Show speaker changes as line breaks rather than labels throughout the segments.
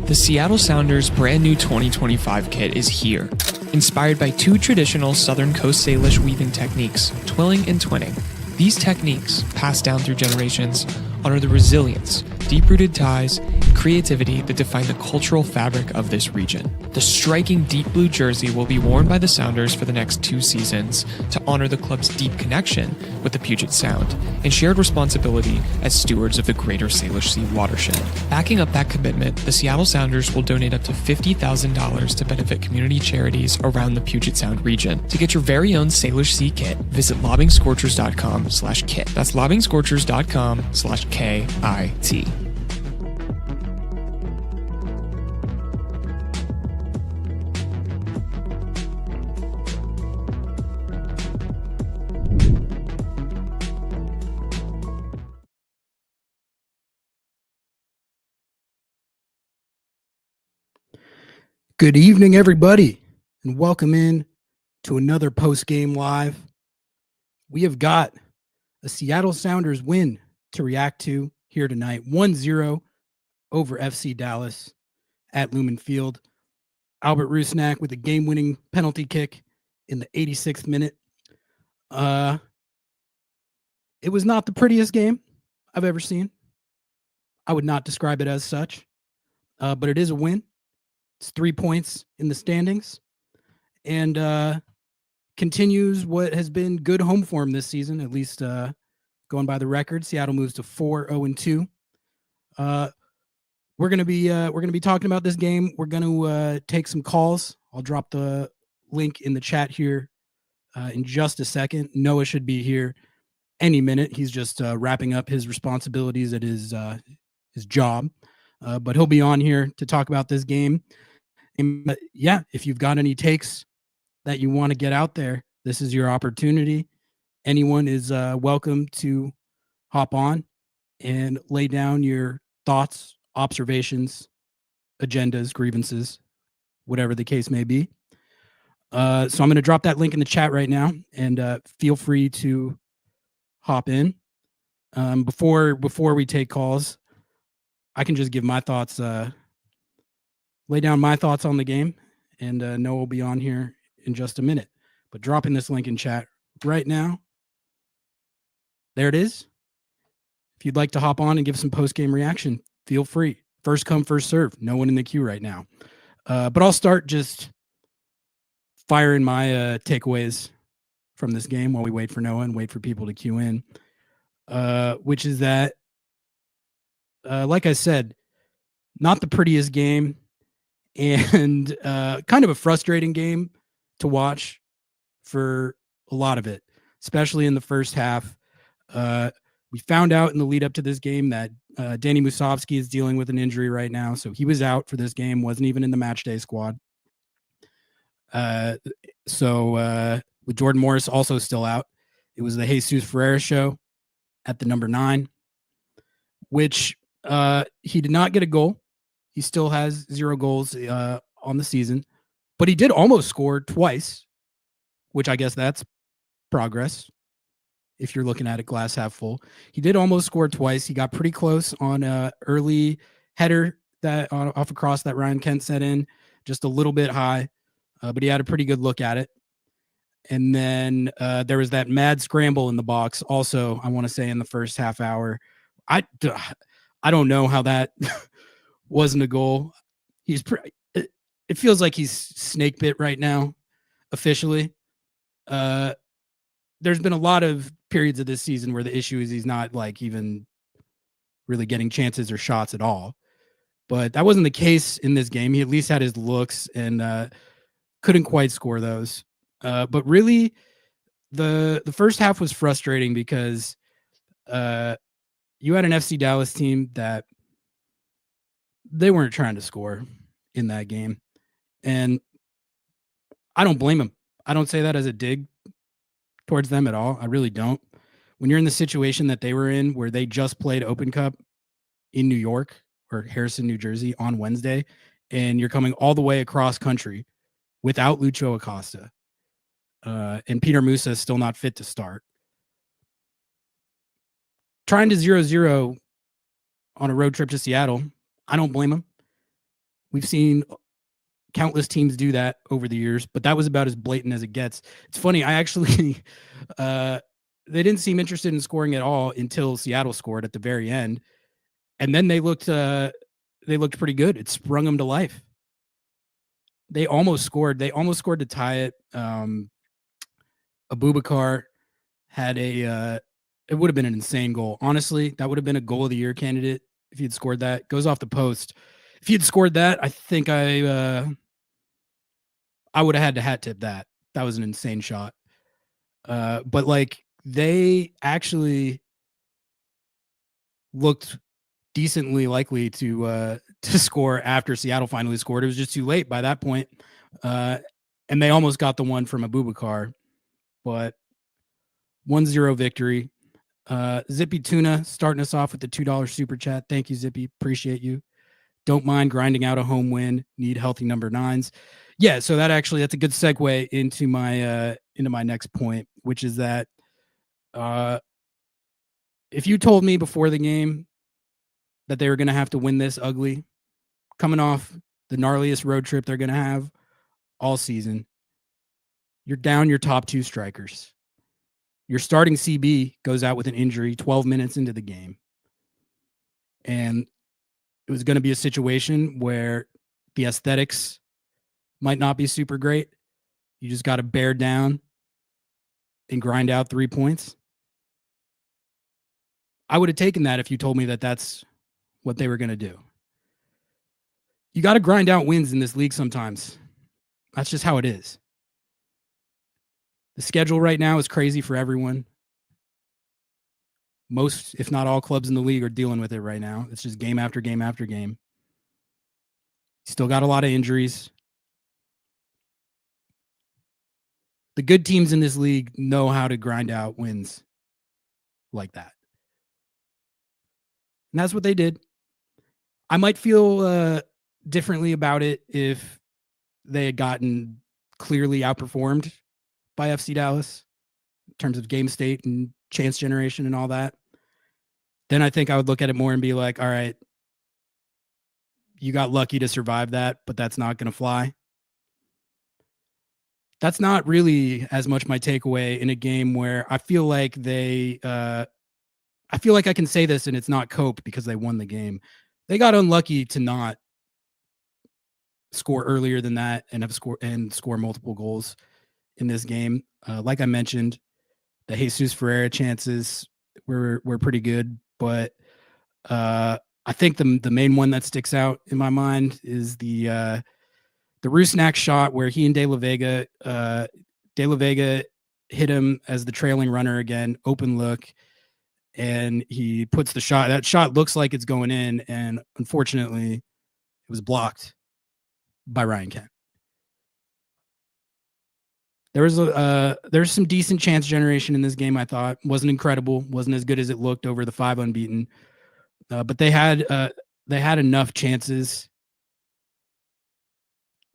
The Seattle Sounders' brand new 2025 kit is here, inspired by two traditional Southern Coast Salish weaving techniques, twilling and twinning. These techniques, passed down through generations, honor the resilience, deep-rooted ties, and creativity that define the cultural fabric of this region. The striking deep blue jersey will be worn by the Sounders for the next 2 seasons to honor the club's deep connection with the Puget Sound and shared responsibility as stewards of the greater Salish Sea watershed. Backing up that commitment, the Seattle Sounders will donate up to $50,000 to benefit community charities around the Puget Sound region. To get your very own Salish Sea kit, visit lobbingscorchers.com/kit. That's lobbingscorchers.com/KIT.
Good evening, everybody, and welcome in to another post-game live. We have got a Seattle Sounders win to react to here tonight, 1-0 over FC Dallas at Lumen Field. Albert Rusnak with a game-winning penalty kick in the 86th minute. It was not the prettiest game I've ever seen. I would not describe it as such, but it is a win. It's 3 points in the standings and continues what has been good home form this season, at least going by the record. Seattle moves to 4-0-2. We're gonna be talking about this game. We're gonna take some calls. I'll drop the link in the chat here in just a second. Noah should be here any minute. He's just wrapping up his responsibilities at his job, but he'll be on here to talk about this game. And yeah, if you've got any takes that you want to get out there, this is your opportunity. Anyone is welcome to hop on and lay down your thoughts, observations, agendas, grievances, whatever the case may be. So I'm going to drop that link in the chat right now, and feel free to hop in. Before we take calls, I can just give my thoughts, lay down my thoughts on the game, and Noah will be on here in just a minute. But dropping this link in chat right now. There it is. If you'd like to hop on and give some post-game reaction, feel free. First come, first serve. No one in the queue right now. But I'll start just firing my takeaways from this game while we wait for Noah and wait for people to queue in, which is that, like I said, not the prettiest game, and kind of a frustrating game to watch for a lot of it, especially in the first half. We found out in the lead up to this game that Danny Musovski is dealing with an injury right now, so he was out for this game, wasn't even in the Matchday squad. So with Jordan Morris also still out, it was the Jesus Ferreira show at the number 9, which he did not get a goal. He still has 0 goals on the season, but he did almost score twice, which I guess that's progress if you're looking at it glass half full. He did almost score twice. He got pretty close on an early header that off across that Ryan Kent set in, just a little bit high, but he had a pretty good look at it. And then there was that mad scramble in the box also, I want to say, in the first half hour. I don't know how that wasn't a goal. It feels like he's snake bit right now, officially. There's been a lot of periods of this season where the issue is he's not like even really getting chances or shots at all. But that wasn't the case in this game. He at least had his looks and couldn't quite score those. But really, the first half was frustrating because you had an FC Dallas team that they weren't trying to score in that game. And I don't blame them. I don't say that as a dig towards them at all. I really don't. When you're in the situation that they were in, where they just played Open Cup in New York or Harrison, New Jersey on Wednesday, and you're coming all the way across country without Lucho Acosta, and Peter Musa is still not fit to start. Trying to 0-0 on a road trip to Seattle, I don't blame him. We've seen countless teams do that over the years, but that was about as blatant as it gets. It's funny. I actually, they didn't seem interested in scoring at all until Seattle scored at the very end. And then they looked pretty good. It sprung them to life. They almost scored. They almost scored to tie it. Abubakar had it would have been an insane goal. Honestly, that would have been a goal of the year candidate if he'd scored that. Goes off the post. If he'd scored that, I think I would have had to hat tip that. That was an insane shot. But like they actually looked decently likely to score after Seattle finally scored. It was just too late by that point. And they almost got the one from Abubakar, but 1-0 victory. Zippy Tuna starting us off with the $2 super chat. Thank you, Zippy. Appreciate you. Don't mind grinding out a home win. Need healthy number 9s. Yeah, so that's a good segue into my next point, which is that if you told me before the game that they were going to have to win this ugly, coming off the gnarliest road trip they're going to have all season, you're down your top 2 strikers. Your starting CB goes out with an injury 12 minutes into the game. And it was going to be a situation where the aesthetics might not be super great. You just got to bear down and grind out 3 points. I would have taken that if you told me that that's what they were going to do. You got to grind out wins in this league sometimes. That's just how it is. The schedule right now is crazy for everyone. Most, if not all, clubs in the league are dealing with it right now. It's just game after game after game. Still got a lot of injuries. The good teams in this league know how to grind out wins like that. And that's what they did. I might feel differently about it if they had gotten clearly outperformed by FC Dallas in terms of game state and chance generation and all that. Then I think I would look at it more and be like, all right, you got lucky to survive that, but that's not going to fly. That's not really as much my takeaway in a game where I feel like I can say this and it's not cope because they won the game. They got unlucky to not score earlier than that and score multiple goals in this game. Like I mentioned, the Jesus Ferreira chances were pretty good, but I think the main one that sticks out in my mind is the Rusnak shot where he and De La Vega hit him as the trailing runner again, open look, and he puts the shot. That shot looks like it's going in, and unfortunately, it was blocked by Ryan Kent. There's some decent chance generation in this game. I thought wasn't incredible, wasn't as good as it looked over the 5 unbeaten, but they had enough chances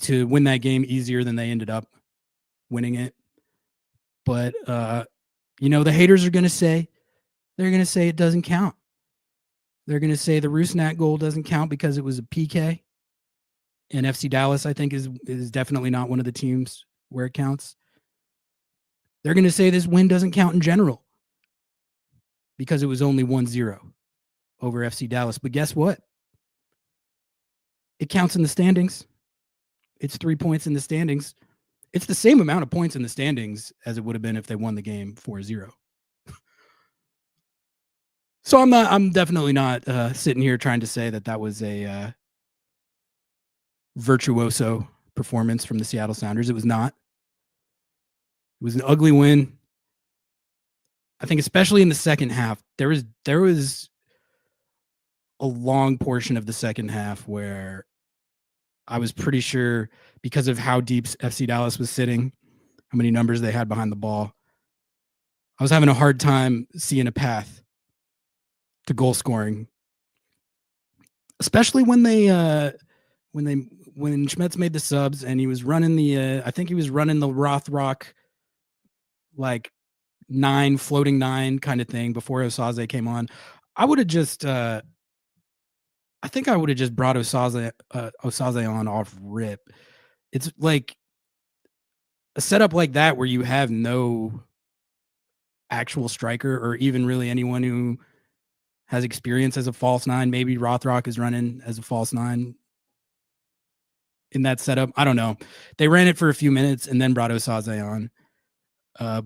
to win that game easier than they ended up winning it. But the haters are going to say it doesn't count. They're going to say the Rusnak goal doesn't count because it was a PK. And FC Dallas, I think, is definitely not one of the teams where it counts. They're going to say this win doesn't count in general because it was only 1-0 over FC Dallas. But guess what? It counts in the standings. It's 3 points in the standings. It's the same amount of points in the standings as it would have been if they won the game 4-0. So I'm definitely not sitting here trying to say that was a virtuoso performance from the Seattle Sounders. It was not. It was an ugly win. I think especially in the second half, there was a long portion of the second half where I was pretty sure, because of how deep FC Dallas was sitting, how many numbers they had behind the ball, I was having a hard time seeing a path to goal scoring, especially when Schmetzer made the subs and he was running the Rothrock like 9 floating 9 kind of thing before Osaze came on. I would have just I think I would have just brought Osaze on off rip. It's like a setup like that where you have no actual striker or even really anyone who has experience as a false nine. Maybe Rothrock is running as a false nine in that setup. I don't know. They ran it for a few minutes and then brought Osaze on.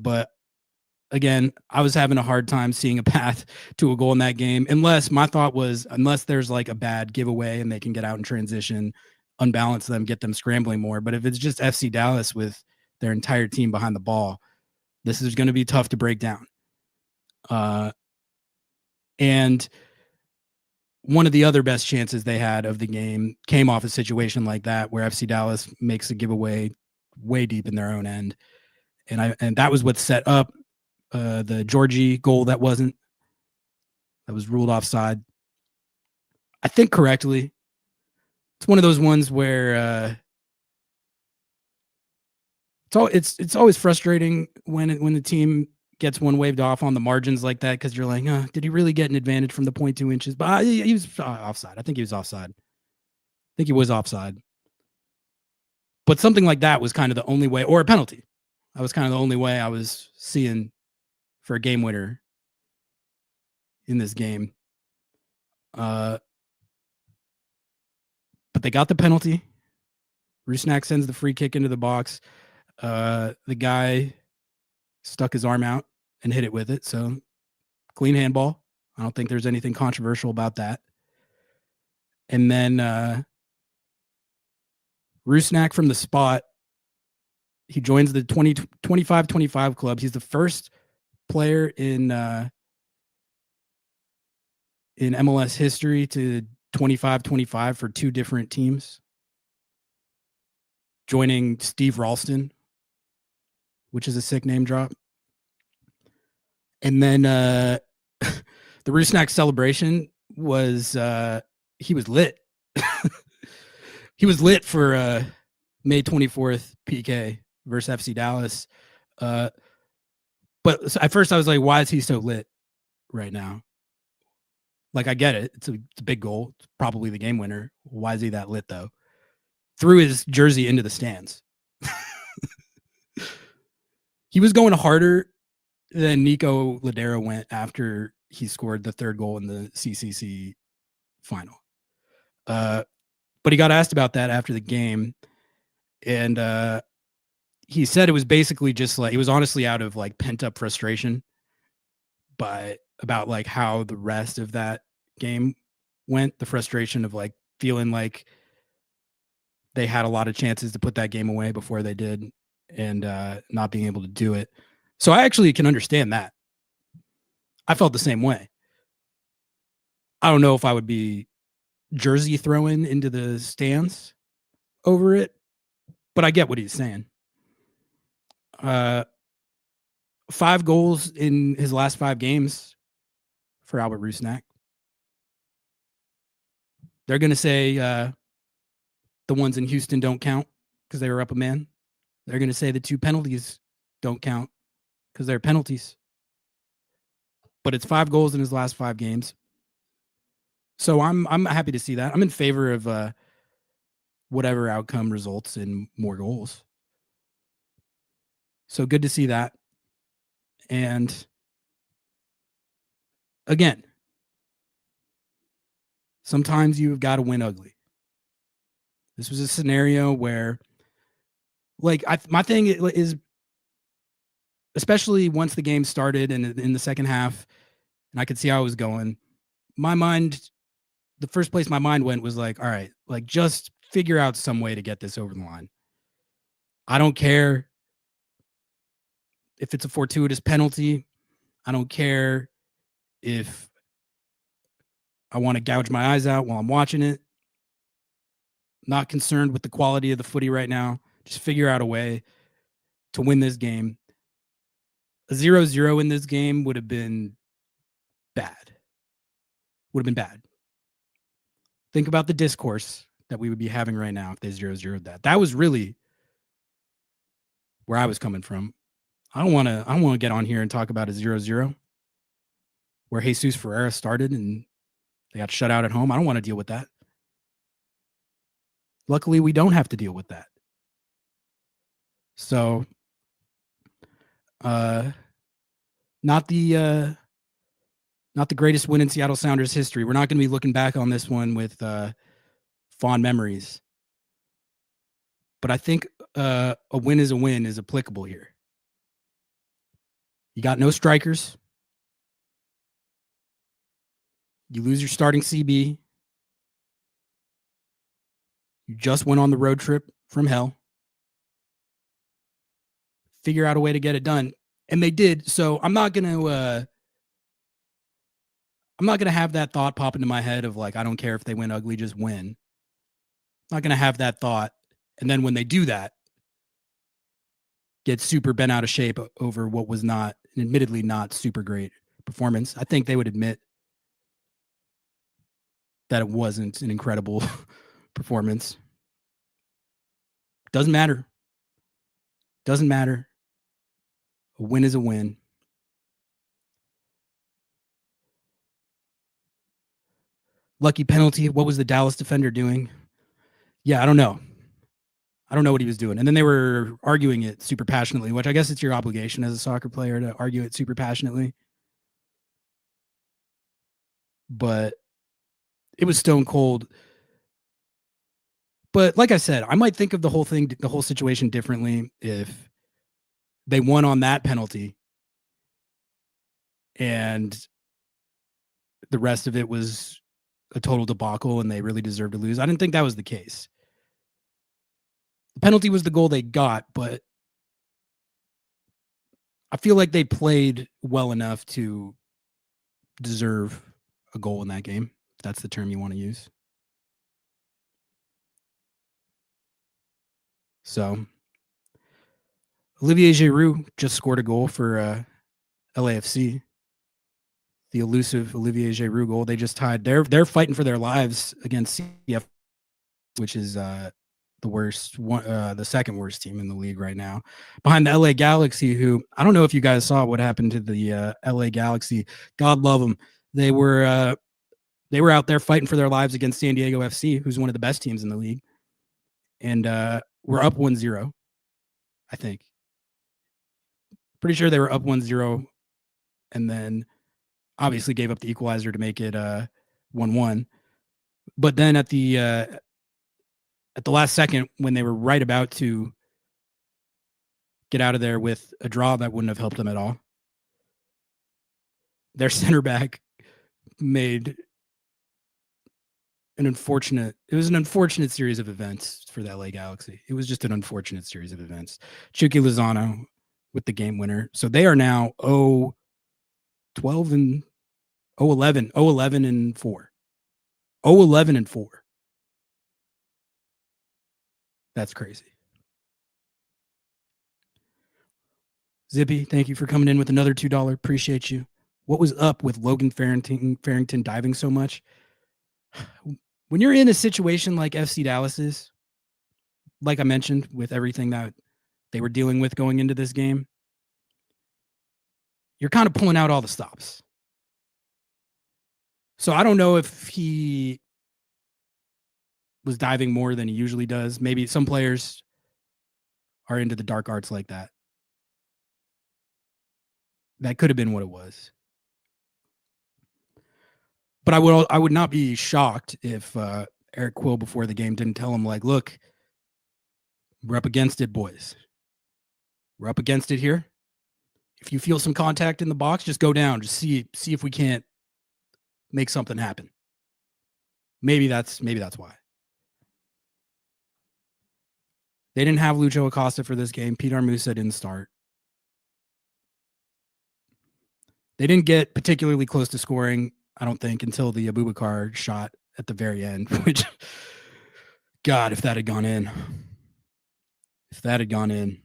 But again, I was having a hard time seeing a path to a goal in that game. Unless there's like a bad giveaway and they can get out in transition, unbalance them, get them scrambling more. But if it's just FC Dallas with their entire team behind the ball, this is going to be tough to break down. And one of the other best chances they had of the game came off a situation like that where FC Dallas makes a giveaway way deep in their own end. And that was what set up the Georgie goal that was ruled offside. I think correctly. It's one of those ones where it's always frustrating when the team gets one waved off on the margins like that because you're like, did he really get an advantage from the 0.2 inches? But he was offside. I think he was offside. But something like that was kind of the only way, or a penalty. That was kind of the only way I was seeing for a game winner in this game. But they got the penalty. Rusnak sends the free kick into the box. The guy stuck his arm out and hit it with it. So clean handball. I don't think there's anything controversial about that. And then Rusnak from the spot, he joins the 25-25 club. He's the first player in MLS history to 25-25 for two different teams, joining Steve Ralston, which is a sick name drop. And then the Rusnak celebration was he was lit. He was lit for May 24th PK versus FC Dallas. But at first I was like, why is he so lit right now? Like, I get it. It's a big goal. It's probably the game winner. Why is he that lit, though? Threw his jersey into the stands. He was going harder than Nico Ladera went after he scored the third goal in the CCC final. But he got asked about that after the game. And he said it was basically just like, it was honestly out of like pent up frustration, but about like how the rest of that game went, the frustration of like feeling like they had a lot of chances to put that game away before they did and not being able to do it. So I actually can understand that. I felt the same way. I don't know if I would be jersey throwing into the stands over it, but I get what he's saying. 5 goals in his last 5 games for Albert Rusnak. They're going to say the ones in Houston don't count because they were up a man. They're going to say the 2 penalties don't count because they're penalties. But it's 5 goals in his last 5 games. So I'm happy to see that. I'm in favor of whatever outcome results in more goals. So good to see that. And again, sometimes you've got to win ugly. This was a scenario where, like, my thing is, especially once the game started and in the second half, and I could see how it was going, the first place my mind went was like, all right, like, just figure out some way to get this over the line. I don't care if it's a fortuitous penalty. I don't care if I want to gouge my eyes out while I'm watching it. Not concerned with the quality of the footy right now. Just figure out a way to win this game. A 0-0 in this game would have been bad. Think about the discourse that we would be having right now if they 0-0'd that. That was really where I was coming from. I don't want to get on here and talk about a 0-0 where Jesus Ferreira started and They got shut out at home. I don't want to deal with that. Luckily, we don't have to deal with that. So, not the greatest win in Seattle Sounders history. We're not going to be looking back on this one with fond memories. But I think a win is a win is applicable here. You got no strikers. You lose your starting CB. You just went on the road trip from hell. Figure out a way to get it done. And they did. So I'm not going to have that thought pop into my head of like, I don't care if they win ugly, just win. I'm not going to have that thought. And then when they do that, get super bent out of shape over what was not, admittedly not super great performance. I think they would admit that it wasn't an incredible performance. Doesn't matter. Doesn't matter. A win is a win. Lucky penalty. What was the Dallas defender doing? Yeah, I don't know. I don't know what he was doing. And then they were arguing it super passionately, which I guess it's your obligation as a soccer player to argue it super passionately. But it was stone cold. But like I said, I might think of the whole thing, the whole situation differently if they won on that penalty and the rest of it was a total debacle and they really deserved to lose. I didn't think that was the case. The penalty was the goal they got, but I feel like they played well enough to deserve a goal in that game. If that's the term you want to use. So Olivier Giroud just scored a goal for LAFC. The elusive Olivier Giroud goal. They just tied. They're fighting for their lives against CF, which is the worst one, the second worst team in the league right now, behind the LA Galaxy, who I don't know if you guys saw what happened to the LA Galaxy. God love them. They were out there fighting for their lives against San Diego FC, who's one of the best teams in the league, and we're up 1-0. I think. Pretty sure they were up 1-0, and then obviously gave up the equalizer to make it 1-1. But then at the last second, when they were right about to get out of there with a draw that wouldn't have helped them at all, their center back made an unfortunate series of events for the LA Galaxy. It was just an unfortunate series of events. Chucky Lozano with the game winner. So they are now 0-11 and 4. 0-11 and 4. That's crazy. Zippy, thank you for coming in with another $2. Appreciate you. What was up with Logan Farrington diving so much? When you're in a situation like FC Dallas is, like I mentioned, with everything that they were dealing with going into this game, you're kind of pulling out all the stops. So I don't know if he was diving more than he usually does. Maybe some players are into the dark arts like that. That could have been what it was. But I would not be shocked if Eric Quill before the game didn't tell him, like, look, we're up against it, boys. We're up against it here. If you feel some contact in the box, just go down. Just see if we can't make something happen. Maybe that's why. They didn't have Lucho Acosta for this game. Peter Musa didn't start. They didn't get particularly close to scoring, I don't think, until the Abubakar shot at the very end, which, God, if that had gone in. If that had gone in,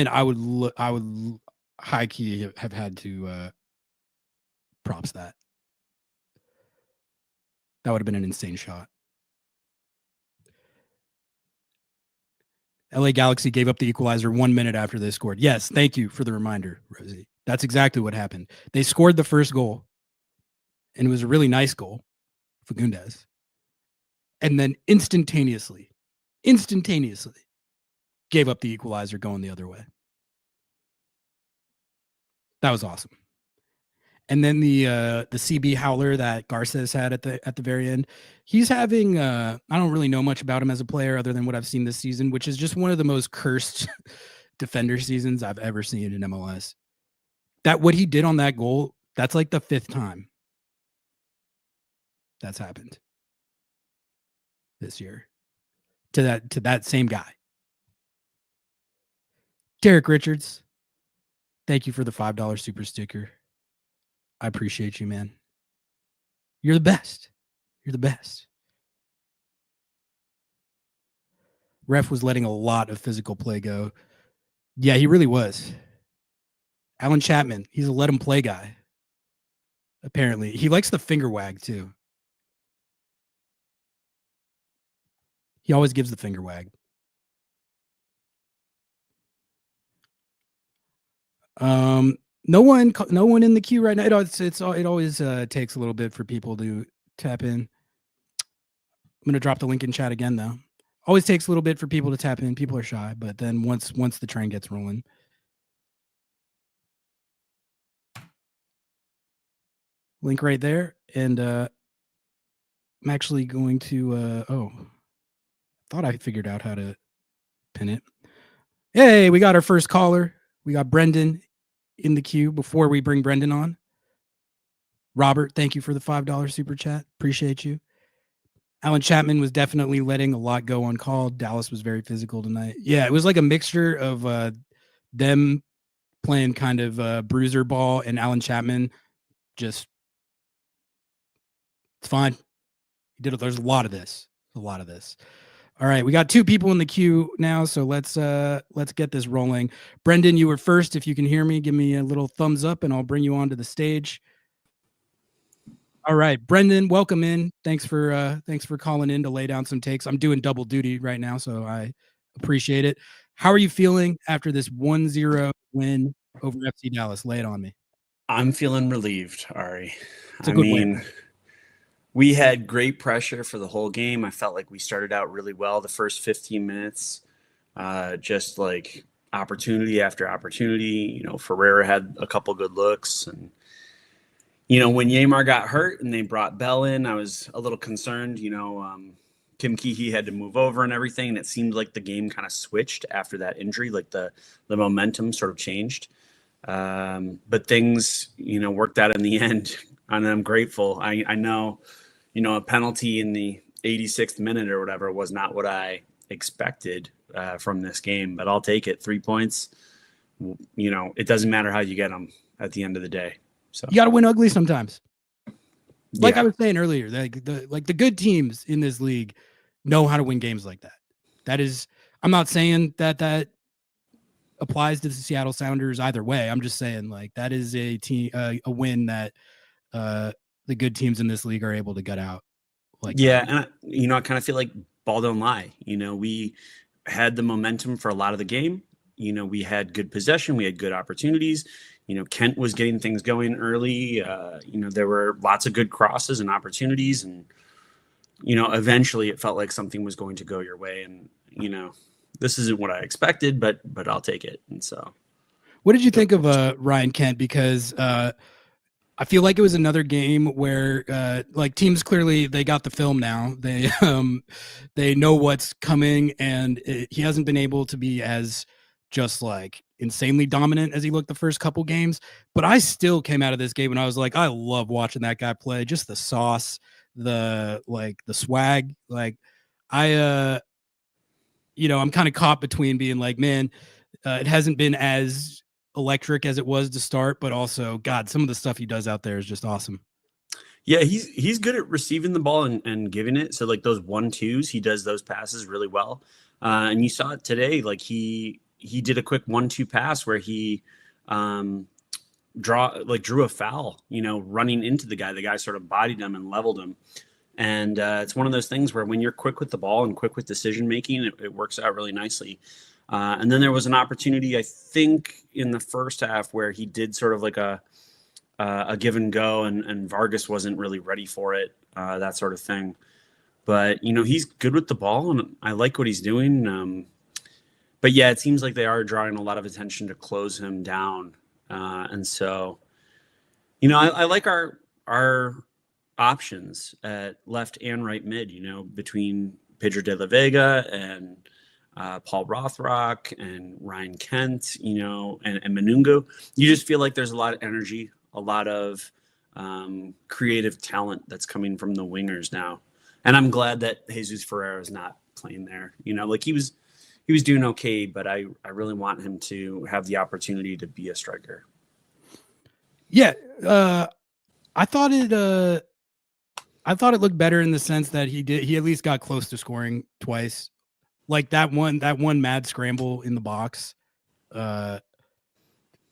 I would high key have had to props that. That would have been an insane shot. LA Galaxy gave up the equalizer 1 minute after they scored. Yes, thank you for the reminder, Rosie. That's exactly what happened. They scored the first goal, and it was a really nice goal, Fagundes. And then instantaneously gave up the equalizer going the other way. That was awesome. And then the CB howler that Garces had at the very end, he's having I don't really know much about him as a player other than what I've seen this season, which is just one of the most cursed defender seasons I've ever seen in MLS. That what he did on that goal, that's like the 5th time that's happened this year to that same guy. Derek Richards, thank you for the $5 super sticker. I appreciate you, man. You're the best. You're the best. Ref was letting a lot of physical play go. Yeah, he really was. Alan Chapman, he's a let him play guy. Apparently, he likes the finger wag too. He always gives the finger wag. No one in the queue right now. It always takes a little bit for people to tap in. I'm gonna drop the link in chat again though. Always takes a little bit for people to tap in. People are shy, but then once the train gets rolling. Link right there, and I'm actually going to thought I figured out how to pin it. Hey, we got our first caller. We got Brendan in the queue. Before we bring Brendan on, Robert, thank you for the $5 super chat. Appreciate you. Alan Chapman was definitely letting a lot go uncalled. Dallas was very physical tonight. Yeah, it was like a mixture of them playing kind of bruiser ball and Alan Chapman just, it's fine. He did it. There's a lot of this. All right, we got 2 people in the queue now, so let's get this rolling. Brendan, you were first. If you can hear me, give me a little thumbs up, and I'll bring you onto the stage. All right, Brendan, welcome in. Thanks for calling in to lay down some takes. I'm doing double duty right now, so I appreciate it. How are you feeling after this 1-0 win over FC Dallas? Lay it on me.
I'm feeling relieved, Ari.
It's a good win.
We had great pressure for the whole game. I felt like we started out really well the first 15 minutes, just like opportunity after opportunity. You know, Ferreira had a couple good looks. And, you know, when Yamar got hurt and they brought Bell in, I was a little concerned. You know, Tim Keehee had to move over and everything. And it seemed like the game kind of switched after that injury, like the momentum sort of changed. But things, you know, worked out in the end. And I'm grateful. I know, you know, a penalty in the 86th minute or whatever was not what I expected from this game, but I'll take it. 3 points, you know, it doesn't matter how you get them at the end of the day. So
you got to win ugly sometimes. Like
yeah.
I was saying earlier, the good teams in this league know how to win games like that. That is, I'm not saying that applies to the Seattle Sounders either way. I'm just saying like that is a win that the good teams in this league are able to gut out. Like
yeah, and you know, I kind of feel like ball don't lie. You know, we had the momentum for a lot of the game. You know, we had good possession, we had good opportunities. You know, Kent was getting things going early. You know, there were lots of good crosses and opportunities, and you know, eventually it felt like something was going to go your way. And you know, this isn't what I expected, but I'll take it. And so,
what did you think of Ryan Kent? Because I feel like it was another game where like teams clearly they got the film now. They know what's coming, and he hasn't been able to be as just like insanely dominant as he looked the first couple games. But I still came out of this game and I was like, I love watching that guy play. Just the sauce, the swag. Like you know, I'm kind of caught between being like, man, it hasn't been as electric as it was to start, but also, God, some of the stuff he does out there is just awesome.
Yeah, he's good at receiving the ball and giving it. So like those 1-2s, he does those passes really well. And you saw it today. Like he did a quick 1-2 pass where he drew a foul, you know, running into the guy. The guy sort of bodied him and leveled him. And it's one of those things where when you're quick with the ball and quick with decision making, it works out really nicely. And then there was an opportunity, I think, in the first half where he did sort of like a give and go, and Vargas wasn't really ready for it, that sort of thing. But, you know, he's good with the ball, and I like what he's doing. But, yeah, it seems like they are drawing a lot of attention to close him down. And so, you know, I like our options at left and right mid, you know, between Pedro de la Vega and Paul Rothrock and Ryan Kent, you know, and Manungo. You just feel like there's a lot of energy, a lot of creative talent that's coming from the wingers now. And I'm glad that Jesus Ferreira is not playing there. You know, like he was doing okay, but I really want him to have the opportunity to be a striker.
Yeah, I thought it looked better in the sense that he at least got close to scoring twice. Like that one mad scramble in the box. That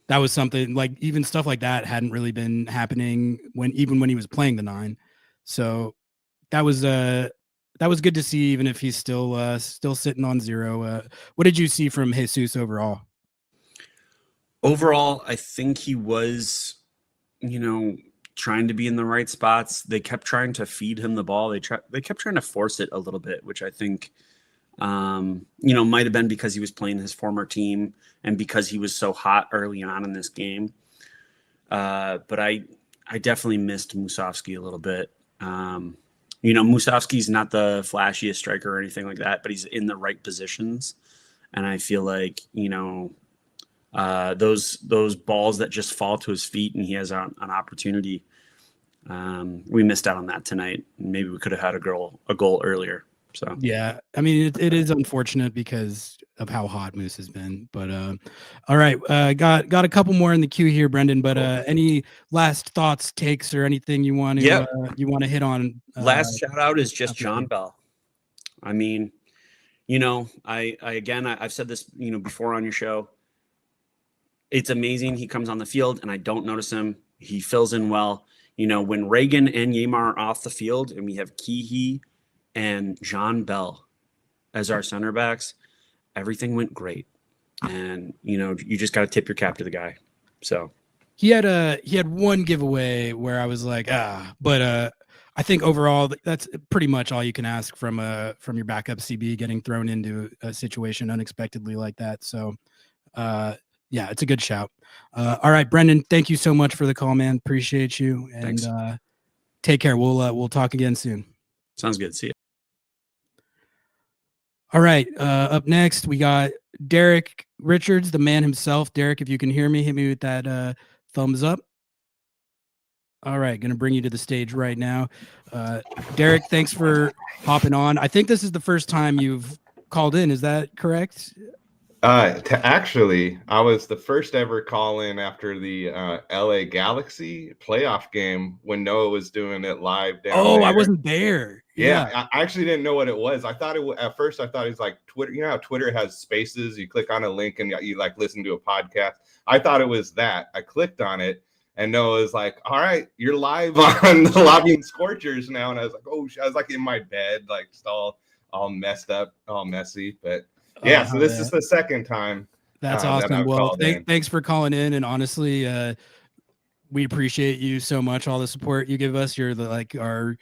was something, like even stuff like that hadn't really been happening when he was playing the 9. So that was good to see, even if he's still sitting on 0. What did you see from Jesus overall?
Overall, I think he was, you know, trying to be in the right spots. They kept trying to feed him the ball. They kept trying to force it a little bit, which I think, you know, might have been because he was playing his former team and because he was so hot early on in this game. But I definitely missed Musovski a little bit. You know, Musovski's not the flashiest striker or anything like that, but he's in the right positions. And I feel like, you know, those balls that just fall to his feet and he has an opportunity. We missed out on that tonight. Maybe we could have had a goal earlier. So
yeah, I mean it is unfortunate because of how hot Moose has been. But all right, got a couple more in the queue here, Brendan. But any last thoughts, takes, or anything you want to hit on?
Last shout out is just John Bell. I mean, you know, I've said this, you know, before on your show. It's amazing. He comes on the field and I don't notice him. He fills in well. You know, when Reagan and Yamar are off the field and we have Keehee and John Bell as our center backs, everything went great. And, you know, you just got to tip your cap to the guy. So
he had one giveaway where I was like, but I think overall that's pretty much all you can ask from your backup CB getting thrown into a situation unexpectedly like that. So, yeah, it's a good shout. All right, Brendan, thank you so much for the call, man. Appreciate you. And
thanks.
Take care. We'll talk again soon.
Sounds good. See you.
All right. Up next, we got Derek Richards, the man himself. Derek, if you can hear me, hit me with that thumbs up. All right. Going to bring you to the stage right now. Derek, thanks for hopping on. I think this is the first time you've called in. Is that correct?
Actually, I was the first ever call in after the LA Galaxy playoff game when Noah was doing it live down there.
I wasn't there.
Yeah, I actually didn't know what it was. I thought at first it was like Twitter. You know how Twitter has spaces? You click on a link and you like listen to a podcast. I thought it was that. I clicked on it and Noah was like, "All right, you're live on the Lobbing Scorchers now." And I was like, "Oh," I was like in my bed, like all messed up, all messy, but. Yeah, so this is the second time.
That's awesome. Well, thanks for calling in, and honestly, we appreciate you so much. All the support you give us, you're our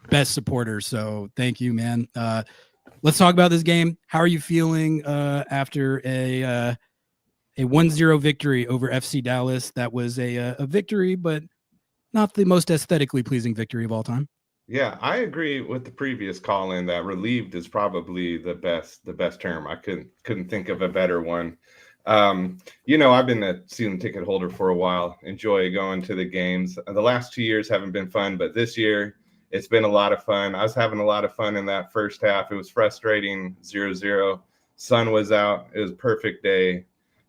best supporter. So thank you, man. Let's talk about this game. How are you feeling after a 1-0 victory over FC Dallas? That was a victory, but not the most aesthetically pleasing victory of all time.
Yeah, I agree with the previous call-in that relieved is probably the best term. I couldn't think of a better one. You know, I've been a season ticket holder for a while. Enjoy going to the games. The last 2 years haven't been fun, but this year it's been a lot of fun. I was having a lot of fun in that first half. It was frustrating, 0-0. Sun was out. It was a perfect day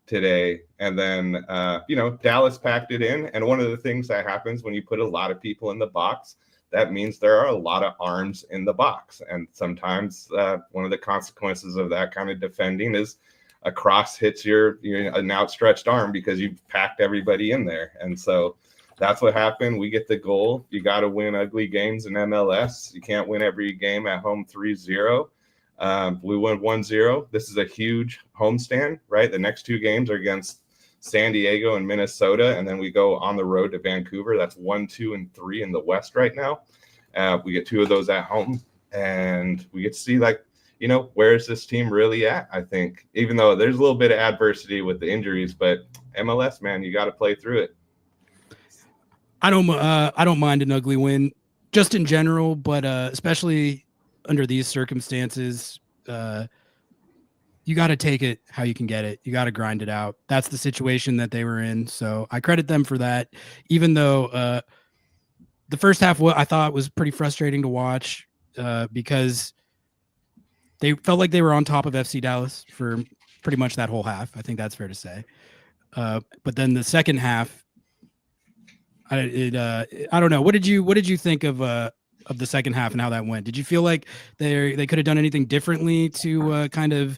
today. And then, you know, Dallas packed it in. And one of the things that happens when you put a lot of people in the box, that means there are a lot of arms in the box. And sometimes one of the consequences of that kind of defending is a cross hits an outstretched arm because you've packed everybody in there. And so that's what happened. We get the goal. You got to win ugly games in MLS. You can't win every game at home 3-0. We won 1-0. This is a huge homestand, right? The next 2 games are against San Diego and Minnesota, and then we go on the road to Vancouver. That's 1, 2, and 3 in the West right now. We get 2 of those at home, and we get to see, like, you know, where is this team really at? I think, even though there's a little bit of adversity with the injuries, but MLS, man, you got to play through it.
I don't mind an ugly win, just in general, but especially under these circumstances, you got to take it how you can get it. You got to grind it out. That's the situation that they were in. So I credit them for that, even though the first half I thought was pretty frustrating to watch because they felt like they were on top of FC Dallas for pretty much that whole half. I think that's fair to say. But then the second half, I don't know. What did you think of the second half and how that went? Did you feel like they could have done anything differently to kind of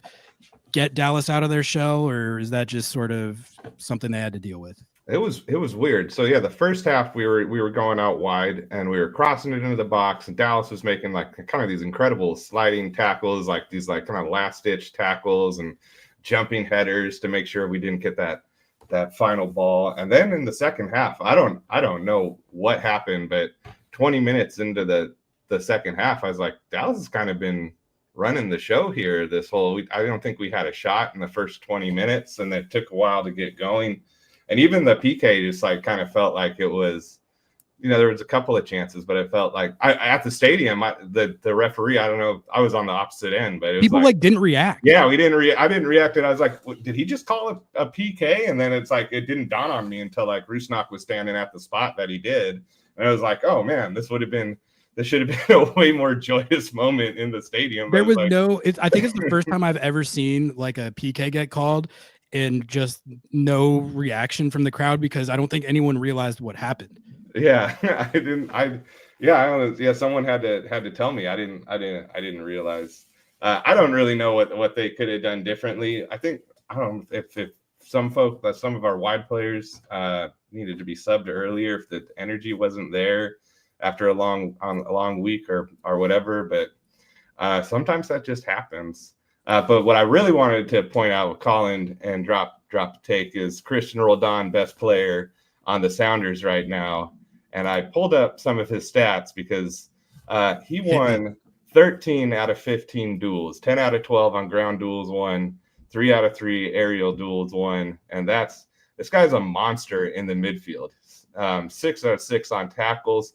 get Dallas out of their shell, or is that just sort of something they had to deal with?
It was weird. So yeah, the first half we were going out wide and we were crossing it into the box, and Dallas was making like kind of these incredible sliding tackles, like these like kind of last ditch tackles and jumping headers to make sure we didn't get that final ball. And then in the second half, I don't know what happened, but 20 minutes into the second half, I was like, Dallas has kind of been running the show here this whole week. I don't think we had a shot in the first 20 minutes, and it took a while to get going. And even the PK just like kind of felt like it was, you know, there was a couple of chances, but it felt like at the stadium, the referee, I don't know, I was on the opposite end, but it was
people like didn't react.
Yeah, I didn't react, and I was like, did he just call a PK? And then it's like it didn't dawn on me until like Rusnak was standing at the spot that he did, and I was like, oh man, this should have been a way more joyous moment in the stadium.
There was like, I think it's the first time I've ever seen like a PK get called and just no reaction from the crowd, because I don't think anyone realized what happened.
Yeah, someone had to tell me. I didn't realize. I don't really know what they could have done differently. I don't know if some of our wide players needed to be subbed earlier, if the energy wasn't there after a long week or whatever, but sometimes that just happens. But what I really wanted to point out with Colin and drop the take is Christian Roldan, best player on the Sounders right now. And I pulled up some of his stats because he won 13 out of 15 duels, 10 out of 12 on ground duels won, 3 out of 3 aerial duels won. And this guy's a monster in the midfield. 6 out of 6 on tackles.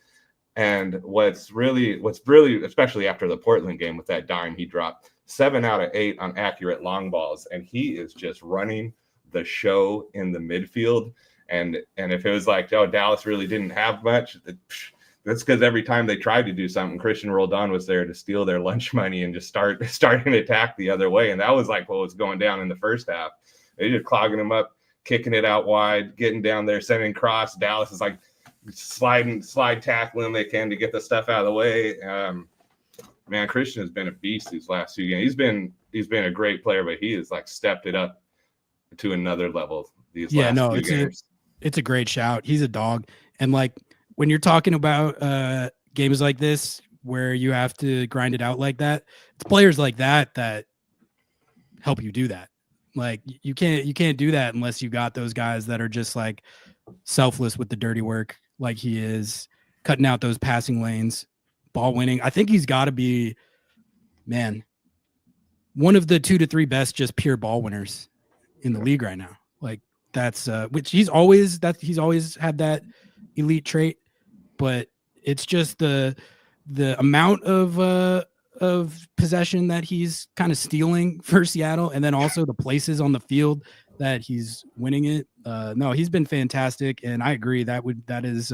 And what's really, especially after the Portland game with that dime he dropped, 7 out of 8 on accurate long balls. And he is just running the show in the midfield. And if it was like, oh, Dallas really didn't have much, that's because every time they tried to do something, Christian Roldan was there to steal their lunch money and just start an attack the other way. And that was like what was going down in the first half. They just clogging them up, kicking it out wide, getting down there, sending cross. Dallas is like slide tackling they can to get the stuff out of the way. Man, Christian has been a beast these last 2 games. He's been a great player, but he has like stepped it up to another level these last 2 games.
It's a great shout. He's a dog. And like when you're talking about games like this where you have to grind it out like that, it's players like that help you do that. Like you can't do that unless you got those guys that are just like selfless with the dirty work, like he is, cutting out those passing lanes, ball winning. I think he's got to be, man, one of the 2 to 3 best just pure ball winners in the league right now. Like that's which he's always had that elite trait, but it's just the amount of possession that he's kind of stealing for Seattle, and then also the places on the field that he's winning it. No, he's been fantastic, and I agree that is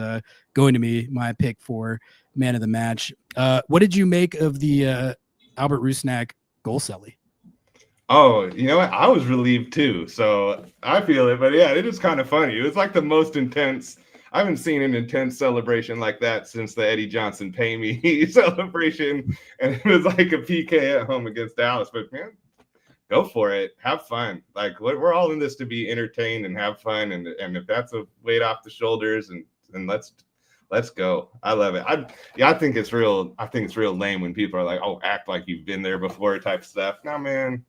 going to be my pick for man of the match. What did you make of the Albert Rusnak goal celly?
Oh, you know what? I was relieved too, so I feel it. But yeah, it is kind of funny. It was like the most intense. I haven't seen an intense celebration like that since the Eddie Johnson pay me celebration, and it was like a PK at home against Dallas. But man, go for it. Have fun. Like we're all in this to be entertained and have fun. And if that's a weight off the shoulders, and let's Let's go. I love it. I think it's real. I think it's real lame when people are like, "Oh, act like you've been there before," type stuff. No, man.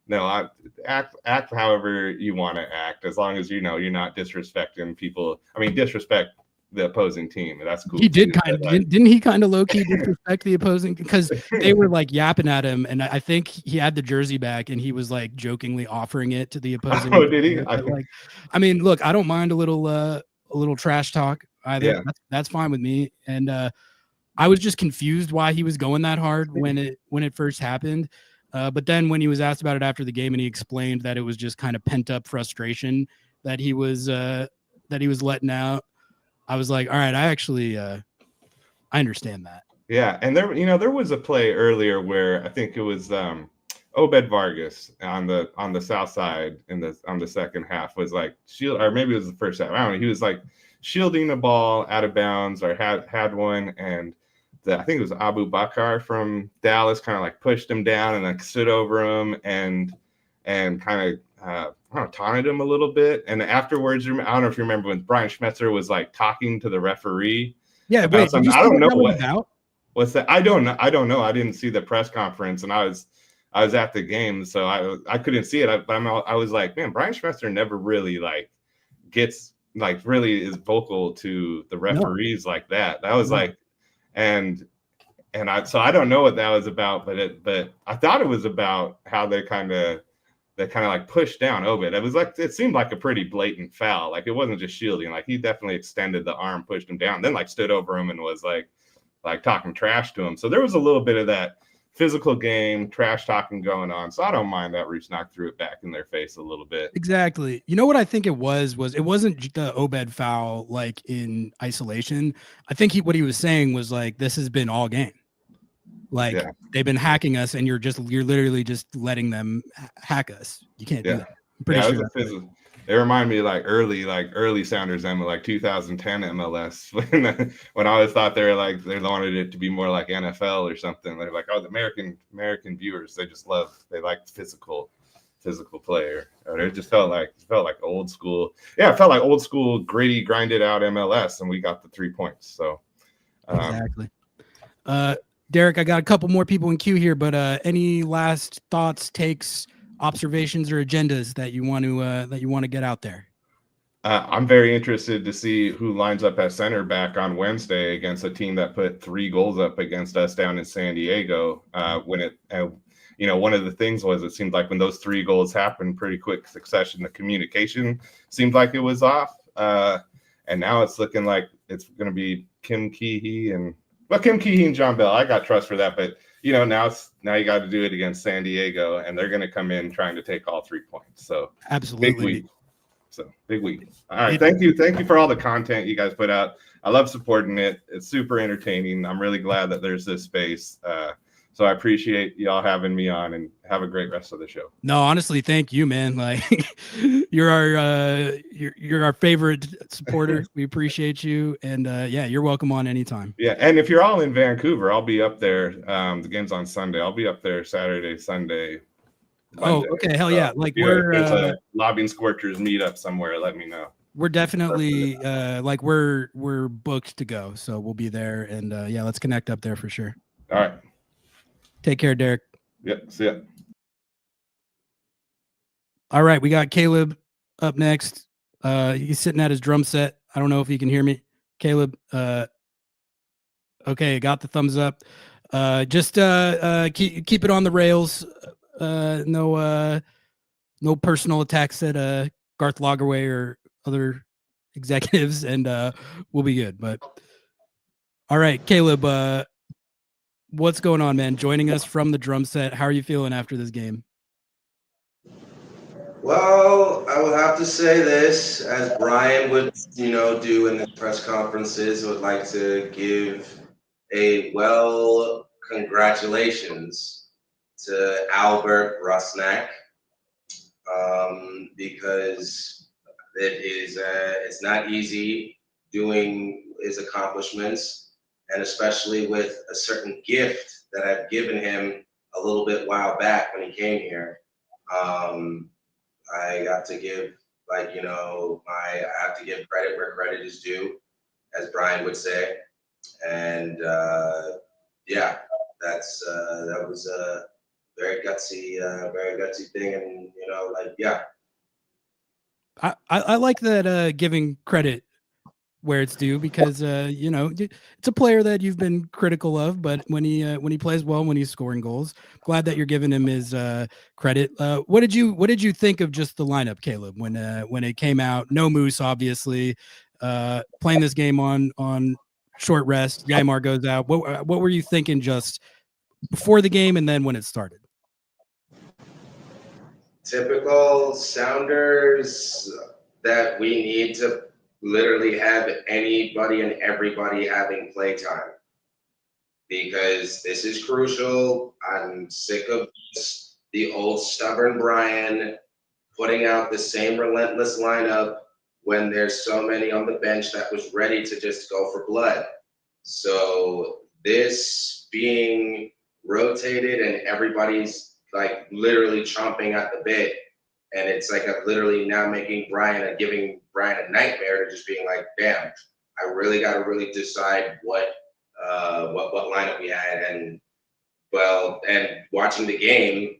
No, I act however you want to act, as long as you know you're not disrespecting people. I mean, disrespect the opposing team. That's cool.
He did kind of, didn't he kind of low key disrespect the opposing, because they were like yapping at him, and I think he had the jersey back and he was like jokingly offering it to the opposing.
Oh, did he?
Like, I mean, look, I don't mind a little trash talk either.
Yeah.
That's fine with me. And I was just confused why he was going that hard when it first happened. But then when he was asked about it after the game, and he explained that it was just kind of pent up frustration that he was letting out, I was like, all right, I actually I understand that.
Yeah, and there was a play earlier where I think it was Obed Vargas on the south side on the second half was like shield, or maybe it was the first half. I don't know. He was like shielding the ball out of bounds, or had one, and I think it was Abu Bakar from Dallas kind of like pushed him down and like stood over him and kind of I don't know, taunted him a little bit. And afterwards, I don't know if you remember when Brian Schmetzer was like talking to the referee.
Yeah, wait, did you
I don't know
what about?
What's that? I don't know. I didn't see the press conference, and I was at the game, so I couldn't see it. I was like, man, Brian Schmetzer never really like gets like really is vocal to the referees like that. That was like, and I don't know what that was about, but I thought it was about how they kind of like pushed down Obed. It was like, it seemed like a pretty blatant foul. Like it wasn't just shielding. Like he definitely extended the arm, pushed him down, then like stood over him and was like talking trash to him. So there was a little bit of that physical game, trash talking going on. So I don't mind that Rusnak threw it back in their face a little bit.
Exactly. You know what I think it was it wasn't the Obed foul like in isolation. I think what he was saying was like, this has been all game. Like they've been hacking us, and you're literally just letting them hack us. You can't do that. I'm pretty sure.
They remind me like early Sounders MLS, like 2010 MLS, when I always thought they wanted it to be more like NFL or something. They're like, oh, the American viewers, they like physical player. It just felt like old school. Yeah, it felt like old school, gritty, grinded out MLS, and we got the 3 points. So
exactly. Derek, I got a couple more people in queue here, but any last thoughts, takes, observations, or agendas that you want to get out there?
I'm very interested to see who lines up at center back on Wednesday against a team that put 3 goals up against us down in San Diego. One of the things was, it seemed like when those 3 goals happened, pretty quick succession, the communication seemed like it was off. And now it's looking like it's going to be Kim Keehee and John Bell. I got trust for that, but now you got to do it against San Diego, and they're going to come in trying to take all 3 points. So
absolutely
big week. Big week. All right, thank you for all the content you guys put out. I love supporting it. It's super entertaining. I'm really glad that there's this space. So I appreciate y'all having me on, and have a great rest of the show.
No, honestly, thank you, man. Like you're our favorite supporter. We appreciate you. And you're welcome on anytime.
Yeah. And if you're all in Vancouver, I'll be up there. The game's on Sunday. I'll be up there Saturday, Sunday. Monday.
Oh, okay. Hell yeah. Like
we're a Lobbing Scorchers meetup somewhere, let me know.
We're definitely we're booked to go. So we'll be there, and let's connect up there for sure.
All right.
Take care, Derek.
Yep. See ya.
All right, we got Caleb up next. He's sitting at his drum set. I don't know if he can hear me. Caleb. Okay, got the thumbs up. Just keep it on the rails. No personal attacks at Garth Lagerway or other executives, and we'll be good. But all right, Caleb. What's going on, man? Joining us from the drum set. How are you feeling after this game?
Well, I would have to say this, as Brian would, do in the press conferences. I would like to give a congratulations to Albert Rusnak, because it's not easy doing his accomplishments. And especially with a certain gift that I've given him a little bit while back when he came here. I got to give, I have to give credit where credit is due. as Brian would say. And yeah, that was a very gutsy thing. And, you know, like, yeah.
I like that giving credit where it's due, because you know, it's a player that you've been critical of, but when he plays well, when he's scoring goals, glad that you're giving him his credit. What did you think of just the lineup, Caleb, when it came out? No Moose, obviously, playing this game on short rest. Yaimar goes out. What were you thinking just before the game and then when it started?
Typical Sounders, that we need to literally have anybody and everybody having playtime, because this is crucial. I'm sick of the old stubborn Brian putting out the same relentless lineup when there's so many on the bench that was ready to just go for blood. So this being rotated and everybody's like literally chomping at the bit, and it's like literally now giving Brian a nightmare to just being like, damn, I really got to really decide what lineup we had. And watching the game,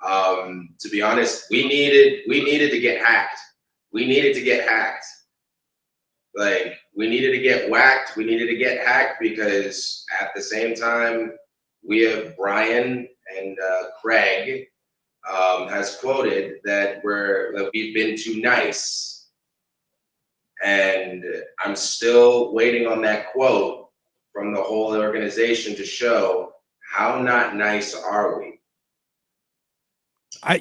to be honest, we needed to get hacked. We needed to get hacked. Like, we needed to get whacked. We needed to get hacked, because at the same time, we have Brian and Craig has quoted that we've been too nice. And I'm still waiting on that quote from the whole organization to show how not nice are we.
I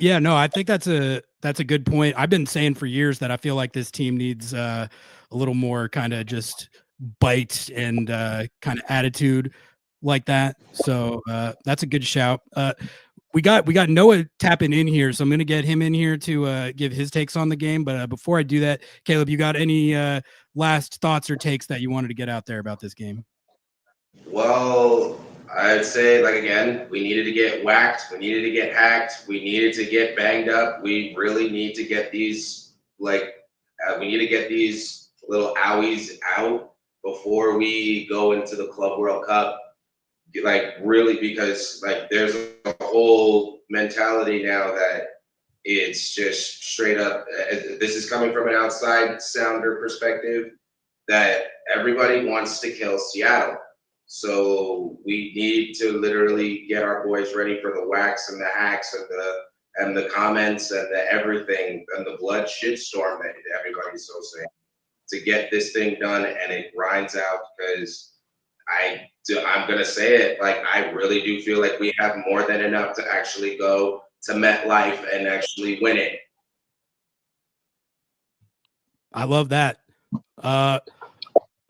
think that's a good point. I've been saying for years that I feel like this team needs a little more kind of just bite and kind of attitude like that. So that's a good shout. We got Noah tapping in here, so I'm going to get him in here to give his takes on the game. But before I do that, Caleb, you got any last thoughts or takes that you wanted to get out there about this game?
Well, I'd say, like, again, we needed to get whacked. We needed to get hacked. We needed to get banged up. We really need to get these, we need to get these little owies out before we go into the Club World Cup. Like, really, because, like, there's a whole mentality now that it's just straight up, this is coming from an outside Sounder perspective, that everybody wants to kill Seattle. So we need to literally get our boys ready for the whacks and the hacks and the comments and the everything and the blood shitstorm that everybody's so saying, to get this thing done and it grinds out. Because I'm gonna say it, like, I really do feel like we have more than enough to actually go to MetLife and actually win it.
I love that.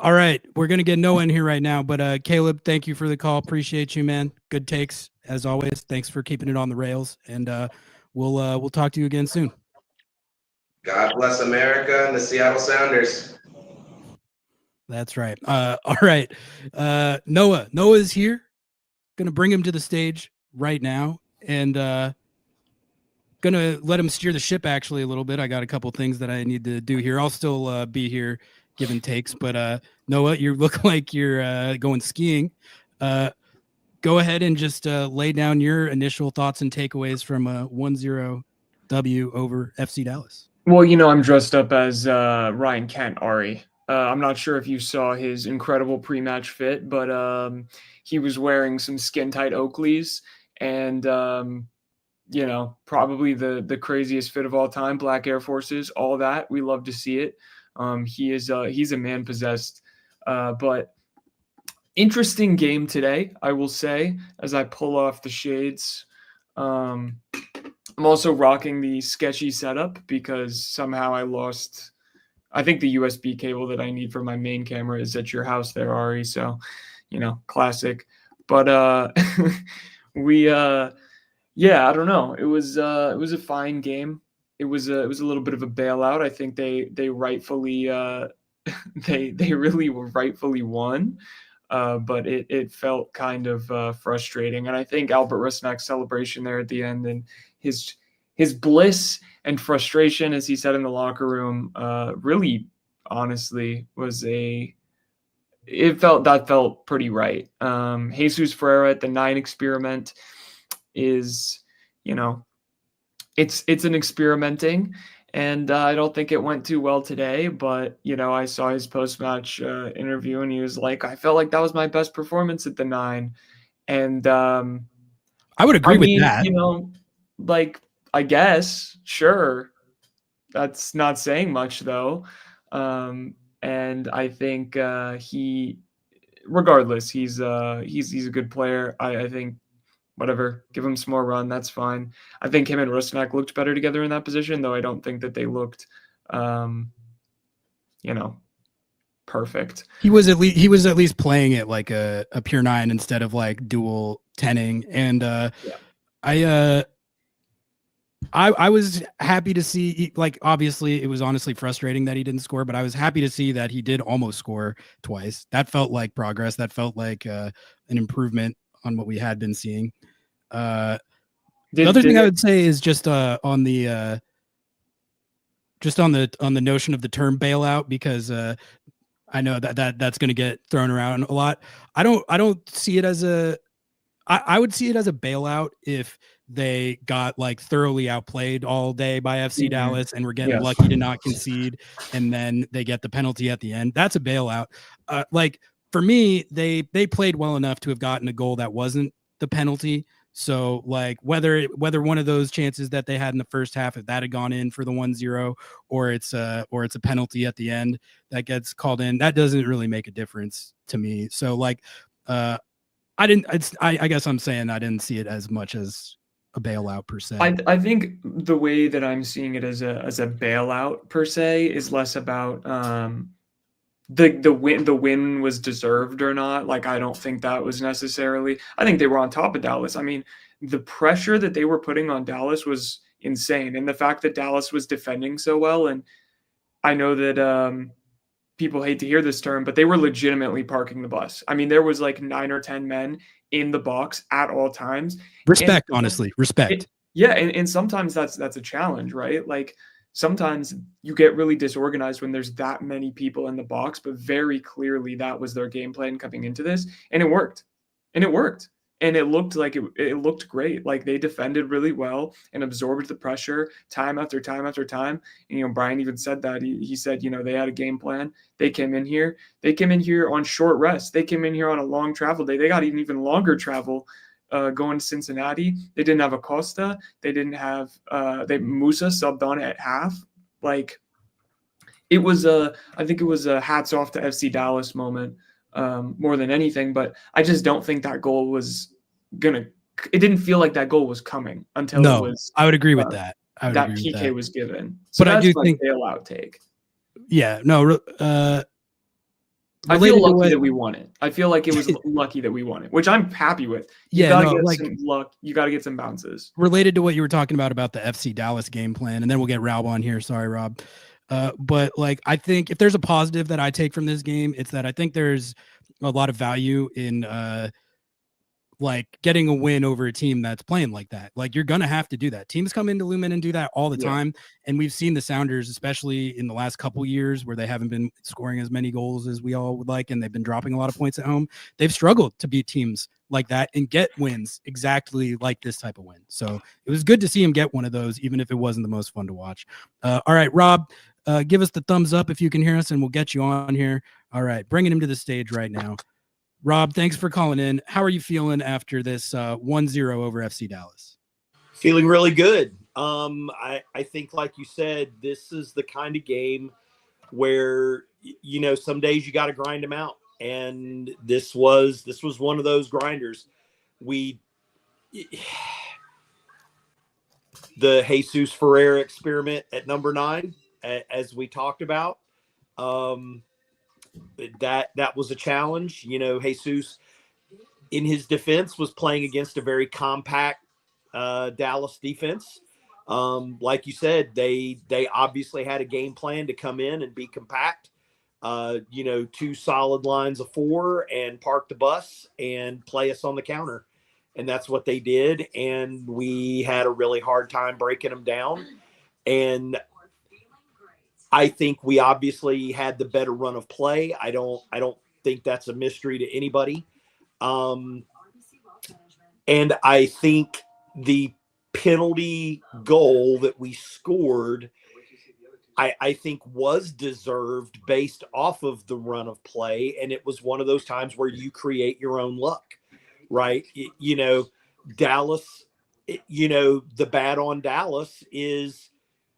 All right, we're gonna get Noah in here right now, but Caleb, thank you for the call. Appreciate you, man. Good takes as always. Thanks for keeping it on the rails, and we'll talk to you again soon.
God bless America and the Seattle Sounders.
That's right. All right, Noah is here. Gonna bring him to the stage right now, and gonna let him steer the ship actually a little bit. I got a couple things that I need to do here. I'll still be here giving takes, but Noah, you look like you're going skiing. Go ahead and just lay down your initial thoughts and takeaways from a 1-0 W over FC Dallas.
Well, you know, I'm dressed up as Ryan Kent, Ari. I'm not sure if you saw his incredible pre-match fit, but he was wearing some skin-tight Oakleys and, you know, probably the craziest fit of all time, black Air Forces, all that. We love to see it. He's a man possessed, but interesting game today, I will say, as I pull off the shades. I'm also rocking the sketchy setup because somehow I lost, I think the USB cable that I need for my main camera is at your house there, Ari. So, you know, classic, but, yeah, I don't know. It was a fine game. It was a little bit of a bailout. I think they rightfully they really rightfully won, but it felt kind of frustrating. And I think Albert Rusnak's celebration there at the end and his bliss and frustration, as he said in the locker room, really honestly was a that felt pretty right. Jesus Ferreira at the 9 experiment is, it's an experimenting, and I don't think it went too well today. But I saw his post-match interview, and he was like, "I felt like that was my best performance at the 9," and
I would agree with that.
Like, I guess, sure, that's not saying much though. And I think regardless, he's a good player. I think whatever, give him some more run, that's fine. I think him and Rusnak looked better together in that position, though I don't think that they looked, perfect.
He was at least playing it like a pure 9 instead of like dual 10ing, and I was happy to see, like, obviously it was honestly frustrating that he didn't score, but I was happy to see that he did almost score twice. That felt like progress. That felt like an improvement on what we had been seeing. The other thing I would say is just on the notion of the term bailout, because I know that's going to get thrown around a lot. I don't see it as I would see it as a bailout if they got like thoroughly outplayed all day by FC Dallas and were getting lucky to not concede, and then they get the penalty at the end. That's a bailout. Like, for me, they played well enough to have gotten a goal that wasn't the penalty. So like whether one of those chances that they had in the first half, if that had gone in for the 1-0, or it's a penalty at the end that gets called in, that doesn't really make a difference to me. So like I guess I'm saying I didn't see it as much as a bailout per se.
I think the way that I'm seeing it as a bailout per se is less about the win was deserved or not. Like, I don't think that was necessarily. I think they were on top of Dallas. I mean, the pressure that they were putting on Dallas was insane, and the fact that Dallas was defending so well, and I know that people hate to hear this term, but they were legitimately parking the bus. I mean, there was like 9 or 10 men in the box at all times.
Respect, honestly, respect.
And sometimes that's a challenge, right? Like, sometimes you get really disorganized when there's that many people in the box, but very clearly that was their game plan coming into this, and it worked. And it looked like it looked great. Like, they defended really well and absorbed the pressure time after time after time. And, Brian even said that. He said, they had a game plan. They came in here on short rest. They came in here on a long travel day. They got even longer travel going to Cincinnati. They didn't have Acosta. They didn't have Musa subbed on at half. Like, I think it was a hats off to FC Dallas moment. More than anything, but I just don't think that goal was it didn't feel like that goal was coming until it was.
I would agree with that.
That PK was given. So
but I do think
bailout take.
Yeah, no.
I feel lucky that we won it. I feel like it was lucky that we won it, which I'm happy with. You gotta get some luck. You got to get some bounces.
Related to what you were talking about the FC Dallas game plan, and then we'll get Raul on here. Sorry, Rob. But like, I think if there's a positive that I take from this game, it's that I think there's a lot of value in like getting a win over a team that's playing like that. Like, you're gonna have to do that. Teams come into Lumen and do that all the time, and we've seen the Sounders, especially in the last couple years, where they haven't been scoring as many goals as we all would like, and they've been dropping a lot of points at home. They've struggled to beat teams like that and get wins exactly like this type of win. So it was good to see him get one of those, even if it wasn't the most fun to watch. All right, Rob, give us the thumbs up if you can hear us, and we'll get you on here. All right, bringing him to the stage right now. Rob, thanks for calling in. How are you feeling after this 1-0 over FC Dallas?
Feeling really good. I think, like you said, this is the kind of game where, some days you got to grind them out. And this was one of those grinders. The Jesus Ferreira experiment at number 9, as we talked about, that was a challenge. Jesus, in his defense, was playing against a very compact Dallas defense. Like you said, they obviously had a game plan to come in and be compact. 2 solid lines of 4 and park the bus and play us on the counter. And that's what they did. And we had a really hard time breaking them down. And I think we obviously had the better run of play. I don't think that's a mystery to anybody. And I think the penalty goal that we scored, I think was deserved based off of the run of play. And it was one of those times where you create your own luck, right? Dallas, the bad on Dallas is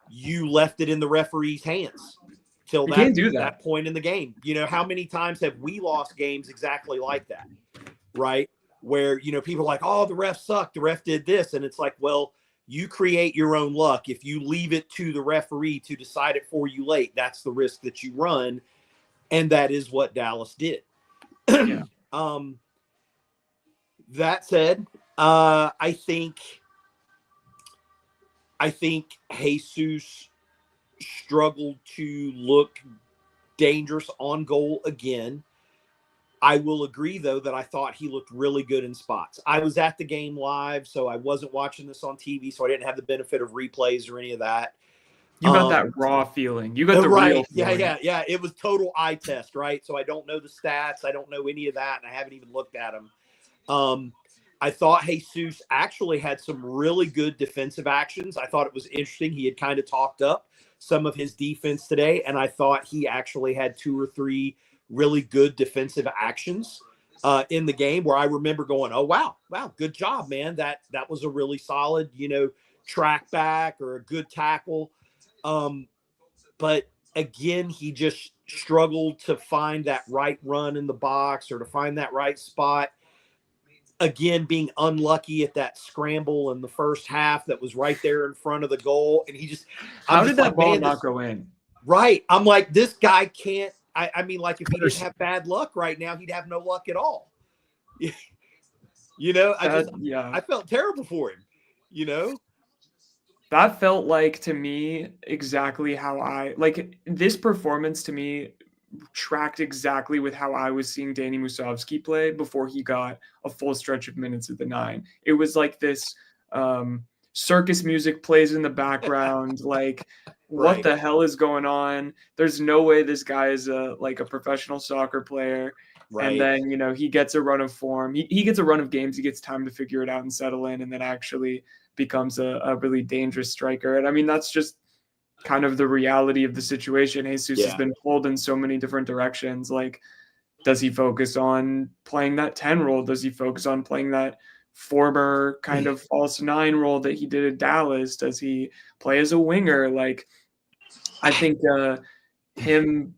you left it in the referee's hands till
You can't do that.
that point in the game. How many times have we lost games exactly like that, right? Where, people are like, oh, the ref sucked, the ref did this. And it's like, well, you create your own luck. If you leave it to the referee to decide it for you late, that's the risk that you run. And that is what Dallas did.
Yeah.
That said, I think Jesus struggled to look dangerous on goal again. I will agree, though, that I thought he looked really good in spots. I was at the game live, so I wasn't watching this on TV, so I didn't have the benefit of replays or any of that.
You got that raw feeling. You got the
right.
real feeling.
Yeah. It was total eye test, right? So I don't know the stats. I don't know any of that, and I haven't even looked at them. I thought Jesus actually had some really good defensive actions. I thought it was interesting. He had kind of talked up some of his defense today, and I thought he actually had 2 or 3 really good defensive actions in the game where I remember going, oh, wow, good job, man. That was a really solid, track back or a good tackle. But again, he just struggled to find that right run in the box or to find that right spot. Again, being unlucky at that scramble in the first half that was right there in front of the goal. And
how did that ball not go in?
Right. I'm like, this guy can't. I mean, like, if he didn't have bad luck right now, he'd have no luck at all. I felt terrible for him,
That felt like, to me, exactly how this performance to me tracked exactly with how I was seeing Danny Musovski play before he got a full stretch of minutes at the 9. It was like this circus music plays in the background. Like, what the hell is going on? There's no way this guy is a professional soccer player. Right. And then, he gets a run of form. He gets a run of games. He gets time to figure it out and settle in, and then actually becomes a really dangerous striker. And I mean, that's just kind of the reality of the situation. Jesus has been pulled in so many different directions. Like, does he focus on playing that 10 role? Does he focus on playing that former kind of false 9 role that he did at Dallas? Does he play as a winger? Like, I think him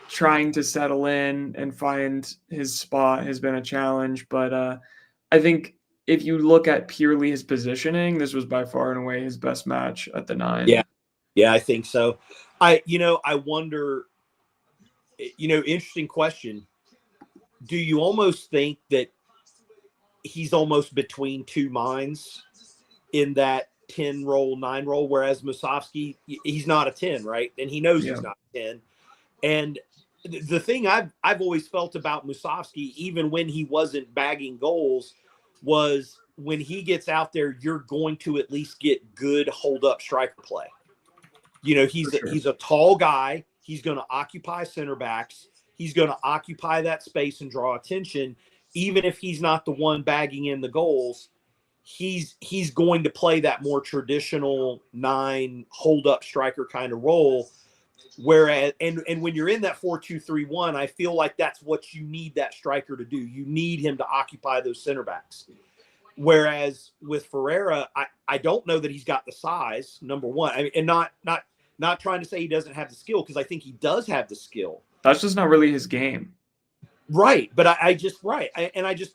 trying to settle in and find his spot has been a challenge. But I think if you look at purely his positioning, this was by far and away his best match at the 9.
Yeah, I think so. I wonder, interesting question. Do you almost think that he's almost between two minds in that 10 role, 9 role, whereas Musovski, he's not a 10, right? And he knows he's not a 10. And the thing I've always felt about Musovski, even when he wasn't bagging goals, was when he gets out there, you're going to at least get good hold up striker play. He's a tall guy. He's going to occupy center backs. He's going to occupy that space and draw attention. Even if he's not the one bagging in the goals, he's going to play that more traditional 9 hold up striker kind of role. Whereas, and when you're in that 4-2-3-1, I feel like that's what you need that striker to do. You need him to occupy those center backs. Whereas with Ferreira, I don't know that he's got the size, number one. I mean, and not trying to say he doesn't have the skill, because I think he does have the skill.
That's just not really his game.
Right. But I just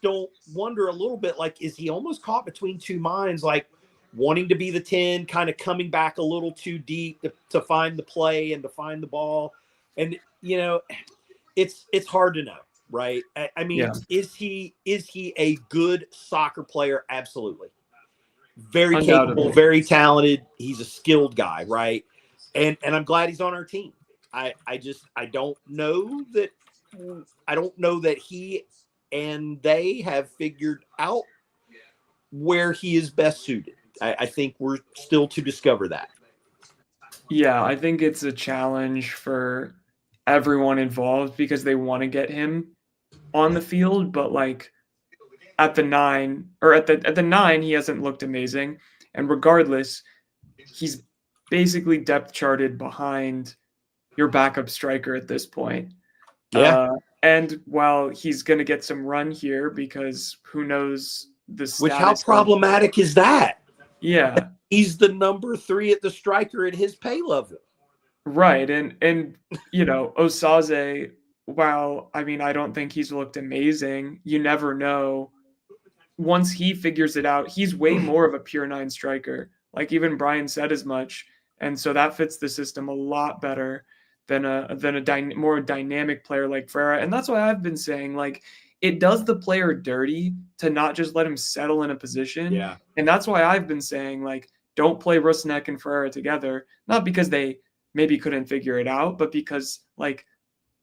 don't wonder a little bit, like, is he almost caught between two minds, like wanting to be the 10, kind of coming back a little too deep to find the play and to find the ball? And, it's hard to know. Right. I mean, is he a good soccer player? Absolutely. Very capable, very talented. He's a skilled guy. Right. And I'm glad he's on our team. I don't know that he and they have figured out where he is best suited. I think we're still to discover that.
Yeah, I think it's a challenge for everyone involved because they want to get him on the field, but like at the 9 or at the 9, he hasn't looked amazing. And regardless, he's basically depth charted behind your backup striker at this point.
Yeah.
And while he's going to get some run here because who knows the status.
Which how problematic is that?
Yeah.
He's the number 3 at the striker at his pay level.
Right. And you know, Osaze, while I mean, I don't think he's looked amazing, you never know. Once he figures it out, he's way more of a pure 9 striker. Like even Brian said as much. And so that fits the system a lot better than a more dynamic player like Ferreira. And that's why I've been saying, like, it does the player dirty to not just let him settle in a position.
Yeah.
And that's why I've been saying, like, don't play Rusnak and Ferreira together. Not because they maybe couldn't figure it out, but because, like,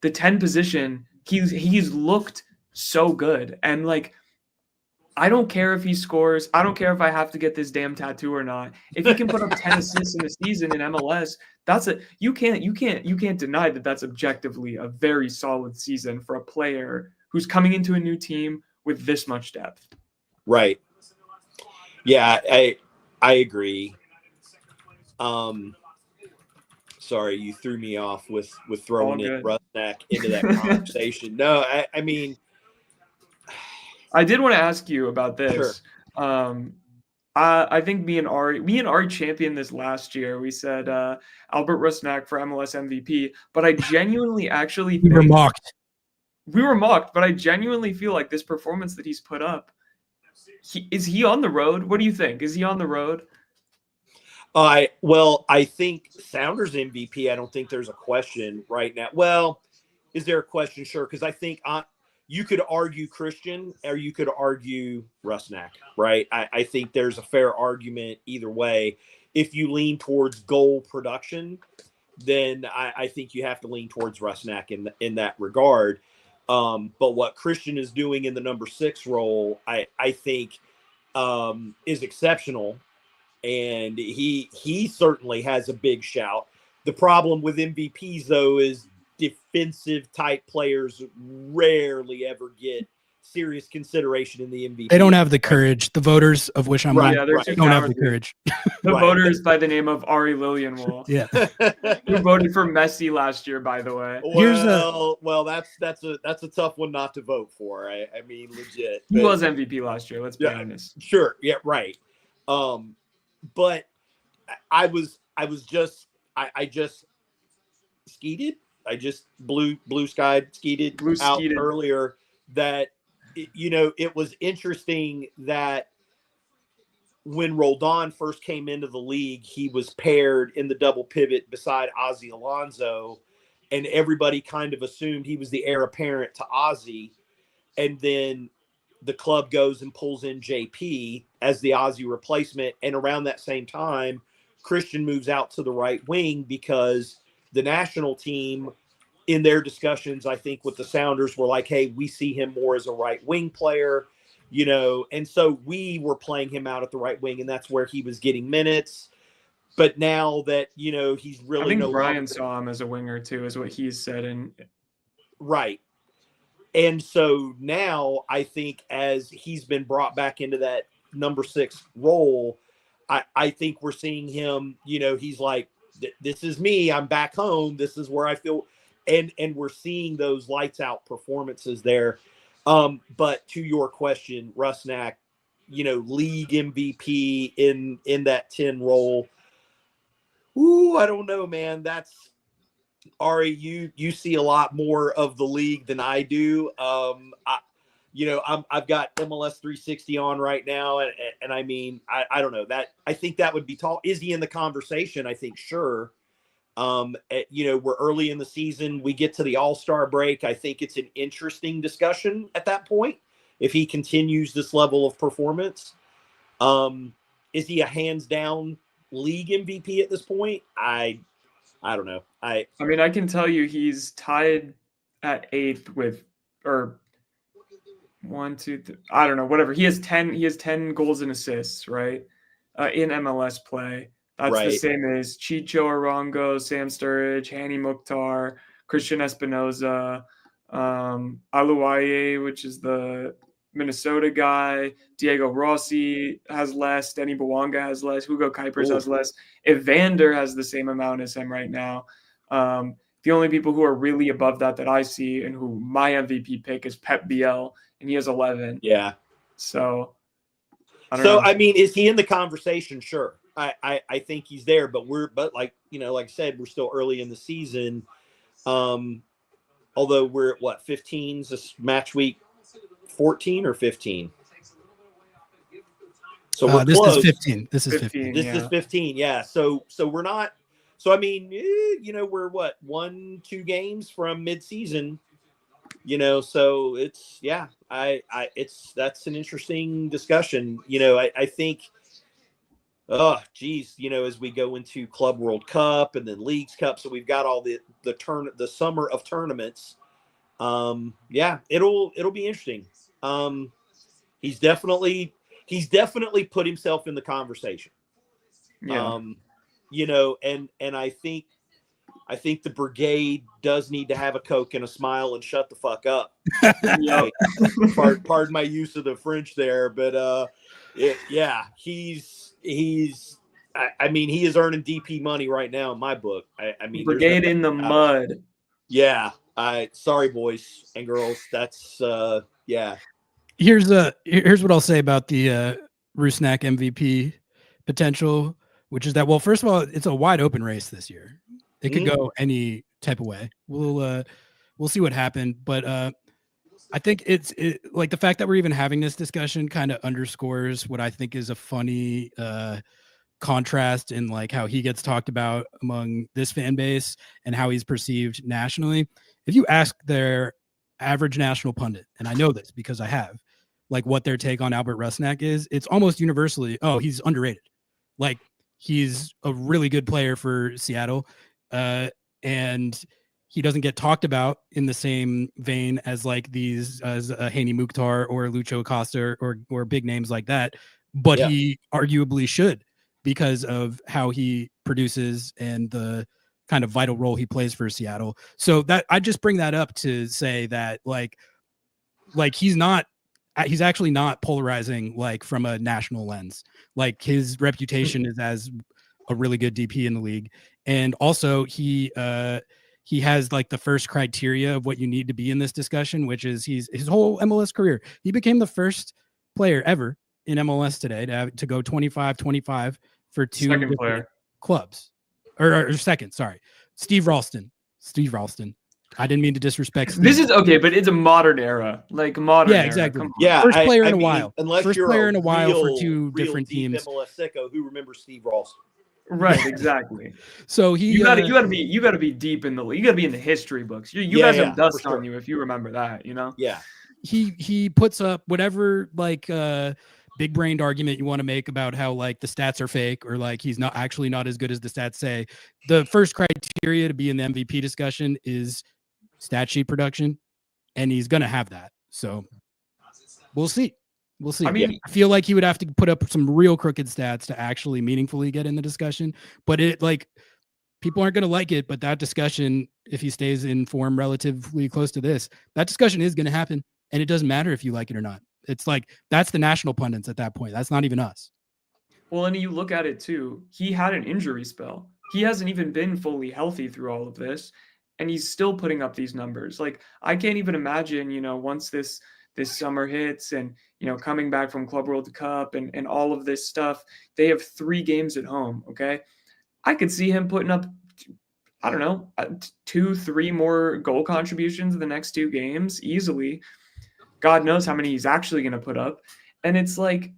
the 10 position, he's looked so good. And, like, I don't care if he scores. I don't care if I have to get this damn tattoo or not. If he can put up 10 assists in a season in MLS, you can't deny that that's objectively a very solid season for a player who's coming into a new team with this much depth.
Right. Yeah, I agree. Sorry, you threw me off with throwing in Rusnak into that conversation. No, I mean,
I did want to ask you about this.
Sure.
I think me and Ari championed this last year. We said Albert Rusnak for MLS MVP, but I genuinely actually
We were mocked.
We were mocked, but I genuinely feel like this performance that he's put up, is he on the road? What do you think? Is he on the road?
I think Sounders MVP, I don't think there's a question right now. Well, is there a question? Sure, because I think you could argue Christian or you could argue Rusnak, right? I think there's a fair argument either way. If you lean towards goal production, then I think you have to lean towards Rusnak in that regard. But what Christian is doing in the number 6 role, I think is exceptional. And he certainly has a big shout. The problem with MVPs, though, is defensive type players rarely ever get serious consideration in the MVP.
They don't have the courage. The voters, of which I'm one, don't have the courage.
The voters by the name of Ari Lillianwall.
Yeah.
Who voted for Messi last year, by the way.
Well, that's a tough one not to vote for. I mean, legit.
He was MVP last year, let's be honest.
Sure. Yeah, right. But I just skeeted. I just blue sky skeeted out earlier that, it was interesting that when Roldan first came into the league, he was paired in the double pivot beside Ozzy Alonso, and everybody kind of assumed he was the heir apparent to Ozzy. And then the club goes and pulls in JP as the Ozzy replacement. And around that same time, Christian moves out to the right wing because the national team, in their discussions, I think with the Sounders, were like, hey, we see him more as a right wing player, and so we were playing him out at the right wing, and that's where he was getting minutes. But now that, he's really
I think Brian saw him as a winger too, is what he's said. And
right. And so now I think as he's been brought back into that number 6 role, I think we're seeing him, he's like, this is me. I'm back home. This is where I feel. And we're seeing those lights out performances there. But to your question, Rusnak, league MVP in that 10 role. Ooh, I don't know, man. That's Ari. You see a lot more of the league than I do. I've got MLS 360 on right now, and I mean, I don't know that. I think that would be tall. Is he in the conversation? I think sure. We're early in the season. We get to the All-Star break. I think it's an interesting discussion at that point. If he continues this level of performance, is he a hands down league MVP at this point? I don't know. I
mean, I can tell you he's tied at 8th with, or 1, 2, 3, I don't know, whatever. He has 10 goals and assists, right? In MLS play. That's right. The same as Chicho Arango, Sam Sturridge, Hani Mukhtar, Christian Espinoza,
Aluaye, which is the Minnesota guy. Diego Rossi has less. Denny Bawanga has less. Hugo Kuipers has less. Evander has the same amount as him right now. The only people who are really above that I see and who my MVP pick is Pep Biel, and he has 11.
Yeah.
So, I
mean, is he in the conversation? Sure. I think he's there, but like I said, we're still early in the season. Although we're at what, 15's this match week 14 or 15? So we're
this
close.
is 15. This is 15.
This is 15. Yeah. So we're not. So I mean, we're what, 1-2 games from midseason. So it's that's an interesting discussion. I think. Oh, geez, as we go into Club World Cup and then Leagues Cup, so we've got all the summer of tournaments. It'll be interesting. He's definitely put himself in the conversation.
Yeah.
And I think the brigade does need to have a Coke and a smile and shut the fuck up. Pardon my use of the French there, but he is earning DP money right now in my book. I mean,
brigade in the mud.
Yeah. Sorry, boys and girls. That's
Here's what I'll say about the Rusnak MVP potential, which is that, well, first of all, it's a wide open race this year. It could go any type of way. We'll see what happened, but I think it's like the fact that we're even having this discussion kind of underscores what I think is a funny contrast in like how he gets talked about among this fan base and how he's perceived nationally. If you ask their average national pundit, and I know this because I have, like what their take on Albert Rusnak is, it's almost universally, oh, he's underrated. Like he's a really good player for Seattle, and he doesn't get talked about in the same vein as like these as Haney Mukhtar or Lucho Acosta or big names like that. But he arguably should, because of how he produces and the kind of vital role he plays for Seattle. So that I just bring that up to say that like he's actually not polarizing like from a national lens. Like his reputation is as a really good DP in the league. And also he has like the first criteria of what you need to be in this discussion, which is his whole MLS career. He became the first player ever in MLS today to go 25-25 for two different clubs. Or second, sorry. Steve Ralston. I didn't mean to disrespect Steve.
This is okay, but it's a modern era. Like modern era.
Exactly.
Yeah,
first player in a while.
Unless
first
you're
player in a while
real,
for two different teams.
MLS sicko who remembers Steve Ralston.
Right, exactly.
So you gotta
be deep in the league. You gotta be in the history books. You guys have dust on you if you remember that,
Yeah.
He puts up whatever like big brained argument you want to make about how like the stats are fake or like he's not as good as the stats say. The first criteria to be in the MVP discussion is stat sheet production, and he's gonna have that. So we'll see. I mean, I feel like he would have to put up some real crooked stats to actually meaningfully get in the discussion. But it like people aren't going to like it. But that discussion, if he stays in form relatively close to this, that discussion is going to happen. And it doesn't matter if you like it or not. It's like that's the national pundits at that point. That's not even us.
Well, and you look at it too. He had an injury spell. He hasn't even been fully healthy through all of this. And he's still putting up these numbers. Like I can't even imagine, once this summer hits and, coming back from Club World Cup and all of this stuff, they have 3 games at home. Okay. I could see him putting up, I don't know, 2-3 more goal contributions in the next 2 games easily. God knows how many he's actually going to put up. And it's like,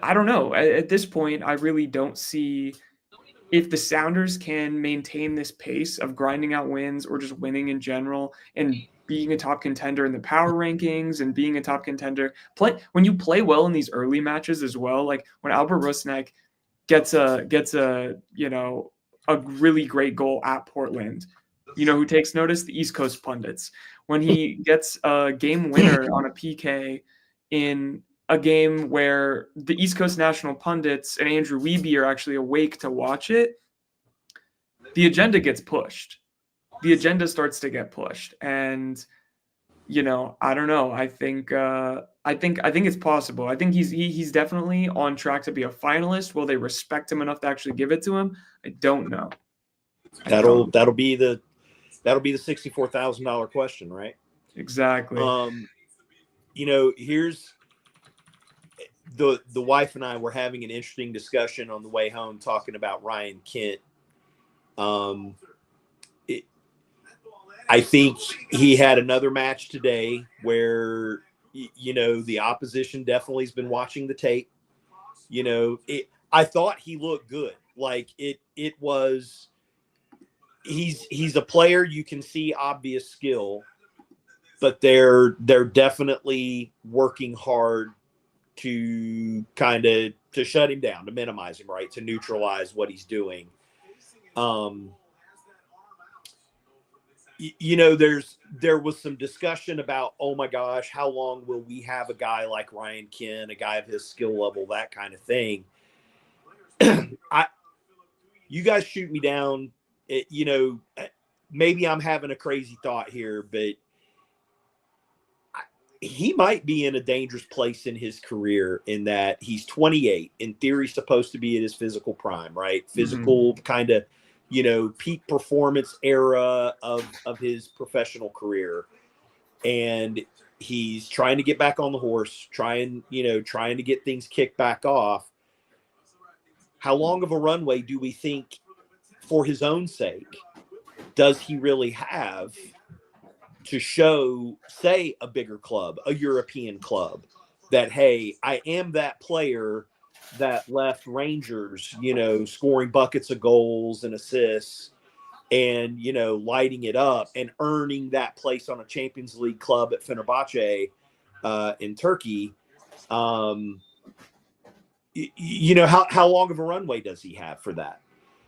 I don't know. At this point, I really don't see if the Sounders can maintain this pace of grinding out wins or just winning in general and being a top contender in the power rankings and being a top contender. When you play well in these early matches as well, like when Albert Rusnak gets a really great goal at Portland, who takes notice? The East Coast pundits. When he gets a game winner on a PK in a game where the East Coast national pundits and Andrew Wiebe are actually awake to watch it, the agenda gets pushed. The agenda starts to get pushed. And I don't know. I think it's possible. I think he's definitely on track to be a finalist. Will they respect him enough to actually give it to him? I don't know.
That'll be the $64,000 question, right?
Exactly.
Here's the wife and I were having an interesting discussion on the way home talking about Ryan Kent. I think he had another match today where, the opposition definitely has been watching the tape. I thought he looked good. Like it was, he's a player. You can see obvious skill, but they're definitely working hard to to shut him down, to minimize him, right? To neutralize what he's doing. There was some discussion about, oh my gosh, how long will we have a guy like Ryan Kent, a guy of his skill level, that kind of thing. You guys shoot me down. Maybe I'm having a crazy thought here, but he might be in a dangerous place in his career in that he's 28. In theory, supposed to be at his physical prime, right? Physical kind of, peak performance era of his professional career. And he's trying to get back on the horse, trying to get things kicked back off. How long of a runway do we think, for his own sake, does he really have to show, say, a bigger club, a European club, that, hey, I am that player that left Rangers, scoring buckets of goals and assists and, lighting it up and earning that place on a Champions League club at Fenerbahce in Turkey. How long of a runway does he have for that?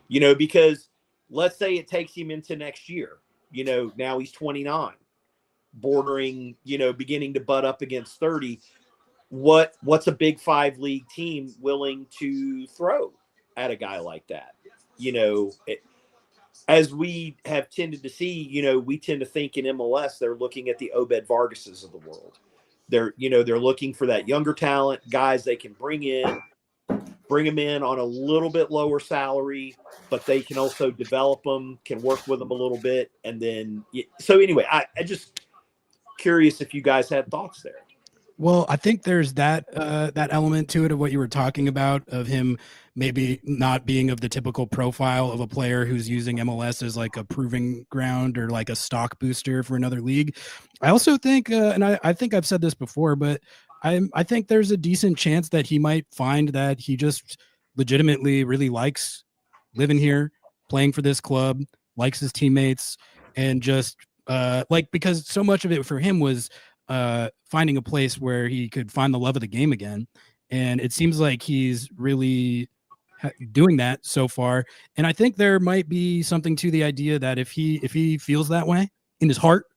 Because let's say it takes him into next year. Now he's 29, bordering, beginning to butt up against 30. What's a Big Five league team willing to throw at a guy like that? As we have tended to see, we tend to think in MLS, they're looking at the Obed Vargases of the world. They're looking for that younger talent, guys they can bring them in on a little bit lower salary, but they can also develop them, can work with them a little bit. And then, so anyway, I just curious if you guys had thoughts there.
Well, I think there's that element to it of what you were talking about, of him maybe not being of the typical profile of a player who's using MLS as like a proving ground or like a stock booster for another league. I also think, and I think I've said this before, but I think there's a decent chance that he might find that he just legitimately really likes living here, playing for this club, likes his teammates, and just because so much of it for him was finding a place where he could find the love of the game again. And it seems like he's really doing that so far. And I think there might be something to the idea that if he feels that way in his heart,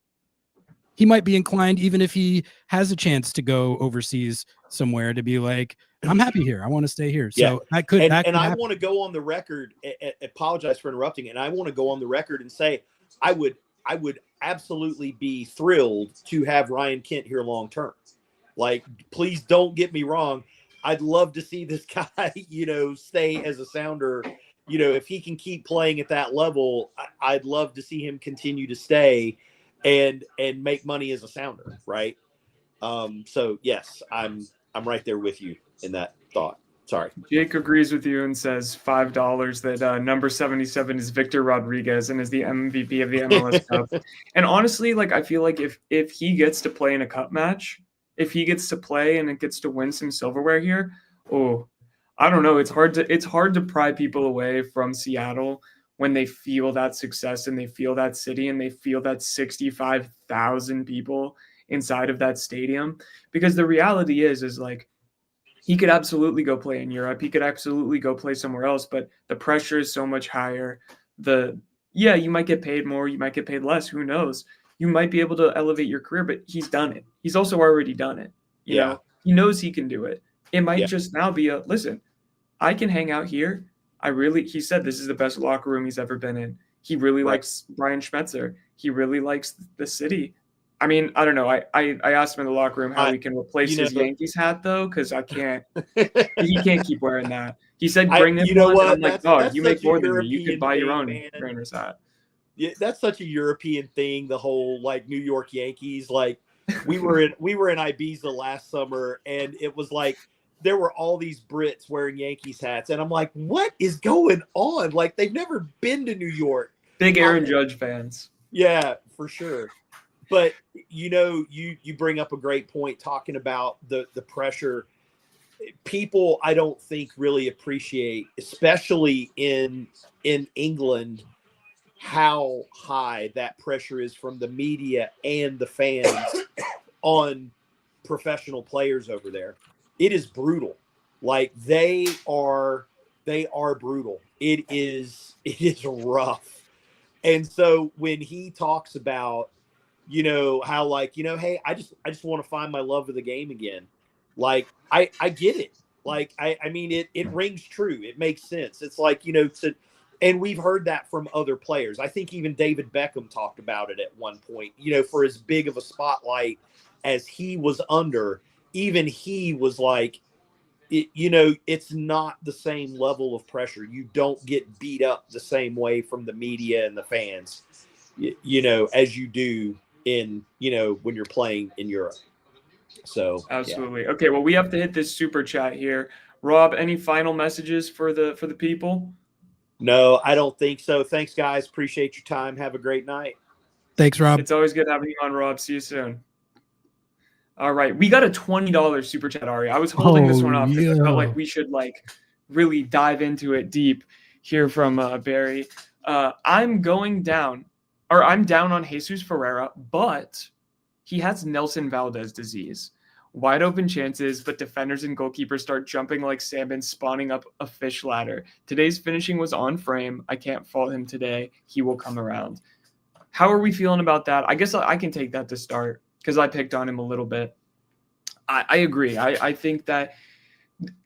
he might be inclined, even if he has a chance to go overseas somewhere, to be like, I'm happy here. I want to stay here. So that could happen.
I want to go on the record, apologize for interrupting. And I want to go on the record and say, I would absolutely be thrilled to have Ryan Kent here long term. Like, please don't get me wrong. I'd love to see this guy, stay as a Sounder. If he can keep playing at that level, I'd love to see him continue to stay and make money as a Sounder, right? So yes, I'm right there with you in that thought. Sorry.
Jake agrees with you and says $5 that number 77 is Victor Rodriguez and is the MVP of the MLS Cup. And honestly, I feel like if he gets to play in a cup match, if he gets to play and it gets to win some silverware here, I don't know. It's hard to pry people away from Seattle when they feel that success and they feel that city and they feel that 65,000 people inside of that stadium. Because the reality is he could absolutely go play in Europe. He could absolutely go play somewhere else, but the pressure is so much higher. You might get paid more. You might get paid less. Who knows? You might be able to elevate your career, but he's done it. He's also already done it. You know, he knows he can do it. It might just now be listen, I can hang out here. He said this is the best locker room he's ever been in. He really likes Brian Schmetzer. He really likes the city. I mean, I don't know. I asked him in the locker room how we can replace his
know-
Yankees hat though, because I can't. He can't keep wearing that. He said,
I-
"Bring him
you know
one."
what?
And I'm like,
That's
"Dog, you make
such a
more than me. You could
European
buy your
thing,
own
man.
Mariners hat."
Yeah, that's such a European thing. The whole like New York Yankees. Like we were in Ibiza last summer, and it was like there were all these Brits wearing Yankees hats, and I'm like, what is going on? Like they've never been to New York.
Big Aaron Judge fans.
Yeah, for sure. But you know, you bring up a great point talking about the pressure. People I don't think really appreciate, especially in England, how high that pressure is from the media and the fans on professional players over there. It is brutal. Like they are brutal. It is rough. And so when he talks about, you know, how like, you know, hey, I just want to find my love of the game again. Like I get it. Like I mean it rings true. It makes sense. It's like, you know, and we've heard that from other players. I think even David Beckham talked about it at one point, you know, for as big of a spotlight as he was under, even he was like, you know, it's not the same level of pressure. You don't get beat up the same way from the media and the fans, you know, as you do in, you know, when you're playing in Europe. So
absolutely. Yeah. Okay, well, we have to hit this super chat here. Rob, any final messages for the people?
No, I don't think so. Thanks, guys. Appreciate your time. Have a great night.
Thanks, Rob.
It's always good having you on, Rob. See you soon. All right, we got a $20 super chat, Ari. I was holding this one off because I felt like we should like really dive into it deep here from Barry. I'm down on Jesus Ferreira, but he has Nelson Valdez disease. Wide open chances, but defenders and goalkeepers start jumping like salmon, spawning up a fish ladder. Today's finishing was on frame. I can't fault him today. He will come around. How are we feeling about that? I guess I can take that to start because I picked on him a little bit. I agree. I think that,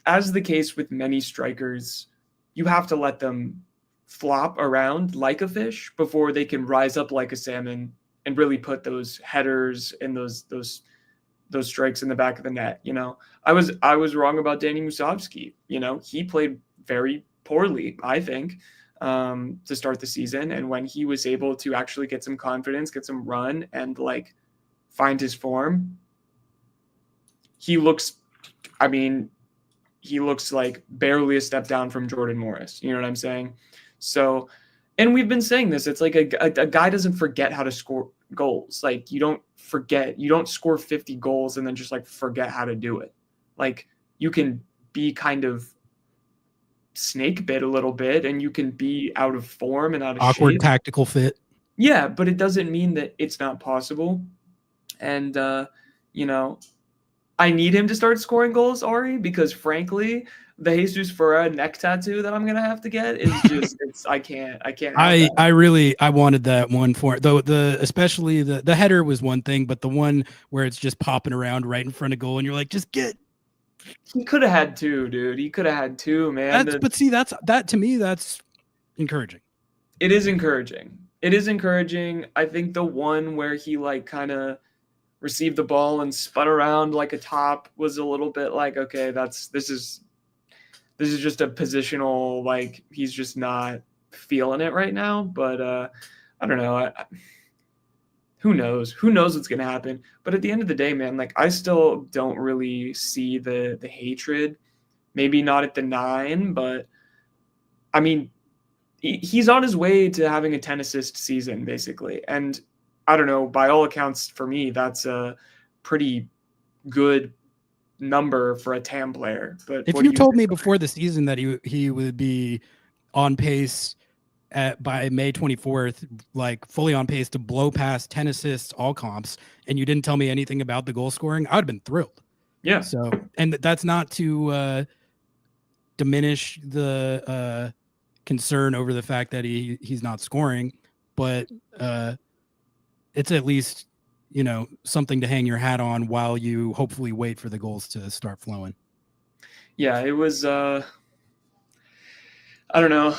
as the case with many strikers, you have to let them flop around like a fish before they can rise up like a salmon and really put those headers and those strikes in the back of the net. You know, I was wrong about Danny Musovski. You know, he played very poorly, I think, to start the season. And when he was able to actually get some confidence, get some run, and like find his form, he looks like barely a step down from Jordan Morris. You know what I'm saying? So, and we've been saying this, it's like a guy doesn't forget how to score goals. Like you don't score 50 goals and then just like forget how to do it. Like you can be kind of snake bit a little bit and you can be out of form and out of
awkward
shape.
Tactical fit.
Yeah, but it doesn't mean that it's not possible. And, you know, I need him to start scoring goals, Ari, because frankly, the Jesus Ferreira neck tattoo that I'm gonna have to get is just I can't.
I wanted that one for though especially the header was one thing, but the one where it's just popping around right in front of goal and you're like, just get.
He could have had two, dude. He could have had two, man.
But see, that to me, that's encouraging.
It is encouraging. I think the one where he like kind of received the ball and spun around like a top was a little bit like, okay, this is just a positional, like he's just not feeling it right now. But I don't know. Who knows? Who knows what's gonna happen? But at the end of the day, man, like I still don't really see the hatred. Maybe not at the 9, but I mean, he's on his way to having a 10 assist season, basically. And I don't know, by all accounts, for me, that's a pretty good number for a TAM player. But
if you told me before the season that he would be on pace by May 24th, like fully on pace to blow past 10 assists, all comps, and you didn't tell me anything about the goal scoring, I would have been thrilled.
Yeah.
So, and that's not to diminish the concern over the fact that he's not scoring, but it's at least, you know, something to hang your hat on while you hopefully wait for the goals to start flowing.
Yeah, it was I don't know.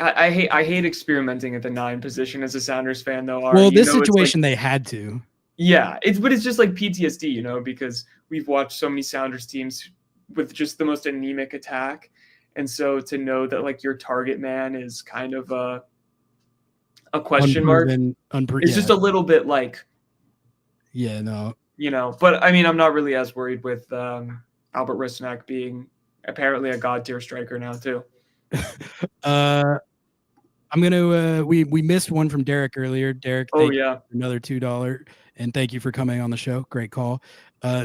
I hate experimenting at the 9 position as a Sounders fan, though.
Well, this situation they had to.
Yeah, it's just like PTSD, you know, because we've watched so many Sounders teams with just the most anemic attack, and so to know that like your target man is kind of a question mark, it's just a little bit like,
yeah, no,
you know. But I mean, I'm not really as worried with Albert Rusnak being apparently a god tier striker now too.
I'm gonna we missed one from Derek earlier. Derek,
Oh yeah,
another $2, and thank you for coming on the show. Great call.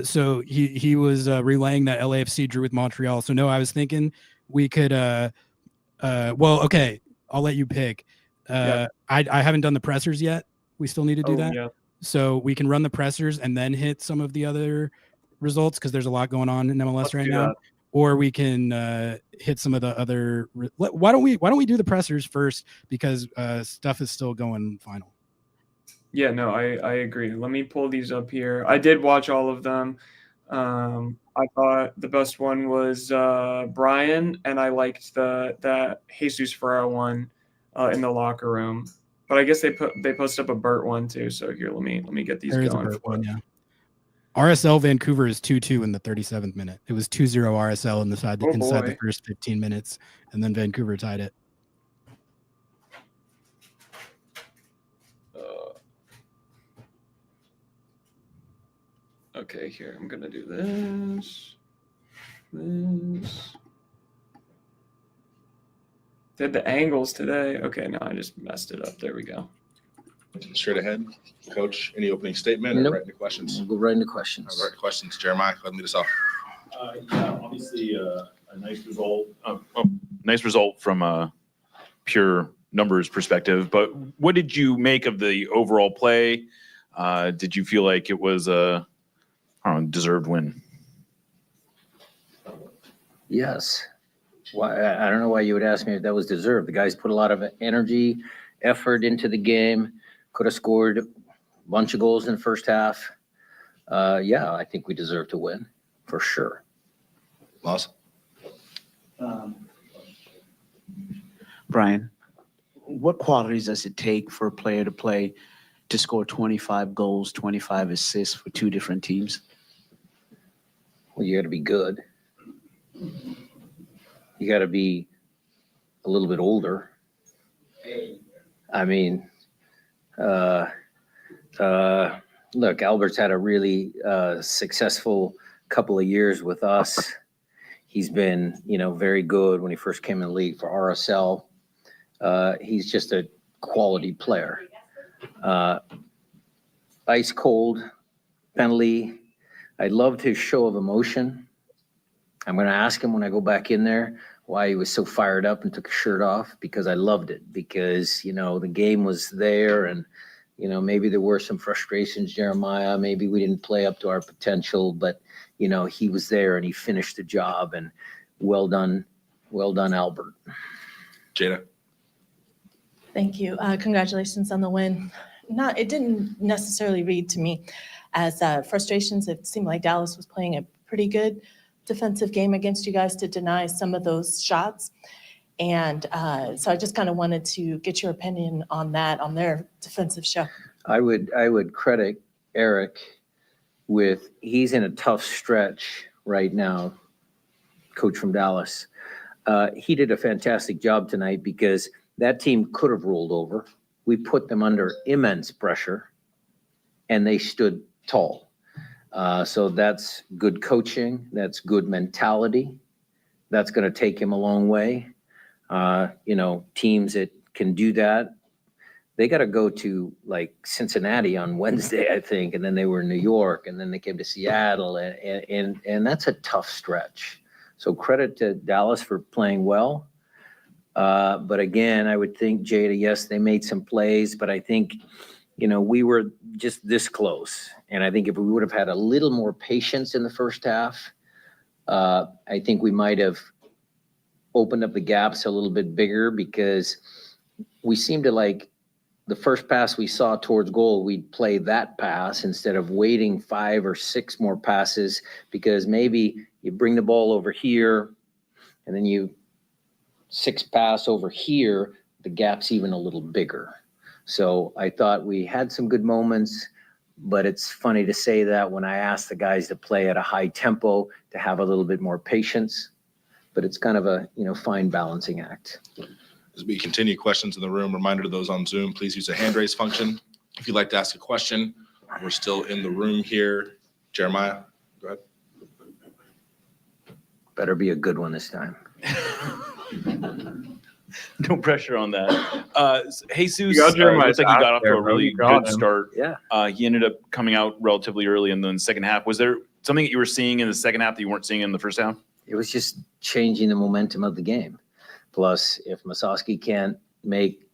So he was relaying that LAFC drew with Montreal. So no, I was thinking we could well, okay, I'll let you pick. I haven't done the pressers yet. We still need to do that.
Yeah.
So we can run the pressers and then hit some of the other results because there's a lot going on in MLS right now. Or we can hit some of the other. Why don't we do the pressers first because stuff is still going final.
Yeah, no, I agree. Let me pull these up here. I did watch all of them. I thought the best one was Brian, and I liked that Jesus Ferreira one in the locker room. But I guess they posted up a Burt one too. So here, let me get these going.
There is a Burt one, yeah. RSL Vancouver is 2-2 in the 37th minute. It was 2-0 RSL inside the first 15 minutes, and then Vancouver tied it.
Okay, here, I'm gonna do this. Did the angles today? Okay, no, I just messed it up. There we go.
Straight ahead, Coach. Any opening statement or right into questions?
We'll go right into questions.
All right, questions. Jeremiah, go ahead and lead us off.
Yeah, obviously a nice result. Nice result from a pure numbers perspective. But what did you make of the overall play? Did you feel like it was a deserved win?
Yes. Why? I don't know why you would ask me if that was deserved. The guys put a lot of energy, effort into the game. Could have scored a bunch of goals in the first half. Yeah, I think we deserve to win for sure.
Laws?
Brian, what qualities does it take for a player to score 25 goals, 25 assists for two different teams?
Well, you got to be good. You got to be a little bit older. I mean, look, Albert's had a really successful couple of years with us. He's been, very good when he first came in the league for RSL. He's just a quality player. Ice cold penalty. I loved his show of emotion. I'm going to ask him when I go back in there why he was so fired up and took his shirt off, because I loved it, because, the game was there and, maybe there were some frustrations, Jeremiah. Maybe we didn't play up to our potential, but, he was there and he finished the job, and well done. Well done, Albert.
Jada.
Thank you. Congratulations on the win. It didn't necessarily read to me as frustrations. It seemed like Dallas was playing a pretty good defensive game against you guys to deny some of those shots. And so I just kind of wanted to get your opinion on that, on their defensive show.
I would credit Eric with, he's in a tough stretch right now, coach from Dallas. He did a fantastic job tonight because that team could have rolled over. We put them under immense pressure and they stood tall. So that's good coaching. That's good mentality. That's going to take him a long way. Teams that can do that, they got to go to like Cincinnati on Wednesday, I think. And then they were in New York, and then they came to Seattle, and that's a tough stretch. So credit to Dallas for playing well. But again, I would think, Jada, yes, they made some plays, but I think, we were just this close. And I think if we would have had a little more patience in the first half, I think we might have opened up the gaps a little bit bigger, because we seemed to like the first pass we saw towards goal, we'd play that pass instead of waiting 5 or 6 more passes, because maybe you bring the ball over here and then you 6 pass over here, the gap's even a little bigger. So I thought we had some good moments, But it's funny to say that when I ask the guys to play at a high tempo, to have a little bit more patience. But it's kind of a, fine balancing act.
As we continue questions in the room, reminder to those on Zoom, please use the hand raise function. If you'd like to ask a question, we're still in the room here. Jeremiah, go ahead.
Better be a good one this time.
No pressure on that. Jesus,
You got Jeremiah
looks like he got off to
there,
a
bro.
really
You got
good
him.
start.
Yeah.
He ended up coming out relatively early in the second half. Was there something that you were seeing in the second half that you weren't seeing in the first half?
It was just changing the momentum of the game. Plus, if Musovski can't make,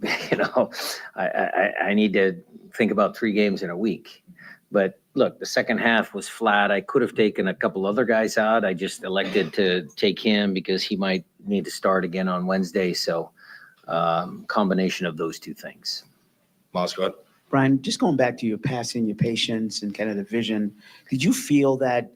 I need to think about 3 games in a week. But look, the second half was flat. I could have taken a couple other guys out. I just elected to take him because he might need to start again on Wednesday. So combination of those 2 things.
Miles, go ahead.
Brian, just going back to your passing, your patience, and kind of the vision, did you feel that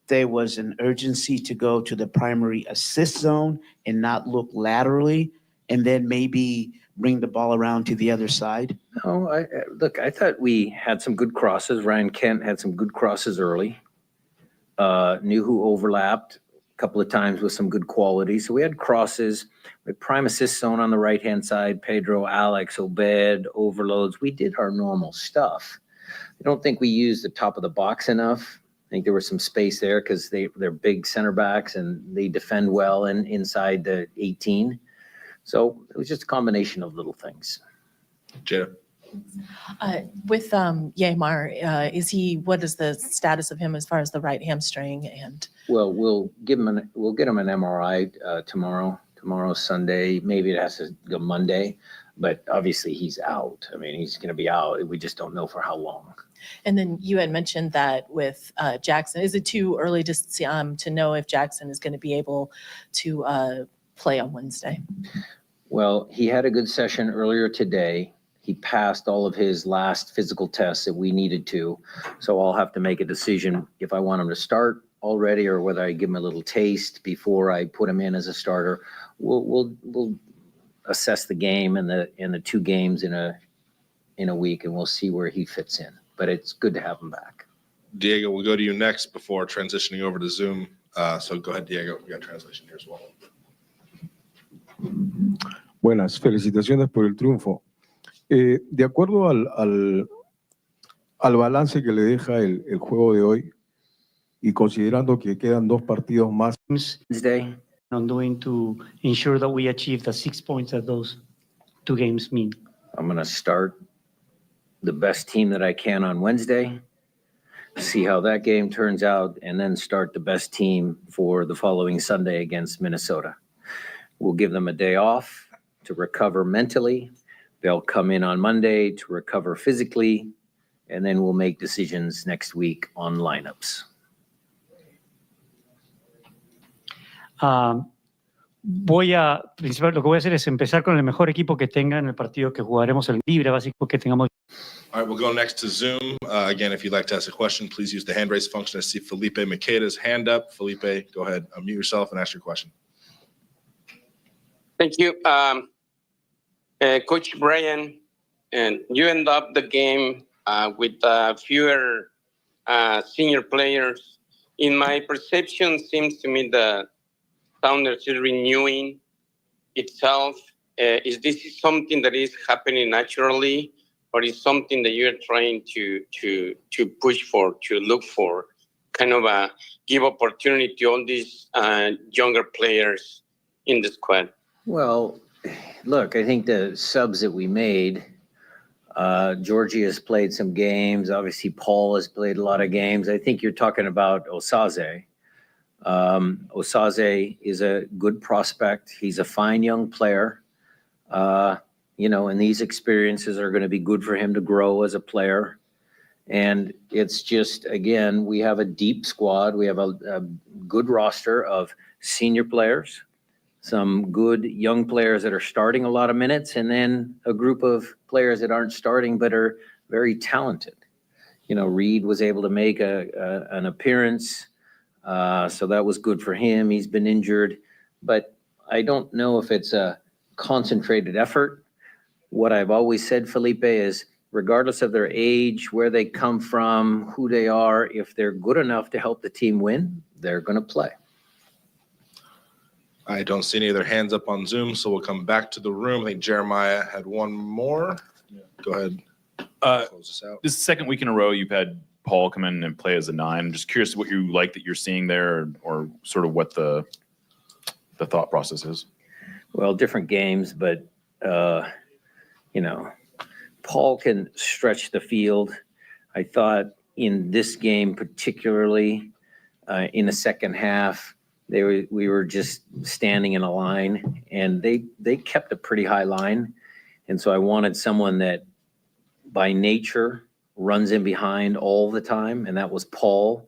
there was an urgency to go to the primary assist zone and not look laterally, and then maybe bring the ball around to the other side?
No, I thought we had some good crosses. Ryan Kent had some good crosses early. Knew who overlapped a couple of times with some good quality. So we had crosses with prime assist zone on the right-hand side, Pedro, Alex, Obed, overloads. We did our normal stuff. I don't think we used the top of the box enough. I think there was some space there because they're big center backs and they defend well and inside the 18. So it was just a combination of little things.
Jada.
With Yeimar, what is the status of him as far as the right hamstring? And
Well, we'll get him an MRI tomorrow's Sunday. Maybe it has to go Monday, but obviously he's out. I mean, he's going to be out. We just don't know for how long.
And then you had mentioned that with Jackson, is it too early to know if Jackson is going to be able to play on Wednesday?
Well, he had a good session earlier today. He passed all of his last physical tests that we needed to. So I'll have to make a decision if I want him to start already or whether I give him a little taste before I put him in as a starter. We'll assess the game and the 2 games in a week, and we'll see where he fits in. But it's good to have him back.
Diego, we'll go to you next before transitioning over to Zoom. So go ahead, Diego. We got translation here as well.
Buenas, felicitaciones por el triunfo. De acuerdo al balance que le deja el juego de hoy y considerando que quedan 2 partidos más.
Wednesday.
I'm doing to ensure that we achieve the 6 points that those 2 games mean.
I'm going to start the best team that I can on Wednesday, see how that game turns out, and then start the best team for the following Sunday against Minnesota. We'll give them a day off to recover mentally. They'll come in on Monday to recover physically, and then we'll make decisions next week on lineups.
Lo que voy a hacer es empezar con el mejor equipo que tenga en el partido que jugaremos el libre, básico que tengamos.
All right, we'll go next to Zoom. Again, if you'd like to ask a question, please use the hand raise function. I see Felipe Maqueda's hand up. Felipe, go ahead, unmute yourself and ask your question.
Thank you. Coach Brian, and you end up the game with fewer senior players. In my perception, seems to me the Sounders is renewing itself. Is this something that is happening naturally, or is something that you're trying to push for, to look for, kind of give opportunity to all these younger players in the squad?
Well, look, I think the subs that we made, Georgie has played some games. Obviously, Paul has played a lot of games. I think you're talking about Osaze. Osaze is a good prospect. He's a fine young player. And these experiences are going to be good for him to grow as a player. And it's just, again, we have a deep squad. We have a good roster of senior players, some good young players that are starting a lot of minutes, and then a group of players that aren't starting but are very talented. Reed was able to make an appearance, so that was good for him. He's been injured, but I don't know if it's a concentrated effort. What I've always said, Felipe, is regardless of their age, where they come from, who they are, if they're good enough to help the team win, they're going to play.
I don't see any other hands up on Zoom, so we'll come back to the room. I think Jeremiah had one more. Go ahead. Close this out.
This is the second week in a row you've had Paul come in and play as a 9. I'm just curious what you like that you're seeing there, or sort of what the thought process is.
Well, different games, but, Paul can stretch the field. I thought in this game particularly, in the second half, we were just standing in a line, and they kept a pretty high line. And so I wanted someone that by nature runs in behind all the time, and that was Paul.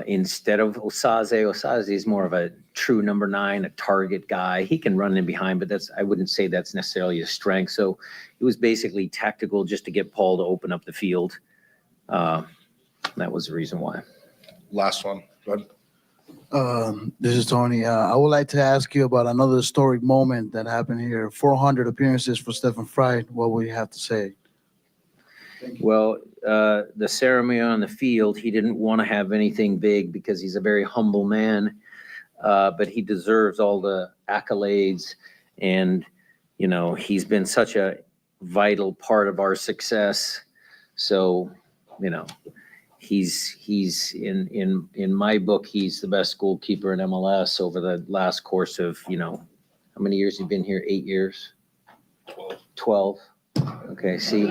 Instead of Osaze. Osaze is more of a true number 9, a target guy. He can run in behind, but I wouldn't say that's necessarily his strength. So it was basically tactical just to get Paul to open up the field. That was the reason why.
Last one. Go ahead.
This is Tony. I would like to ask you about another historic moment that happened here. 400 appearances for Stephen Fry. What would you have to say?
Well, the ceremony on the field, he didn't want to have anything big because he's a very humble man, but he deserves all the accolades. And, he's been such a vital part of our success. So, he's in my book, he's the best goalkeeper in MLS over the last course of, how many years you've been here? 8 years? 12. Okay, see,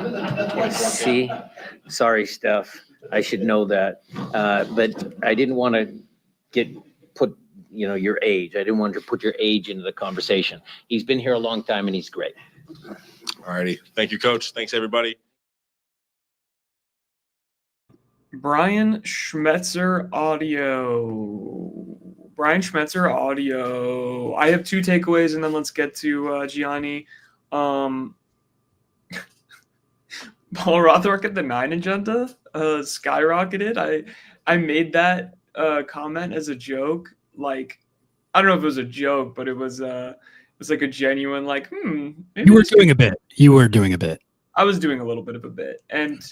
sorry, Steph, I should know that. But I didn't want to put your age. I didn't want to put your age into the conversation. He's been here a long time and he's great.
All righty. Thank you, Coach. Thanks, everybody.
Brian Schmetzer audio. I have 2 takeaways, and then let's get to Gianni. Paul Rothrock at the 9 agenda skyrocketed. I made that comment as a joke. Like, I don't know if it was a joke, but it was like a genuine maybe
You were doing a bit.
I was doing a little bit of a bit, and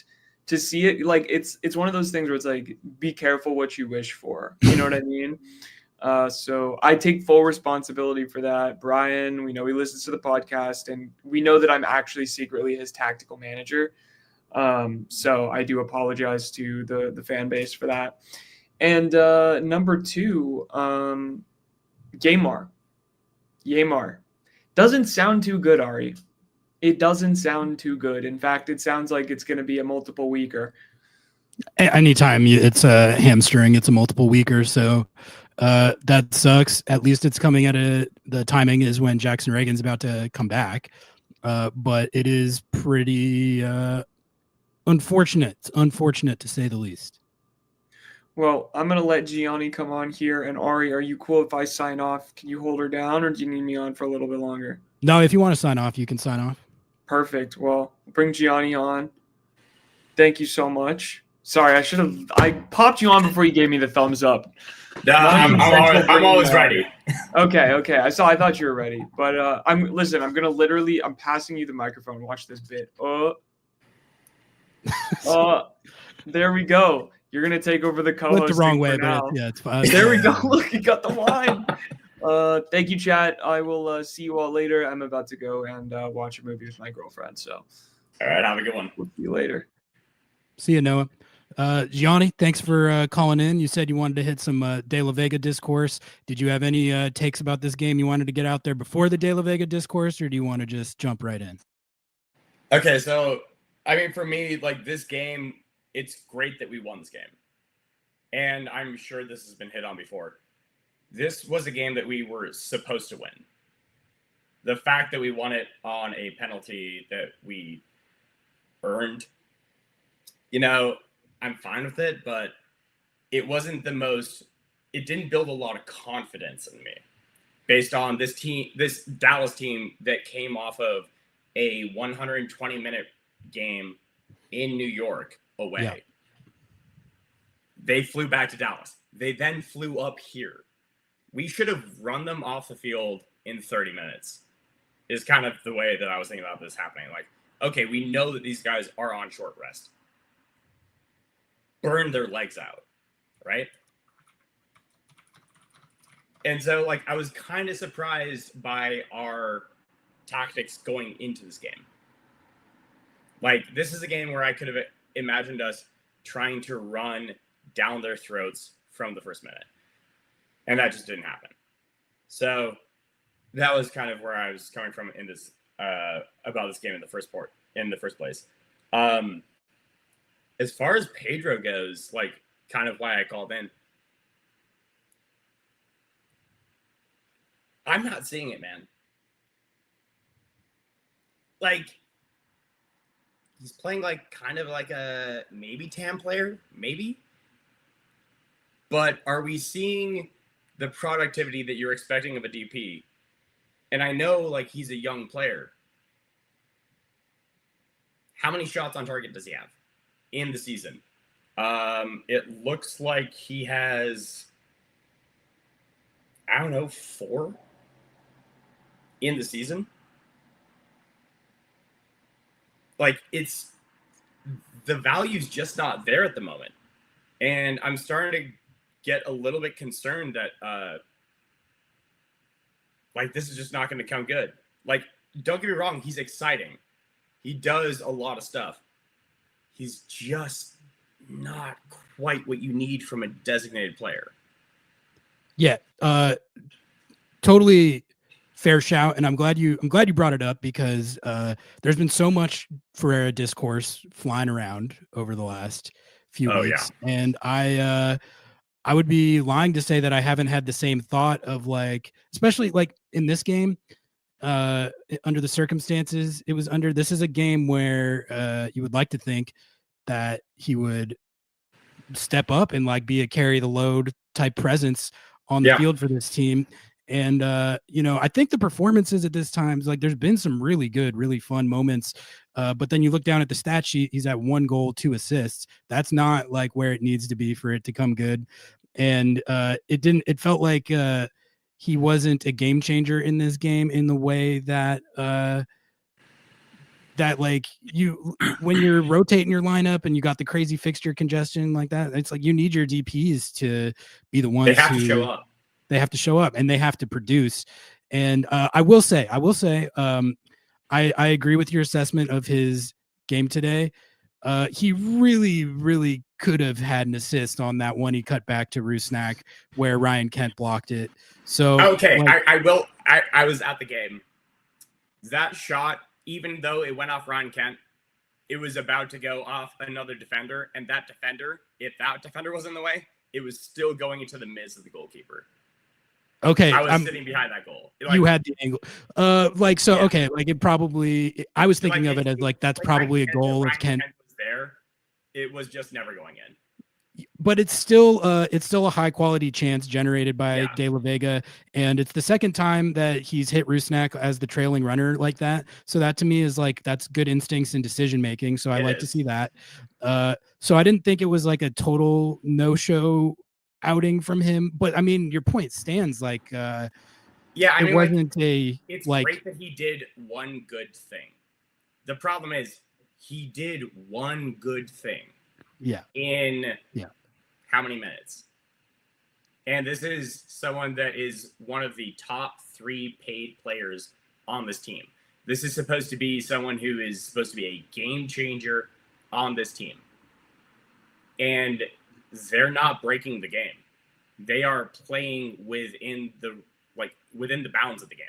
to see it, like, it's one of those things where it's like, be careful what you wish for. You know what I mean? So I take full responsibility for that. Brian, we know he listens to the podcast, and we know that I'm actually secretly his tactical manager. So I do apologize to the fan base for that. And number 2, Yamar doesn't sound too good, Ari. It doesn't sound too good. In fact, it sounds like it's going to be a multiple weeker.
Anytime it's a hamstring, it's a multiple weeker. So that sucks. At least it's coming at the timing is when Jackson Reagan's about to come back. But it is pretty unfortunate. It's unfortunate to say the least.
Well, I'm going to let Gianni come on here. And Ari, are you cool if I sign off? Can you hold her down, or do you need me on for a little bit longer?
No, if you want to sign off, you can sign off.
Perfect. Well, bring Gianni on. Thank you so much. Sorry, I popped you on before you gave me the thumbs up.
No, I'm always ready.
Okay. I thought you were ready, but I'm passing you the microphone. Watch this bit. There we go. You're gonna take over the co-host.
Went the wrong way, but it's fine.
There we go. Look, you got the line. Thank you, chat. I will see you all later. I'm about to go and watch a movie with my girlfriend. So,
all right, have a good one.
We'll see you later.
See you, Noah. Gianni, thanks for calling in. You said you wanted to hit some De La Vega discourse. Did you have any takes about this game you wanted to get out there before the De La Vega discourse, or do you want to just jump right in?
Okay, so I mean, for me, like, this game, it's great that we won this game. And I'm sure this has been hit on before. This was a game that we were supposed to win. The fact that we won it on a penalty that we earned, I'm fine with it, but it wasn't it didn't build a lot of confidence in me based on this Dallas team that came off of a 120-minute game in New York away. Yeah. They flew back to Dallas. They then flew up here. We should have run them off the field in 30 minutes is kind of the way that I was thinking about this happening. Like, okay, we know that these guys are on short rest. Burn their legs out, right? And so, like, I was kind of surprised by our tactics going into this game. Like, this is a game where I could have imagined us trying to run down their throats from the first minute. And that just didn't happen. So that was kind of where I was coming from in this about this game in the first place. As far as Pedro goes, like, kind of why I called in, I'm not seeing it, man. Like, he's playing like kind of like a maybe TAM player, maybe. But are we seeing the productivity that you're expecting of a DP? And I know, like, he's a young player. How many shots on target does he have in the season? It looks like he has, I don't know, 4 in the season. Like, it's, the value's just not there at the moment. And I'm starting to get a little bit concerned that, like, this is just not going to come good. Like, don't get me wrong, he's exciting. He does a lot of stuff. He's just not quite what you need from a designated player.
Yeah, totally fair shout, and I'm glad you brought it up, because there's been so much Ferreira discourse flying around over the last few weeks, and I would be lying to say that I haven't had the same thought of, like, especially like in this game, under the circumstances it was under. This is a game where you would like to think that he would step up and, like, be a carry the load type presence on the field for this team. And I think the performances at this time, like, there's been some really good, really fun moments. But then you look down at the stat sheet, he's at 1 goal, 2 assists. That's not like where it needs to be for it to come good. And it felt like he wasn't a game changer in this game in the way that like, when you're rotating your lineup and you got the crazy fixture congestion like that, it's like you need your DPs to be the ones
They have to show up.
They have to show up and they have to produce. And I will say, I agree with your assessment of his game today. He really, really could have had an assist on that one he cut back to Rusnak where Ryan Kent blocked it. So
okay,
like,
I was at the game. That shot, even though it went off Ryan Kent, it was about to go off another defender, and that defender, if that defender was in the way, it was still going into the midst of the goalkeeper.
Okay,
I was sitting behind that goal. Like,
you had the angle, okay, like, it probably. I was thinking of it as like that's probably a goal of Kent.
Was there, it was just never going in.
But it's still a high quality chance generated by De La Vega, and it's the second time that he's hit Rusnak as the trailing runner like that. So that to me is like, that's good instincts and decision making. So I like to see that. So I didn't think it was like a total no show outing from him, but I mean, your point stands. Like,
I mean,
it wasn't
it's
like,
great that he did one good thing. The problem is he did one good thing. In how many minutes? And this is someone that is one of the top 3 paid players on this team. This is supposed to be someone who is supposed to be a game changer on this team. And they're not breaking the game. They are playing within the bounds of the game.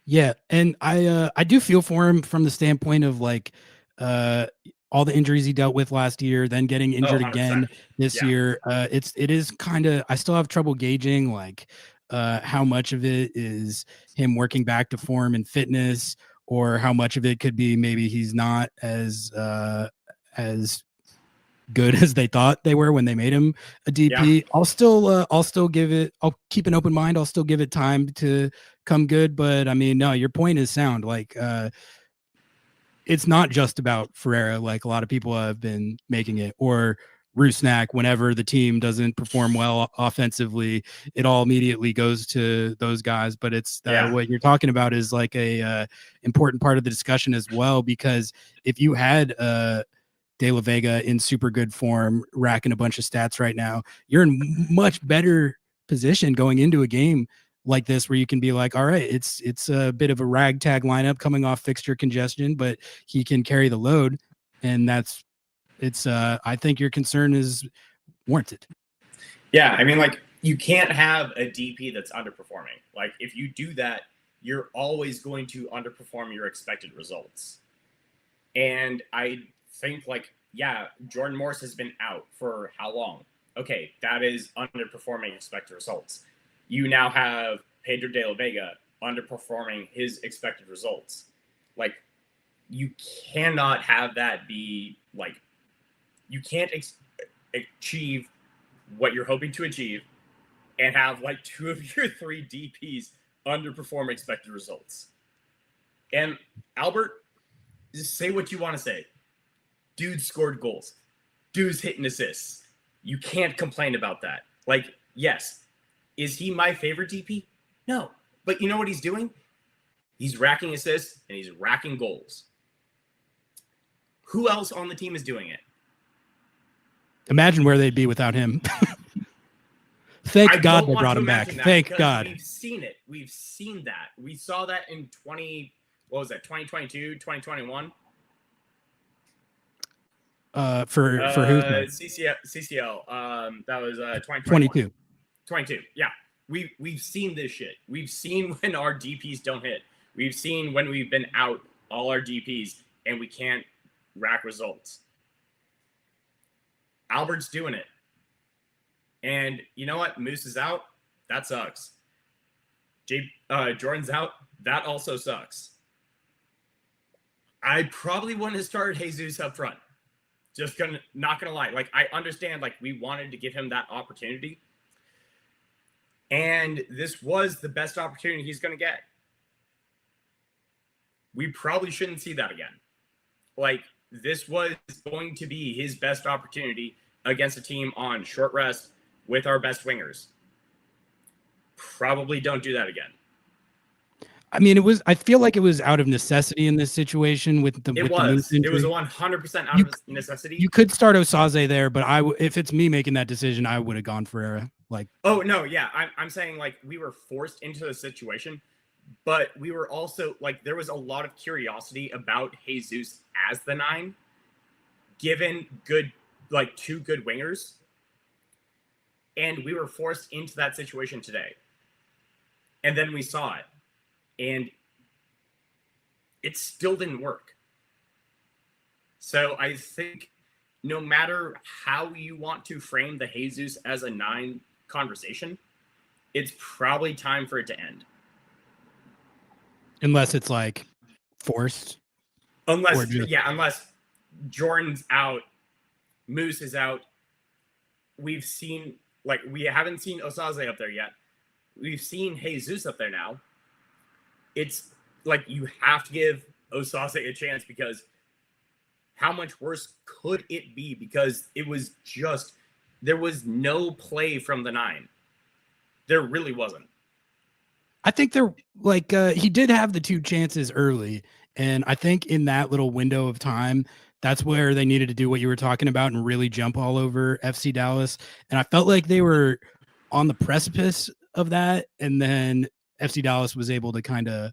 Yeah, and I do feel for him from the standpoint of, like, all the injuries he dealt with last year, then getting injured again this year. It is kind of, I still have trouble gauging, like, how much of it is him working back to form and fitness, or how much of it could be maybe he's not as good as they thought they were when they made him a DP. I'll still give it, I'll keep an open mind. I'll still give it time to come good. But I mean, no, your point is sound. Like, it's not just about Ferreira, like a lot of people have been making it, or Rusnak, whenever the team doesn't perform well offensively, it all immediately goes to those guys. But it's what you're talking about is like a important part of the discussion as well, because if you had De La Vega in super good form, racking a bunch of stats right now, you're in much better position going into a game like this, where you can be like, all right, it's a bit of a ragtag lineup coming off fixture congestion, but he can carry the load, and I think your concern is warranted.
Yeah, I mean, like, you can't have a DP that's underperforming. Like, if you do that, you're always going to underperform your expected results. And I think, like, yeah, Jordan Morris has been out for how long? Okay, that is underperforming expected results. You now have Pedro De La Vega underperforming his expected results. Like, you cannot have that be, like, you can't achieve what you're hoping to achieve and have, like, 2 of your 3 DPs underperform expected results. And Albert, just say what you want to say. Dude scored goals. Dude's hitting assists. You can't complain about that. Like, yes. Is he my favorite DP? No. But you know what he's doing? He's racking assists and he's racking goals. Who else on the team is doing it?
Imagine where they'd be without him. Thank God they brought him back. Thank God.
We've seen it. We've seen that. We saw that in 2022, 2021?
For who?
CCL. That was
22.
22. Yeah. We've seen this shit. We've seen when our DPs don't hit. We've seen when we've been out all our DPs and we can't rack results. Albert's doing it. And you know what? Moose is out. That sucks. Jordan's out. That also sucks. I probably wouldn't have started Jesus up front. Not gonna lie. Like, I understand, like, we wanted to give him that opportunity. And this was the best opportunity he's going to get. We probably shouldn't see that again. Like, this was going to be his best opportunity against a team on short rest with our best wingers. Probably don't do that again.
I mean, I feel like it was out of necessity in this situation with the.
It was 100% out of necessity.
You could start Osaze there, but if it's me making that decision, I would have gone Ferreira. Like,
oh no, yeah, I'm saying, like, we were forced into the situation, but we were also, like, there was a lot of curiosity about Jesus as the 9, given good, like, 2 good wingers, and we were forced into that situation today, and then we saw it. And it still didn't work. So I think no matter how you want to frame the Jesus as a 9 conversation, it's probably time for it to end.
Unless it's, like, forced.
Unless Jordan's out, Moose is out. We haven't seen Osaze up there yet. We've seen Jesus up there now. It's like, you have to give Osaze a chance, because how much worse could it be? Because there was no play from the 9. There really wasn't.
I think he did have the 2 chances early. And I think in that little window of time, that's where they needed to do what you were talking about and really jump all over FC Dallas. And I felt like they were on the precipice of that. And then FC Dallas was able to kind of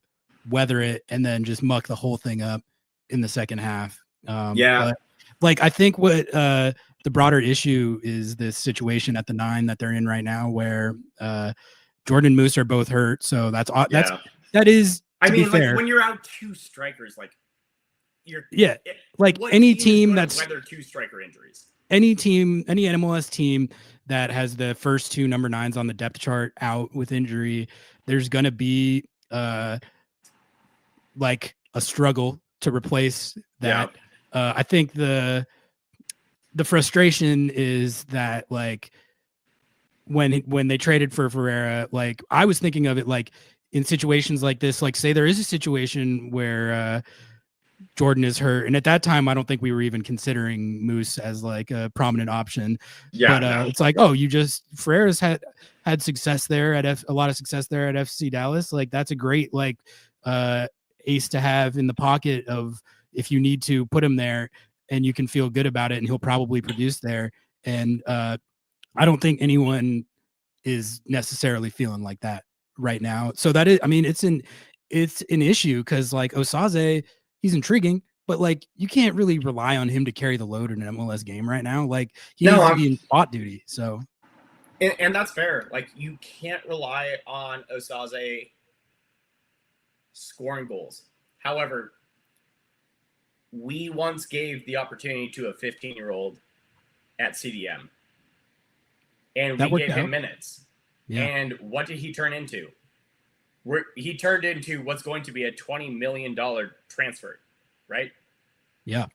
weather it and then just muck the whole thing up in the second half. But, like, I think what the broader issue is this situation at the 9 that they're in right now, where Jordan and Moose are both hurt. So that is,
I mean,
fair,
like, when you're out 2 strikers, like,
any team that's
weather 2 striker injuries.
Any NMLS team that has the first 2 number 9s on the depth chart out with injury, there's going to be like a struggle to replace that. I think the frustration is that, like, when they traded for Ferreira, like, I was thinking of it like in situations like this, like, say there is a situation where Jordan is hurt. And at that time, I don't think we were even considering Moose as like a prominent option.
Yeah,
but
no.
it's like, Ferreira's had success there a lot of success there at FC Dallas. Like that's a great like ace to have in the pocket of if you need to put him there and you can feel good about it, and he'll probably produce there. And I don't think anyone is necessarily feeling like that right now. So that is, I mean, it's an issue because like Osaze, he's intriguing, but like you can't really rely on him to carry the load in an MLS game right now. Like he needs to be in spot duty. So,
and that's fair. Like you can't rely on Osaze scoring goals. However, we once gave the opportunity to a 15-year-old at CDM, and we gave him minutes. Yeah. And what did he turn into? He turned into what's going to be a $20 million transfer, right?
Yeah.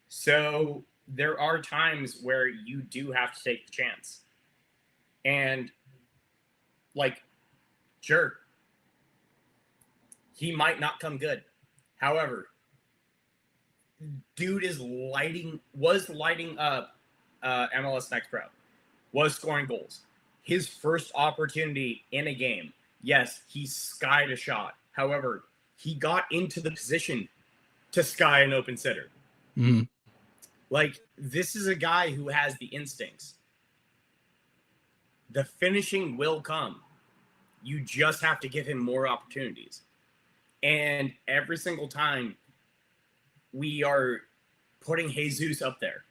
So there are times where you do have to take the chance. And, like, sure, he might not come good. However, dude was lighting up MLS Next Pro, was scoring goals. His first opportunity in a game, yes, he skied a shot. However, he got into the position to sky an open sitter.
Mm-hmm.
Like, this is a guy who has the instincts. The finishing will come. You just have to give him more opportunities. And every single time we are putting Jesus up there,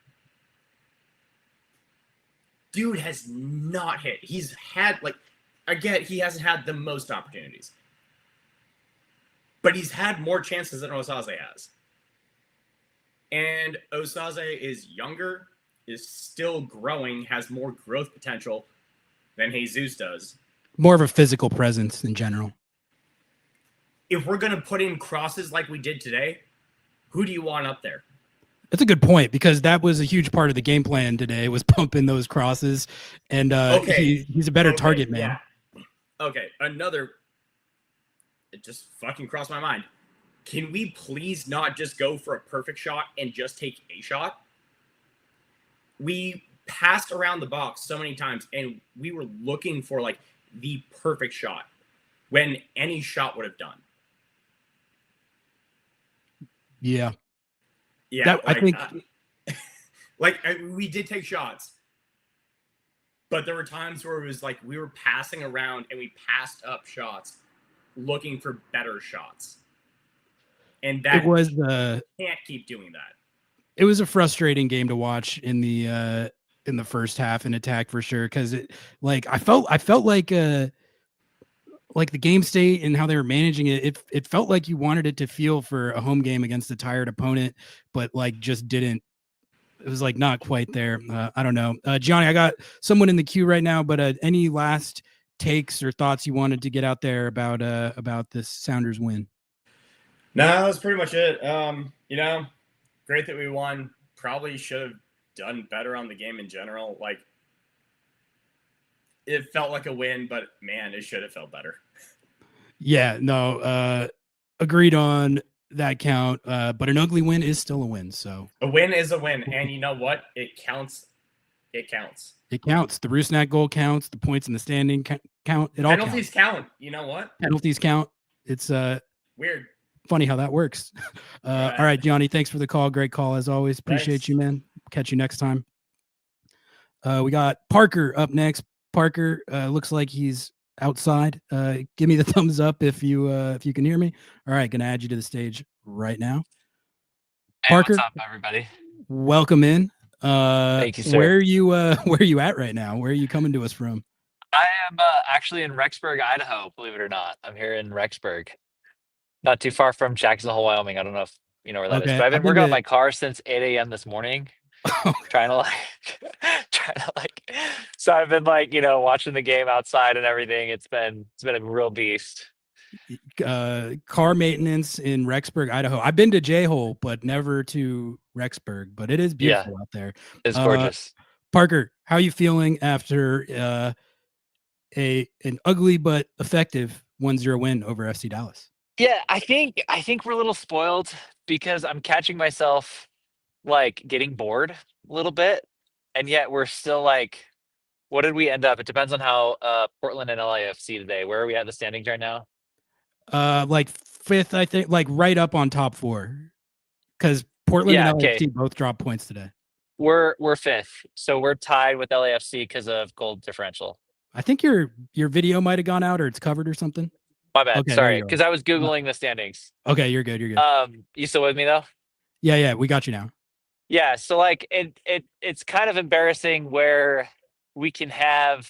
dude has not hit. He's had, like, again, he hasn't had the most opportunities, but he's had more chances than Osaze has. And Osaze is younger, is still growing, has more growth potential than Jesus does.
More of a physical presence in general.
If we're going to put in crosses like we did today, who do you want up there?
That's a good point, because that was a huge part of the game plan today, was pumping those crosses. And he's a better target man.
Yeah. Okay, it just fucking crossed my mind. Can we please not just go for a perfect shot and just take a shot? We passed around the box so many times, and we were looking for, like, the perfect shot when any shot would have done.
Yeah.
Yeah,
I think
we did take shots, but there were times where it was like we were passing around and we passed up shots looking for better shots. And that can't keep doing that.
It was a frustrating game to watch in the first half in attack for sure, because I felt like the game state and how they were managing it felt like you wanted it to feel for a home game against a tired opponent, but like just didn't. It was like not quite there. I don't know. Gianni, I got someone in the queue right now, but any last takes or thoughts you wanted to get out there about this Sounders win?
No, that was pretty much it. Great that we won. Probably should have done better on the game in general. Like, it felt like a win, but man, it should have felt better. Yeah, no, agreed on that count. But an ugly win is still a win. So a win is a win, and you know what? It counts. It counts. It counts. The Rusnak goal counts. The points in the standing count. It all
penalties count. You know what?
Penalties count. It's
weird.
Funny how that works. All right, Johnny, thanks for the call. Great call as always. Appreciate you, man. Catch you next time. We got Parker up next. Parker looks like he's outside. Give me the thumbs up if you can hear me. All right, gonna add you to the stage right now.
Hey,
Parker,
what's up, everybody?
welcome in.
Thank you, sir.
Where are you at right now? Where are you coming to us from?
I am actually in Rexburg, Idaho. Believe it or not, I'm here in Rexburg, not too far from Jackson Hole, Wyoming. I don't know if you know where that is,
Okay,
but I've been
I've been
working on
to-
my car since 8 a.m. this morning, trying to So I've been watching the game outside and everything. It's been a real beast.
Car maintenance in Rexburg, Idaho. I've been to J-Hole, but never to Rexburg. But it is beautiful out there.
It's gorgeous.
Parker, how are you feeling after an ugly but effective 1-0 win over FC Dallas?
Yeah, I think we're a little spoiled because I'm catching myself like getting bored a little bit, and yet we're still like, what did we end up? It depends on how Portland and LAFC today. Where are we at in the standings right now?
Like fifth, I think, like right up on top four, because Portland
Yeah,
and
okay.
LAFC both dropped points today.
We're fifth, so we're tied with LAFC because of goal differential.
I think your video might have gone out or it's covered or something.
My bad.
Okay, there
Sorry,
you go.
because I was googling the standings.
Okay, you're good. You're good.
You still with me though?
Yeah, we got you now.
Yeah, so like it's kind of embarrassing where we can have,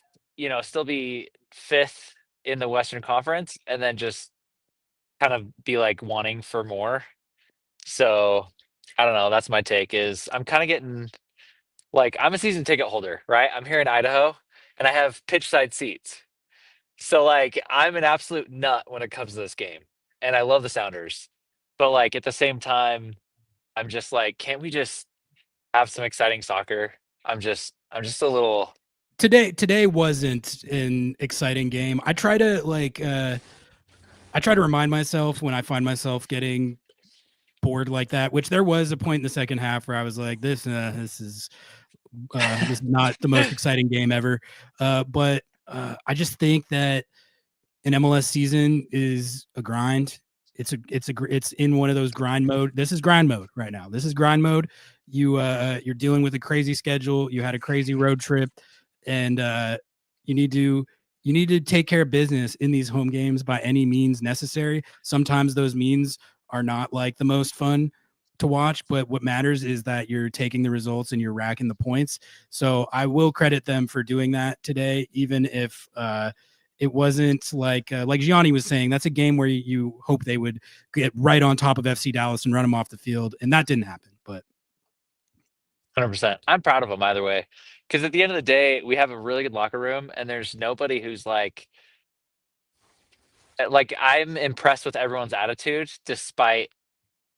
still be fifth in the Western Conference and then just kind of be like wanting for more. So I don't know. That's my take is I'm kind of getting like I'm a season ticket holder, right? I'm here in Idaho and I have pitch side seats. So like I'm an absolute nut when it comes to this game. And I love the Sounders. But like at the same time, I'm just like, can't we just have some exciting soccer? I'm just a little
Today wasn't an exciting game. I try to remind myself when I find myself getting bored like that, which there was a point in the second half where I was like, this is not the most exciting game ever. But I just think that an MLS season is a grind. It's in one of those grind mode. This is grind mode right now. This is grind mode. You're dealing with a crazy schedule. You had a crazy road trip, and you need to take care of business in these home games by any means necessary. Sometimes those means are not like the most fun to watch, but what matters is that you're taking the results and you're racking the points. So I will credit them for doing that today, even if it wasn't like Gianni was saying, that's a game where you hope they would get right on top of FC Dallas and run them off the field. And that didn't happen, but
100%. I'm proud of them either way. Because at the end of the day, we have a really good locker room and there's nobody who's like I'm impressed with everyone's attitude despite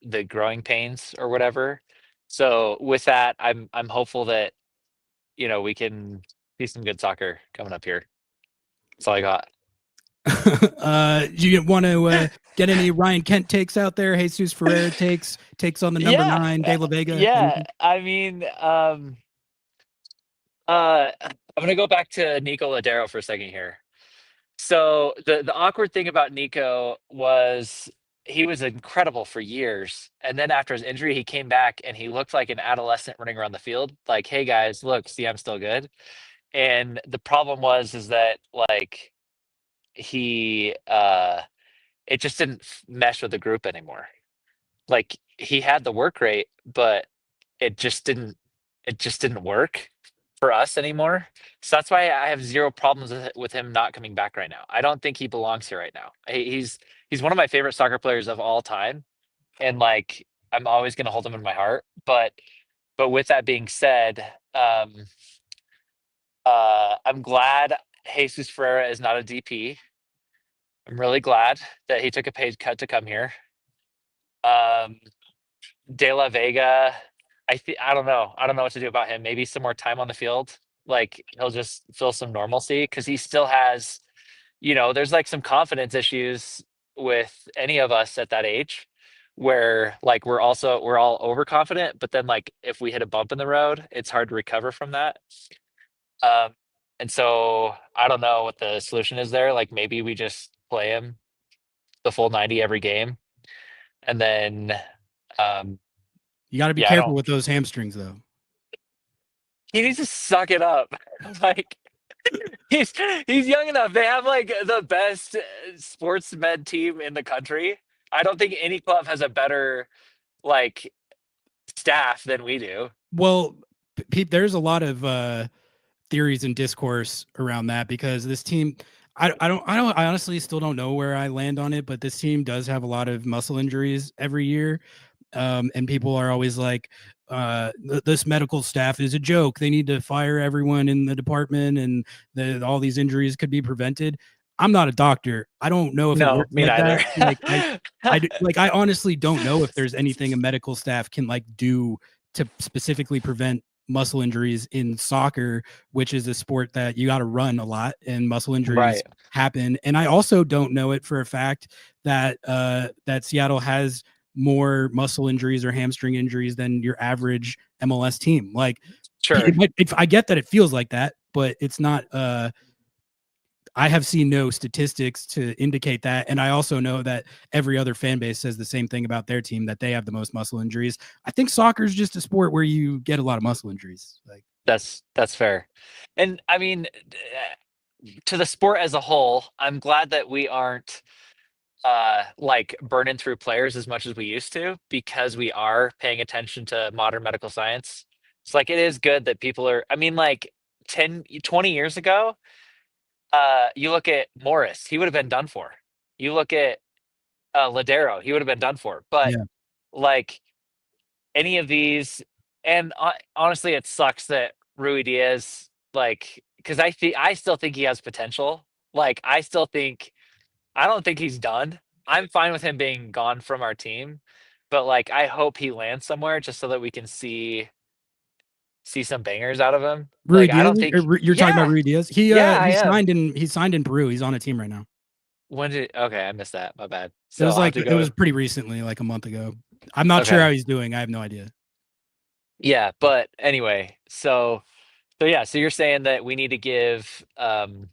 the growing pains or whatever. So with that, I'm hopeful that we can see some good soccer coming up here. That's all I got.
Do you want to get any Ryan Kent takes out there? Jesus Ferreira takes on the number 9, De La Vega.
Yeah, I mean, I'm gonna go back to Nico Ladero for a second here. So the awkward thing about Nico was he was incredible for years, and then after his injury, he came back and he looked like an adolescent running around the field, like, "Hey guys, look, see, I'm still good." And the problem is that like he it just didn't mesh with the group anymore. Like he had the work rate, but it just didn't work for us anymore. So that's why I have zero problems with him not coming back right now. I don't think he belongs here right now. He's one of my favorite soccer players of all time, and like I'm always going to hold him in my heart. But with that being said, I'm glad Jesus Ferreira is not a DP. I'm really glad that he took a paid cut to come here. De La Vega, I don't know. I don't know what to do about him. Maybe some more time on the field. Like he'll just feel some normalcy because he still has, there's like some confidence issues with any of us at that age where like we're all overconfident, but then like if we hit a bump in the road, it's hard to recover from that. And so I don't know what the solution is there. Like maybe we just play him the full 90 every game. And then
you got to be careful with those hamstrings though.
He needs to suck it up. Like he's young enough. They have like the best sports med team in the country. I don't think any club has a better like staff than we do.
Well, there's a lot of theories and discourse around that because this team, I honestly still don't know where I land on it, but this team does have a lot of muscle injuries every year. And people are always like, this medical staff is a joke. They need to fire everyone in the department and all these injuries could be prevented. I'm not a doctor. I don't know if it works
me
like
neither.
that. I honestly don't know if there's anything a medical staff can like do to specifically prevent muscle injuries in soccer, which is a sport that you got to run a lot and muscle injuries
Right.
happen. And I also don't know it for a fact that that Seattle has more muscle injuries or hamstring injuries than your average MLS team. Like,
Sure.
I get that it feels like that, but it's not. I have seen no statistics to indicate that, and I also know that every other fan base says the same thing about their team, that they have the most muscle injuries. I think soccer is just a sport where you get a lot of muscle injuries. Like,
That's fair. And I mean, to the sport as a whole, I'm glad that we aren't like burning through players as much as we used to, because we are paying attention to modern medical science. It's like, it is good that people are, I mean, like 20 years ago, you look at Morris, he would have been done for. You look at Ladero, he would have been done for. But
yeah,
like any of these, and honestly, it sucks that Rui Diaz, like, because I still think he has potential. Like, I don't think he's done. I'm fine with him being gone from our team, but like, I hope he lands somewhere just so that we can see some bangers out of him.
Rui
Like, I
Diaz,
don't think.
you're talking about
Yeah,
Rui Diaz.
yeah, I am.
He signed in Peru. He's on a team right now.
When did? Okay, I missed that. My bad.
It
So
was
I'll have
like
to
it was
go.
pretty recently, like a month ago. I'm not sure
Okay.
how he's doing. I have no idea.
Yeah, but anyway, so yeah, so you're saying that we need to give De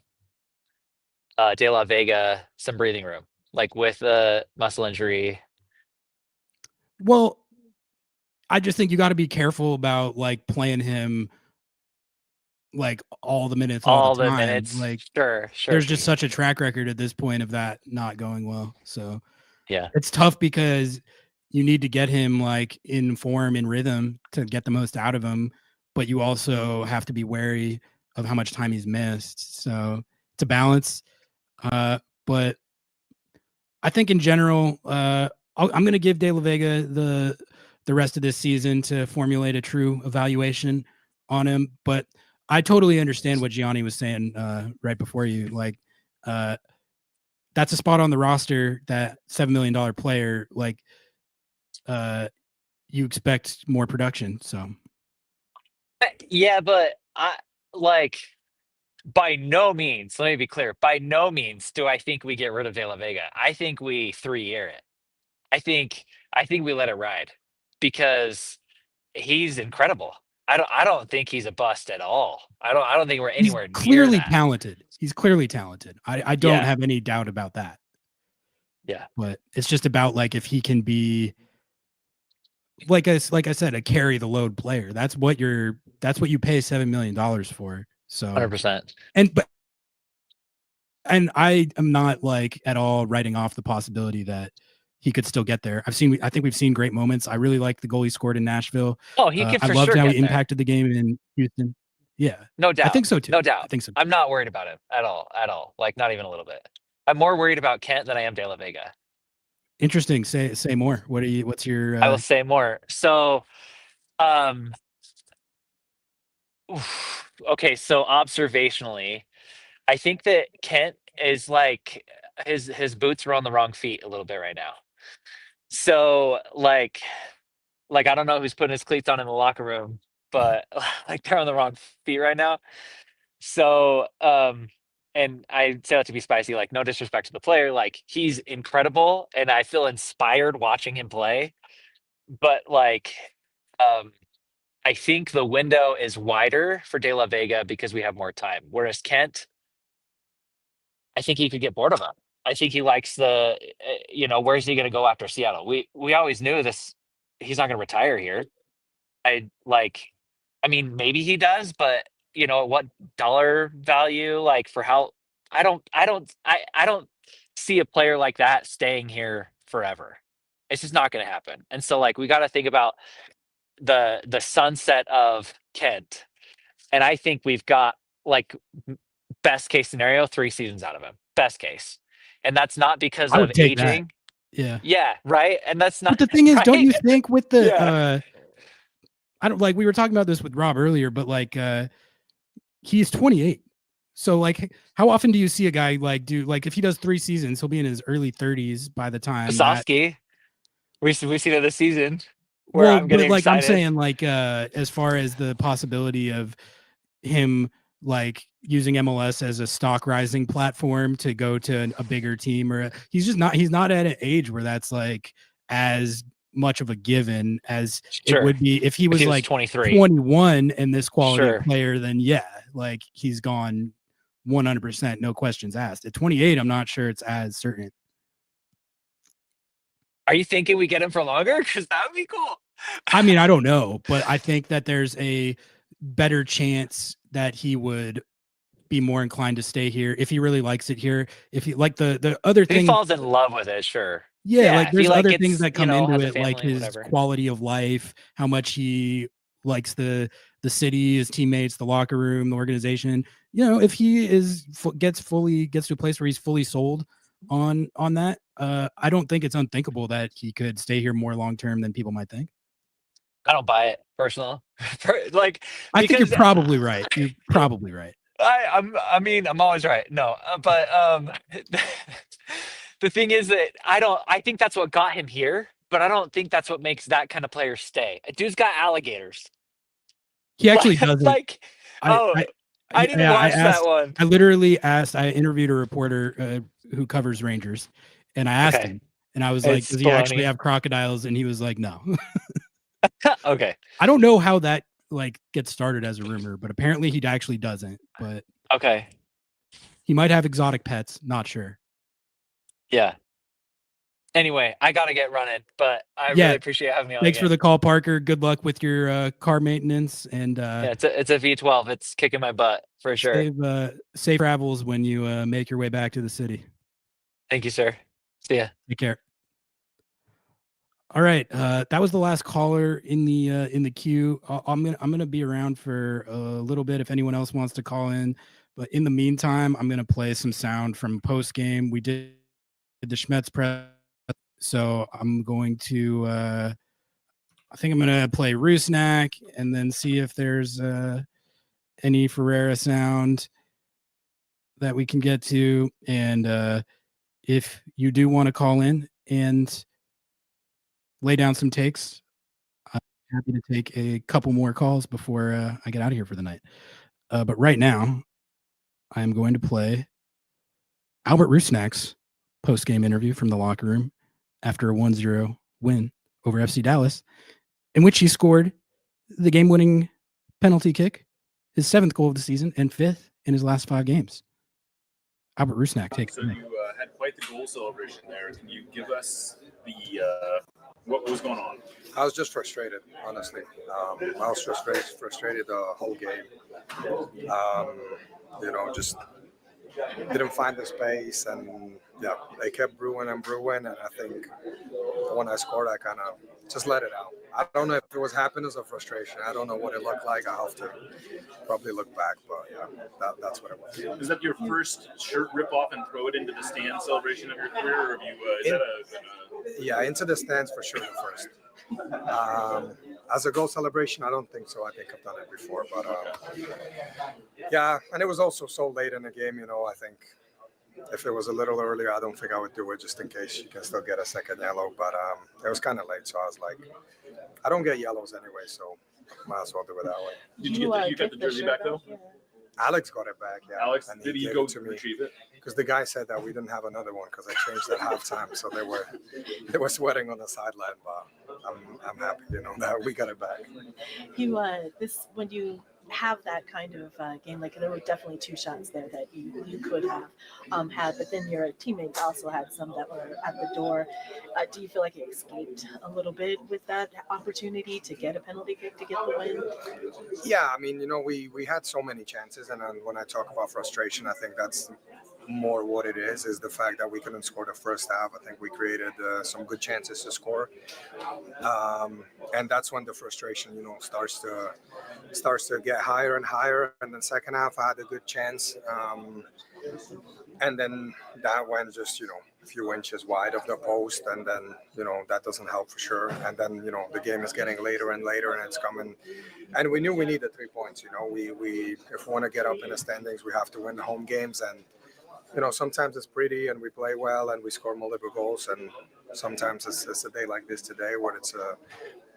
La Vega some breathing room, like with a muscle injury.
Well, I just think you got to be careful about like playing him like all the minutes all
All
the
the
time.
minutes.
Like,
Sure.
there's just such a track record at this point of that not going well. So
Yeah.
it's tough because you need to get him like in form and rhythm to get the most out of him, but you also have to be wary of how much time he's missed. So it's a balance. But I think in general, I'm going to give De La Vega the rest of this season to formulate a true evaluation on him. But I totally understand what Gianni was saying right before you. Like, that's a spot on the roster, that $7 million player. Like, you expect more production. So
Yeah, but I like, by no means, let me be clear, by no means do I think we get rid of De La Vega. I think we 3-year it. I think we let it ride, because he's incredible. I don't think he's a bust at all. I don't think we're
he's
anywhere near
clearly
that.
talented. He's clearly talented. I don't
Yeah.
have any doubt about that.
Yeah.
But it's just about like if he can be like I said, a carry the load player. That's what you pay $7 million for. So
100%.
And I am not like at all writing off the possibility that he could still get there. I think we've seen great moments. I really like the goal he scored in Nashville.
Oh, he can
I
for
loved
sure
how
get
he
there.
impacted the game in Houston. Yeah.
No doubt.
I think so too.
No doubt.
I think so.
I'm not worried about him at all. Like, not even a little bit. I'm more worried about Kent than I am De La Vega.
Interesting. Say more. What's your
I will say more. So, okay, so observationally, I think that Kent is like, his boots are on the wrong feet a little bit right now. So like I don't know who's putting his cleats on in the locker room, but like, they're on the wrong feet right now. So and I say that to be spicy, like, no disrespect to the player, like, he's incredible and I feel inspired watching him play. But like, I think the window is wider for De La Vega because we have more time. Whereas Kent, I think he could get bored of him. I think he likes where's he going to go after Seattle? We always knew this. He's not going to retire here. I mean, maybe he does, but what dollar value, like, for how, I don't see a player like that staying here forever. It's just not going to happen. And so, like, we got to think about the sunset of Kent. And I think we've got, like, best case scenario, 3 seasons out of him. Best case. And that's not because
I
of
would take that.
aging.
Yeah.
Yeah, right. And that's not.
But the thing is, don't you
right?
think with the
Yeah.
I don't, like, we were talking about this with Rob earlier, but like he's 28. So like, how often do you see a guy if he does 3 seasons, he'll be in his early 30s by the time
Sasaki, we've seen it this season. where
well,
I'm getting
but like I'm
excited.
saying, like as far as the possibility of him like using MLS as a stock rising platform to go to a bigger team, or he's not at an age where that's like as much of a given as it
Sure.
would be if he
If
was
he was
like
23.
21 and this quality of
Sure.
player. Then yeah, like he's gone 100%, no questions asked. At 28, I'm not sure it's as certain.
Are you thinking we get him for longer? Because that would be cool.
I mean, I don't know, but I think that there's a better chance that he would be more inclined to stay here if he really likes it here. If he like the other
If he
thing,
falls in love with it, sure.
yeah, like
If he
there's
like
other things
gets,
that come into
has a
it, like
family,
his
whatever.
quality of life, how much he likes the city, his teammates, the locker room, the organization. You know, if he gets to a place where he's fully sold on that, I don't think it's unthinkable that he could stay here more long term than people might think.
I don't buy it, personal. Like,
I think you're
because
probably right. You're probably right.
I mean, I'm always right. No, but the thing is that I think that's what got him here, but I don't think that's what makes that kind of player stay. A dude's got alligators.
He actually doesn't.
Like,
I
need to watch that one.
I literally asked. I interviewed a reporter who covers Rangers, and I asked
Okay.
him, and I was
It's
like, "Does he actually
baloney.
have crocodiles?" And he was like, "No."
Okay.
I don't know how that like gets started as a rumor, but apparently he actually doesn't. But
Okay.
he might have exotic pets. Not sure.
Yeah. Anyway, I gotta get running, but I
Yeah.
really appreciate having me on
Thanks
again.
for the call, Parker. Good luck with your car maintenance, and
Yeah, it's a V12. It's kicking my butt for sure.
safe travels when you make your way back to the city.
Thank you, sir. See ya.
Take care. All right, that was the last caller in the queue. I'm gonna be around for a little bit if anyone else wants to call in. But in the meantime, I'm gonna play some sound from post game. We did the Schmetz press, so I'm going to. I think I'm gonna play Rusnak and then see if there's any Ferreira sound that we can get to. And if you do want to call in and lay down some takes, I'm happy to take a couple more calls before I get out of here for the night. But right now, I'm going to play Albert Rusnak's post-game interview from the locker room after a 1-0 win over FC Dallas, in which he scored the game-winning penalty kick, his 7th goal of the season, and 5th in his last 5 games. Albert Rusnak, take it away.
So you had quite the goal celebration there. Can you give us the what was going on?
I was just frustrated, honestly. I was frustrated the whole game. Just didn't find the space, and yeah, they kept brewing, and I think when I scored, I kind of just let it out. I don't know if it was happiness or frustration. I don't know what it looked like. I have to probably look back, but yeah, that's what it was.
Is that your first shirt rip off and throw it into the stand celebration of your career, or have you?
Yeah, into the stands for sure the first. As a goal celebration, I don't think so. I think I've done it before, but yeah, and it was also so late in the game. I think if it was a little earlier, I don't think I would do it just in case you can still get a second yellow. But it was kind of late, so I was like, I don't get yellows anyway, so might as well do it that way.
Did you get the jersey back though?
Alex got it back, yeah.
Alex,
and
did he
gave
go
it to me
retrieve it?
Because the guy said that we didn't have another one because I changed at halftime, so they were sweating on the sideline. But I'm happy, that we got it back.
When you have that kind of game, like there were definitely 2 shots there that you could have had, but then your teammates also had some that were at the door. Do you feel like you escaped a little bit with that opportunity to get a penalty kick to get the win?
Yeah, I mean, we had so many chances, and when I talk about frustration, I think that's more what it is the fact that we couldn't score the first half. I think we created some good chances to score, and that's when the frustration, starts to get higher and higher. And then second half, I had a good chance, and then that went just a few inches wide of the post, and then that doesn't help for sure. And then the game is getting later and later, and it's coming. And we knew we needed 3 points. We if we want to get up in the standings, we have to win the home games. And sometimes it's pretty and we play well and we score multiple goals, and sometimes it's a day like this today where it's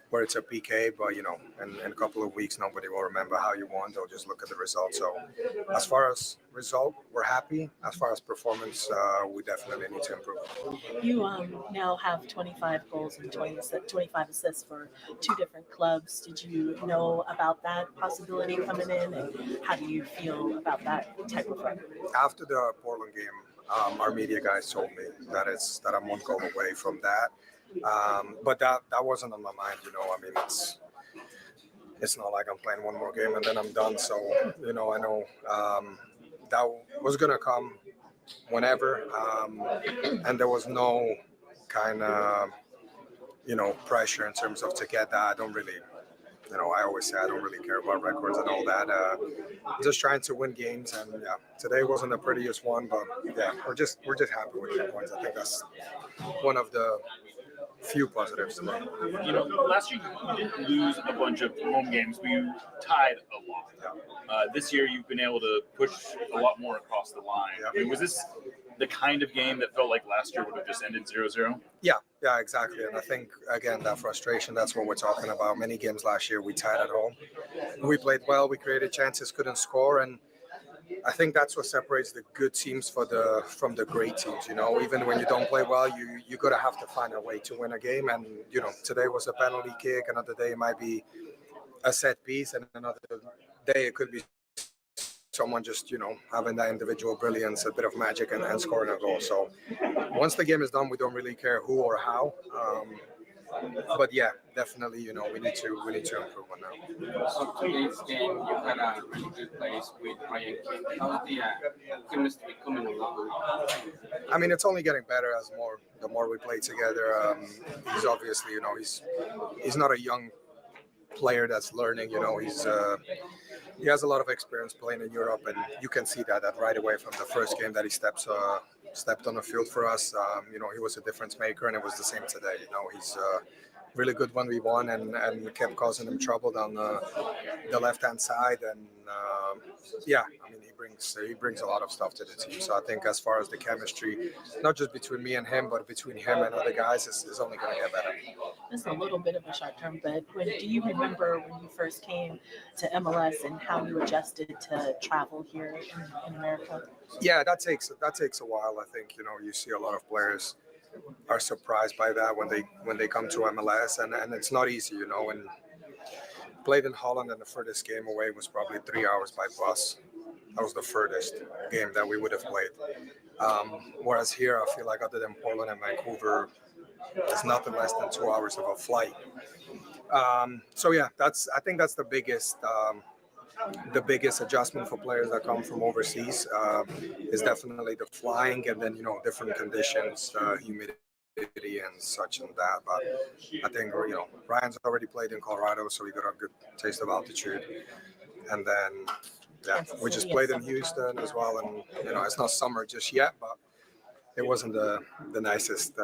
where it's a PK, but in a couple of weeks, nobody will remember how you won. They'll just look at the result. So as far as result, we're happy. As far as performance, we definitely need to improve.
You now have 25 goals and 25 assists for two different clubs. Did you know about that possibility coming in, and how do you feel about that type of run?
After the Portland game, our media guys told me that I'm one goal away from that. But that wasn't on my mind, I mean, it's not like I'm playing one more game and then I'm done. So, I know that was going to come whenever. And there was no kind of, pressure in terms of to get that. I don't really, I always say I don't really care about records and all that. Just trying to win games, and yeah, today wasn't the prettiest one, but yeah, we're just happy with 3 points. I think that's one of the few positives today.
Last year you didn't lose a bunch of home games, but you tied a lot. This year you've been able to push a lot more across the line. I mean, was this the kind of game that felt like last year would have just ended 0-0?
Yeah, exactly. And I think, again, that frustration, that's what we're talking about. Many games last year we tied at home. We played well, we created chances, couldn't score, and I think that's what separates the good teams from the great teams. Even when you don't play well, you gotta have to find a way to win a game. And today was a penalty kick. Another day it might be a set piece, and another day it could be someone just having that individual brilliance, a bit of magic, and scoring a goal. So once the game is done, we don't really care who or how. But yeah, definitely, we need to improve on that.
So today's game, you had a really good place with Brian Schmetzer. How's the chemistry coming along?
I mean, it's only getting better the more we play together. He's obviously, he's not a young player that's learning. He has a lot of experience playing in Europe, and you can see that right away from the first game that he stepped on the field for us. He was a difference maker, and it was the same today. He's really good when we won, and we kept causing him trouble down the left-hand side. And yeah, I mean, he brings a lot of stuff to the team. So I think as far as the chemistry, not just between me and him, but between him and other guys, is only going to get better.
This is a little bit of a short term, but do you remember when you first came to MLS and how you adjusted to travel here in America?
Yeah, that takes a while. I think you see a lot of players are surprised by that when they come to MLS, and it's not easy. And played in Holland, and the furthest game away was probably 3 hours by bus. That was the furthest game that we would have played. Whereas here, I feel like other than Portland and Vancouver, it's nothing less than 2 hours of a flight. So yeah, I think that's the biggest adjustment for players that come from overseas is definitely the flying, and then different conditions, humidity and such and that. But I think Ryan's already played in Colorado, so he got a good taste of altitude. And then we just played in Houston as well, and it's not summer just yet, but it wasn't the nicest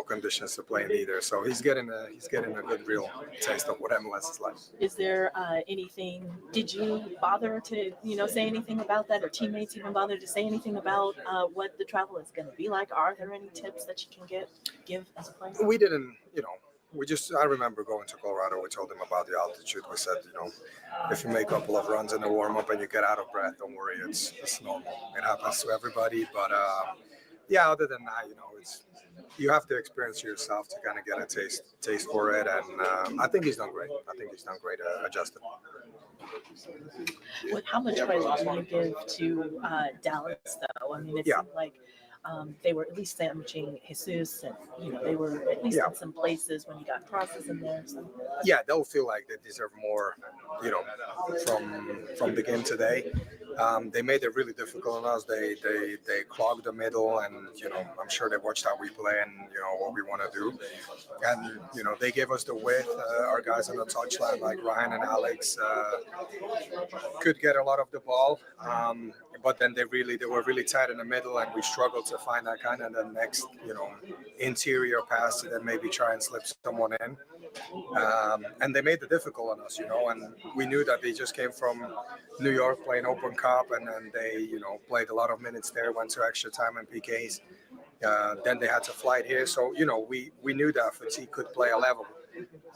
conditions to play in either. So he's getting a good real taste of what MLS is like.
Is there anything? Did you bother to say anything about that, or teammates even bother to say anything about what the travel is going to be like? Are there any tips that you can give as a player?
We didn't. I remember going to Colorado. We told him about the altitude. We said, if you make a couple of runs in the warm up and you get out of breath, don't worry, it's normal. It happens to everybody, but. Yeah, other than that, you have to experience yourself to kind of get a taste for it, and I think he's done great. Adjusting.
How much credit do you give to Dallas, though? I mean, it seemed like they were at least sandwiching Jesus, and they were at least in some places when you got crosses in there. So.
Yeah, they'll feel like they deserve more, from the game today. They made it really difficult on us. They clogged the middle, and I'm sure they watched how we play and what we want to do. And they gave us the width. Our guys on the touchline, like Ryan and Alex, could get a lot of the ball. But then they were really tight in the middle, and we struggled to find that kind of the next, interior pass to then maybe try and slip someone in. And they made it difficult on us, and we knew that they just came from New York playing Open Cup, and then they, played a lot of minutes there, went to extra time and PKs. Then they had to fly it here. So, we knew that fatigue could play a level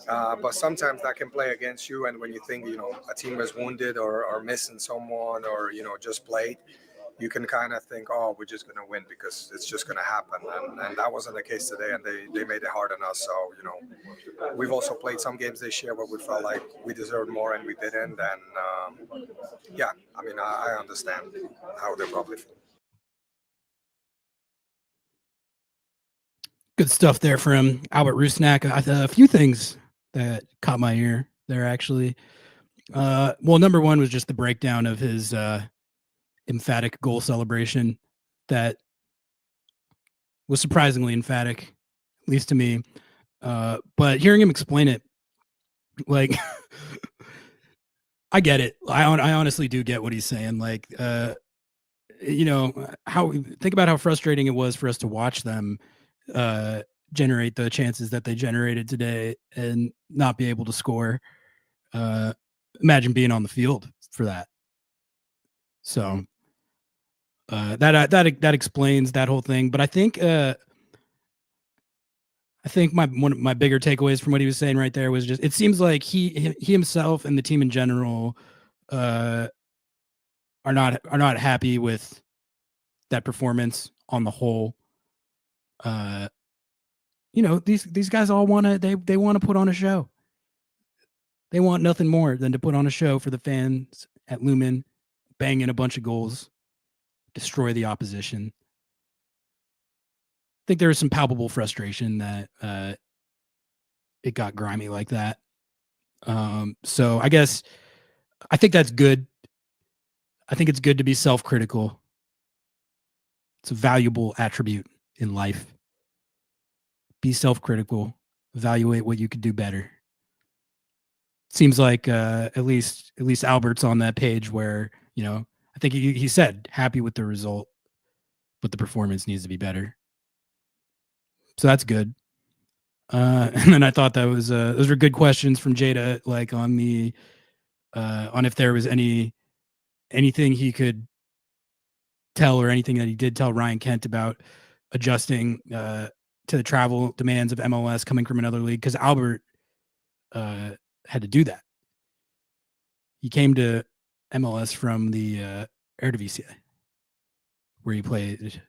But sometimes that can play against you. And when you think, a team is wounded or missing someone or, just played, you can kind of think, oh, we're just going to win because it's just going to happen. And that wasn't the case today. And they made it hard on us. So, we've also played some games this year where we felt like we deserved more and we didn't. And yeah, I mean, I understand how they probably feel.
Good stuff there from Albert Rusnak. A few things that caught my ear there, actually. Well, number one was just the breakdown of his emphatic goal celebration that was surprisingly emphatic, at least to me. But hearing him explain it, like, I get it. I honestly do get what he's saying. Like, think about how frustrating it was for us to watch them generate the chances that they generated today and not be able to score. Imagine being on the field for that. So that explains that whole thing. But I think one of my bigger takeaways from what he was saying right there was just, it seems like he himself and the team in general are not happy with that performance on the whole. These guys all they want to put on a show. They want nothing more than to put on a show for the fans at Lumen, bang in a bunch of goals, destroy the opposition. I think there was some palpable frustration that it got grimy like that. So I think that's good. I think it's good to be self-critical. It's a valuable attribute in life. Be self-critical. Evaluate what you could do better. Seems like at least Albert's on that page where, I think he said happy with the result, but the performance needs to be better. So that's good. And then I thought that was those were good questions from Jada, like on the on if there was anything he could tell or anything that he did tell Ryan Kent about adjusting to the travel demands of MLS coming from another league, because Albert had to do that. He came to MLS from the Eredivisie, where he played.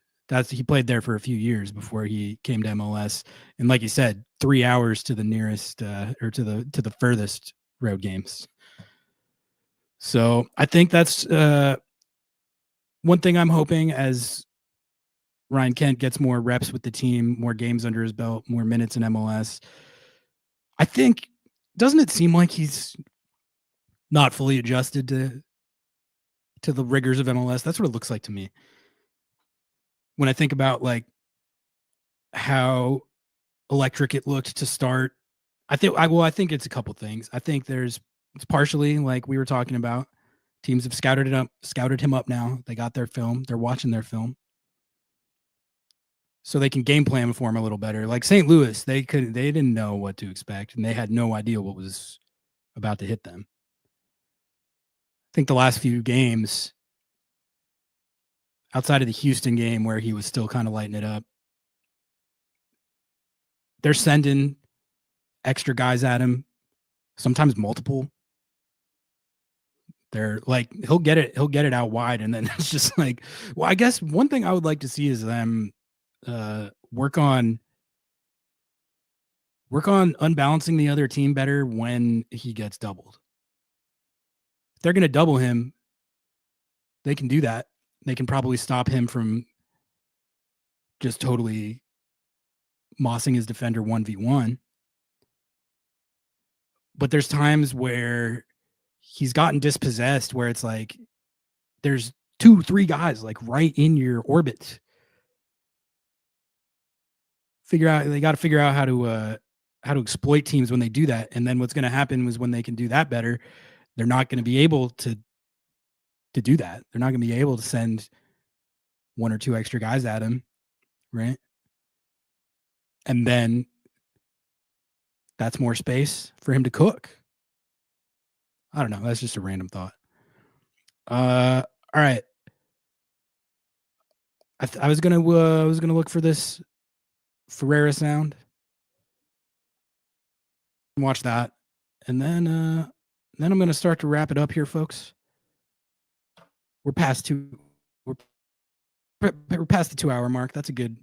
He played there for a few years before he came to MLS, and like you said, 3 hours to the nearest or to the furthest road games. So I think that's one thing I'm hoping, as Ryan Kent gets more reps with the team, more games under his belt, more minutes in MLS. I think, doesn't it seem like he's not fully adjusted to the rigors of MLS? That's what it looks like to me. When I think about like how electric it looked to start, I think it's a couple things. I think it's partially like we were talking about. Teams have scouted him up now. They got their film. They're watching their film, so they can game plan for him a little better. Like St. Louis, they didn't know what to expect, and they had no idea what was about to hit them. I think the last few games, outside of the Houston game where he was still kind of lighting it up, they're sending extra guys at him, sometimes multiple. They're like, he'll get it out wide, and then it's just like, well, I guess one thing I would like to see is them work on unbalancing the other team better when he gets doubled. If they're going to double him, they can do that. They can probably stop him from just totally mossing his defender 1v1. But there's times where he's gotten dispossessed, where it's like there's 2-3 guys like right in your orbit. They got to figure out how to exploit teams when they do that. And then what's going to happen is when they can do that better, they're not going to be able to do that. They're not going to be able to send 1 or 2 extra guys at him, right? And then that's more space for him to cook. I don't know. That's just a random thought. All right. I was gonna look for this Ferreira sound. watch that, and then I'm going to start to wrap it up here, folks. We're past we're past the 2-hour mark. That's a good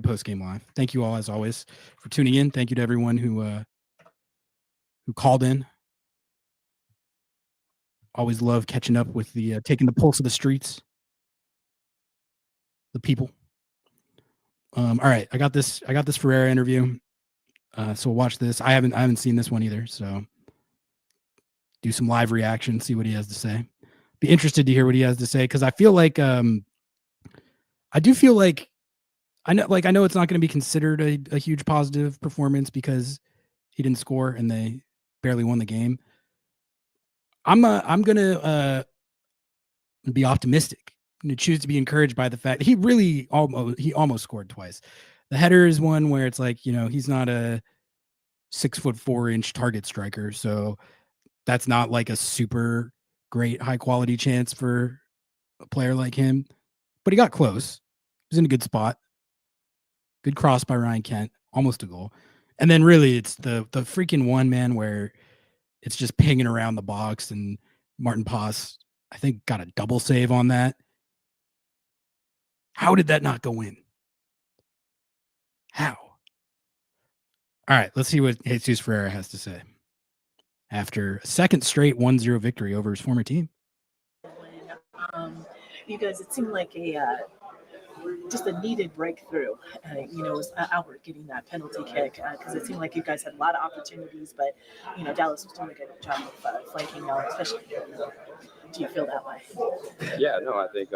post game live. Thank you all as always for tuning in. Thank you to everyone who called in. Always love catching up with the taking the pulse of the streets, the people. All right, I got this Ferreira interview. So we'll watch this. I haven't seen this one either. So do some live reaction, see what he has to say. Be interested to hear what he has to say, because I feel like I do feel like I know it's not going to be considered a huge positive performance because he didn't score and they barely won the game. I'm gonna be optimistic. I'm gonna choose to be encouraged by the fact he almost scored twice. The header is one where it's like, he's not a 6'4" target striker, so that's not like a super great high quality chance for a player like him. But he got close. He was in a good spot. Good cross by Ryan Kent, almost a goal. And then really it's the freaking one, man, where it's just pinging around the box, and Martin Paz, I think, got a double save on that. How did that not go in? How? All right, let's see what Jesus Ferreira has to say after a second straight 1-0 victory over his former team.
You guys, it seemed like just a needed breakthrough. Was Albert getting that penalty kick, because it seemed like you guys had a lot of opportunities, but Dallas was doing a good job of flanking out, especially. Do you feel that way?
Yeah, no, I think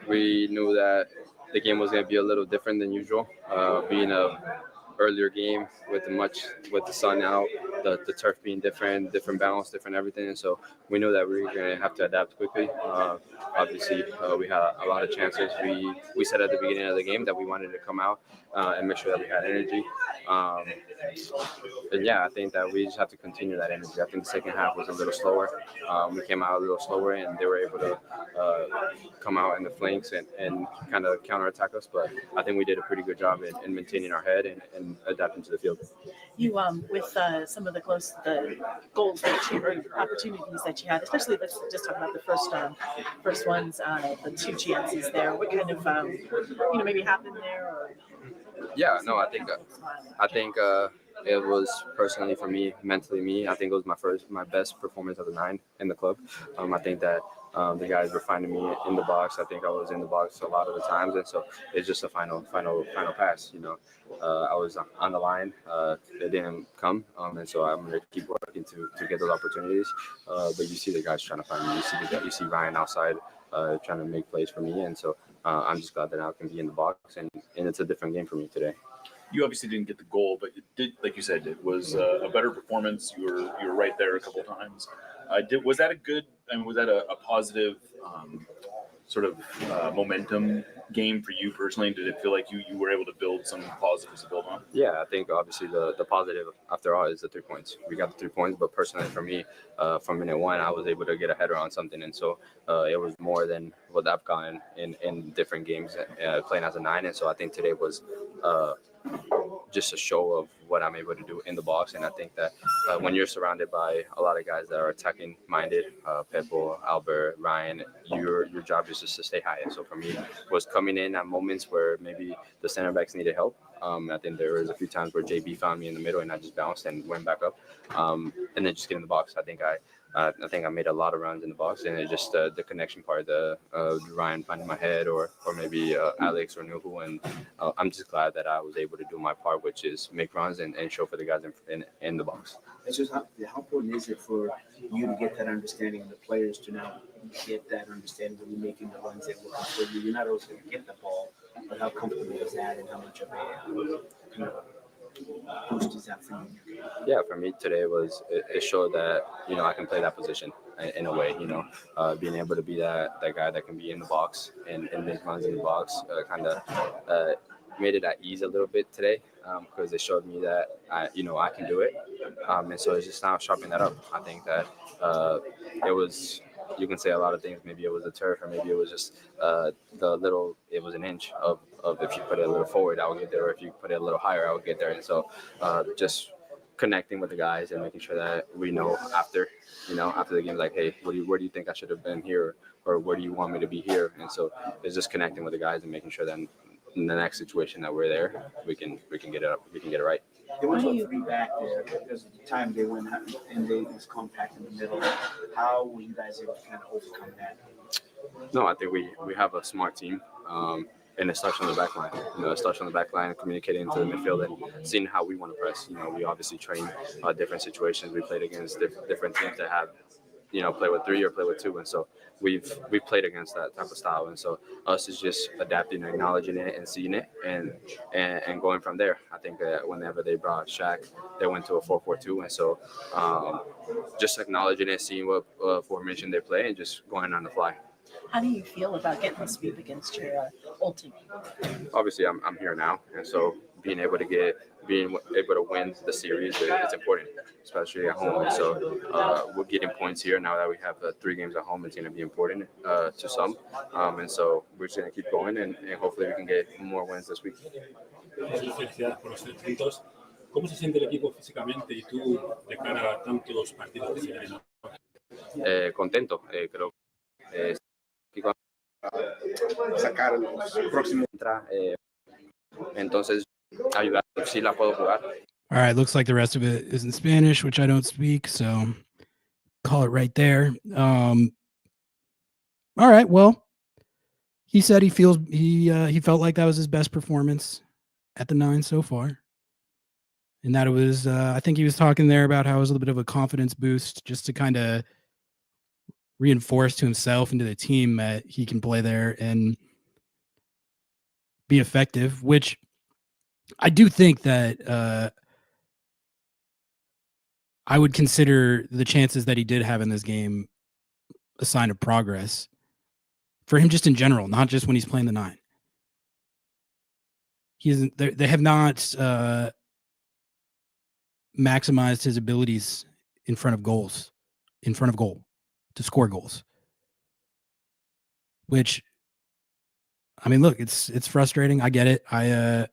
we knew that the game was going to be a little different than usual, being a earlier game with the sun out, the turf being different balance, different everything, and so we knew that we were going to have to adapt quickly. Obviously, we had a lot of chances. We said at the beginning of the game that we wanted to come out and make sure that we had energy. And yeah, I think that we just have to continue that energy. I think the second half was a little slower. We came out a little slower, and they were able to come out in the flanks and kind of counterattack us. But I think we did a pretty good job in maintaining our head and adapting to the field.
You with some of the goals that you, or opportunities that you had, especially let's just talk about the first ones, the two chances there. What kind of maybe happened there? Or...
Yeah, no, I think it was personally for me, mentally me. I think it was my best performance of the 9 in the club. I think that the guys were finding me in the box. I think I was in the box a lot of the times, and so it's just a final pass. I was on the line. It didn't come, and so I'm gonna keep working to get those opportunities. But you see the guys trying to find me. You see Ryan outside trying to make plays for me, and so I'm just glad that I can be in the box, and it's a different game for me today.
You obviously didn't get the goal, but it did, like you said, it was a better performance. You were right there a couple of times. Was that a good? I mean, was that a positive sort of momentum game for you personally? Did it feel like you were able to build some positives to build on?
Yeah, I think obviously the positive after all is the 3 points. We got the 3 points, but personally for me, from minute one, I was able to get a header on something, and so it was more than what I've gotten in different games playing as a 9, and so I think today was just a show of what I'm able to do in the box. And I think that when you're surrounded by a lot of guys that are attacking minded, Pepo, Albert, Ryan, your job is just to stay high. And so for me, was coming in at moments where maybe the center backs needed help. I think there was a few times where JB found me in the middle and I just bounced and went back up, and then just get in the box. I think I made a lot of runs in the box, and it's just the connection part, the Ryan finding my head, or maybe Alex or Nuhu, and I'm just glad that I was able to do my part, which is make runs and show for the guys in the box.
It's just how important is it for you to get that understanding, and the players to now get that understanding when you're making the runs that work for you? You're not always going to get the ball, but how comfortable is that, and how much of a boost is that for you?
Yeah, for me today it showed that I can play that position in a way. Being able to be that guy that can be in the box and make runs in the box kind of made it at ease a little bit today, because it showed me that I can do it, and so it's just now sharpening that up. I think that it was. You can say a lot of things. Maybe it was the turf, or maybe it was just it was an inch of if you put it a little forward, I would get there, or if you put it a little higher, I would get there. And so just connecting with the guys and making sure that we know after the game, like, hey, where do you think I should have been here, or where do you want me to be here? And so it's just connecting with the guys and making sure that in the next situation that we're there, we can get it up, we can get it right.
They went to a three back there. There's a time they went and they was compact in the middle. How were you guys able to kind of overcome that?
No, I think we have a smart team. And it starts on the back line. It starts on the back line, communicating to the midfield and seeing how we want to press. We obviously train different situations. We played against different teams that have, play with 3 or play with 2. And so we've played against that type of style. And so us is just adapting, acknowledging it and seeing it and going from there. I think that whenever they brought Shaq, they went to a 4-4-2. And so just acknowledging it, seeing what formation they play and just going on the fly.
How do you feel about getting the sweep against your old team?
Obviously, I'm here now, and so being able to win the series is important, especially at home. And so we're getting points here now that we have 3 games at home. It's going to be important to some, and so we're just going to keep going, and hopefully we can get more wins this week.
¿Cómo se siente el equipo físicamente y tú de cara a tantos partidos que se vienen?
Contento, creo.
Sacar los próximos.
Entonces, ayudar, si la puedo jugar.
All right, looks like the rest of it is in Spanish, which I don't speak, so call it right there. All right, well, he said he felt like that was his best performance at the 9 so far. And that it was, I think he was talking there about how it was a little bit of a confidence boost just to kind of reinforce to himself and to the team that he can play there and be effective, which I do think that I would consider the chances that he did have in this game a sign of progress for him just in general, not just when he's playing the 9. They have not maximized his abilities in front of goal to score goals, which, I mean, look, it's frustrating. I get it. I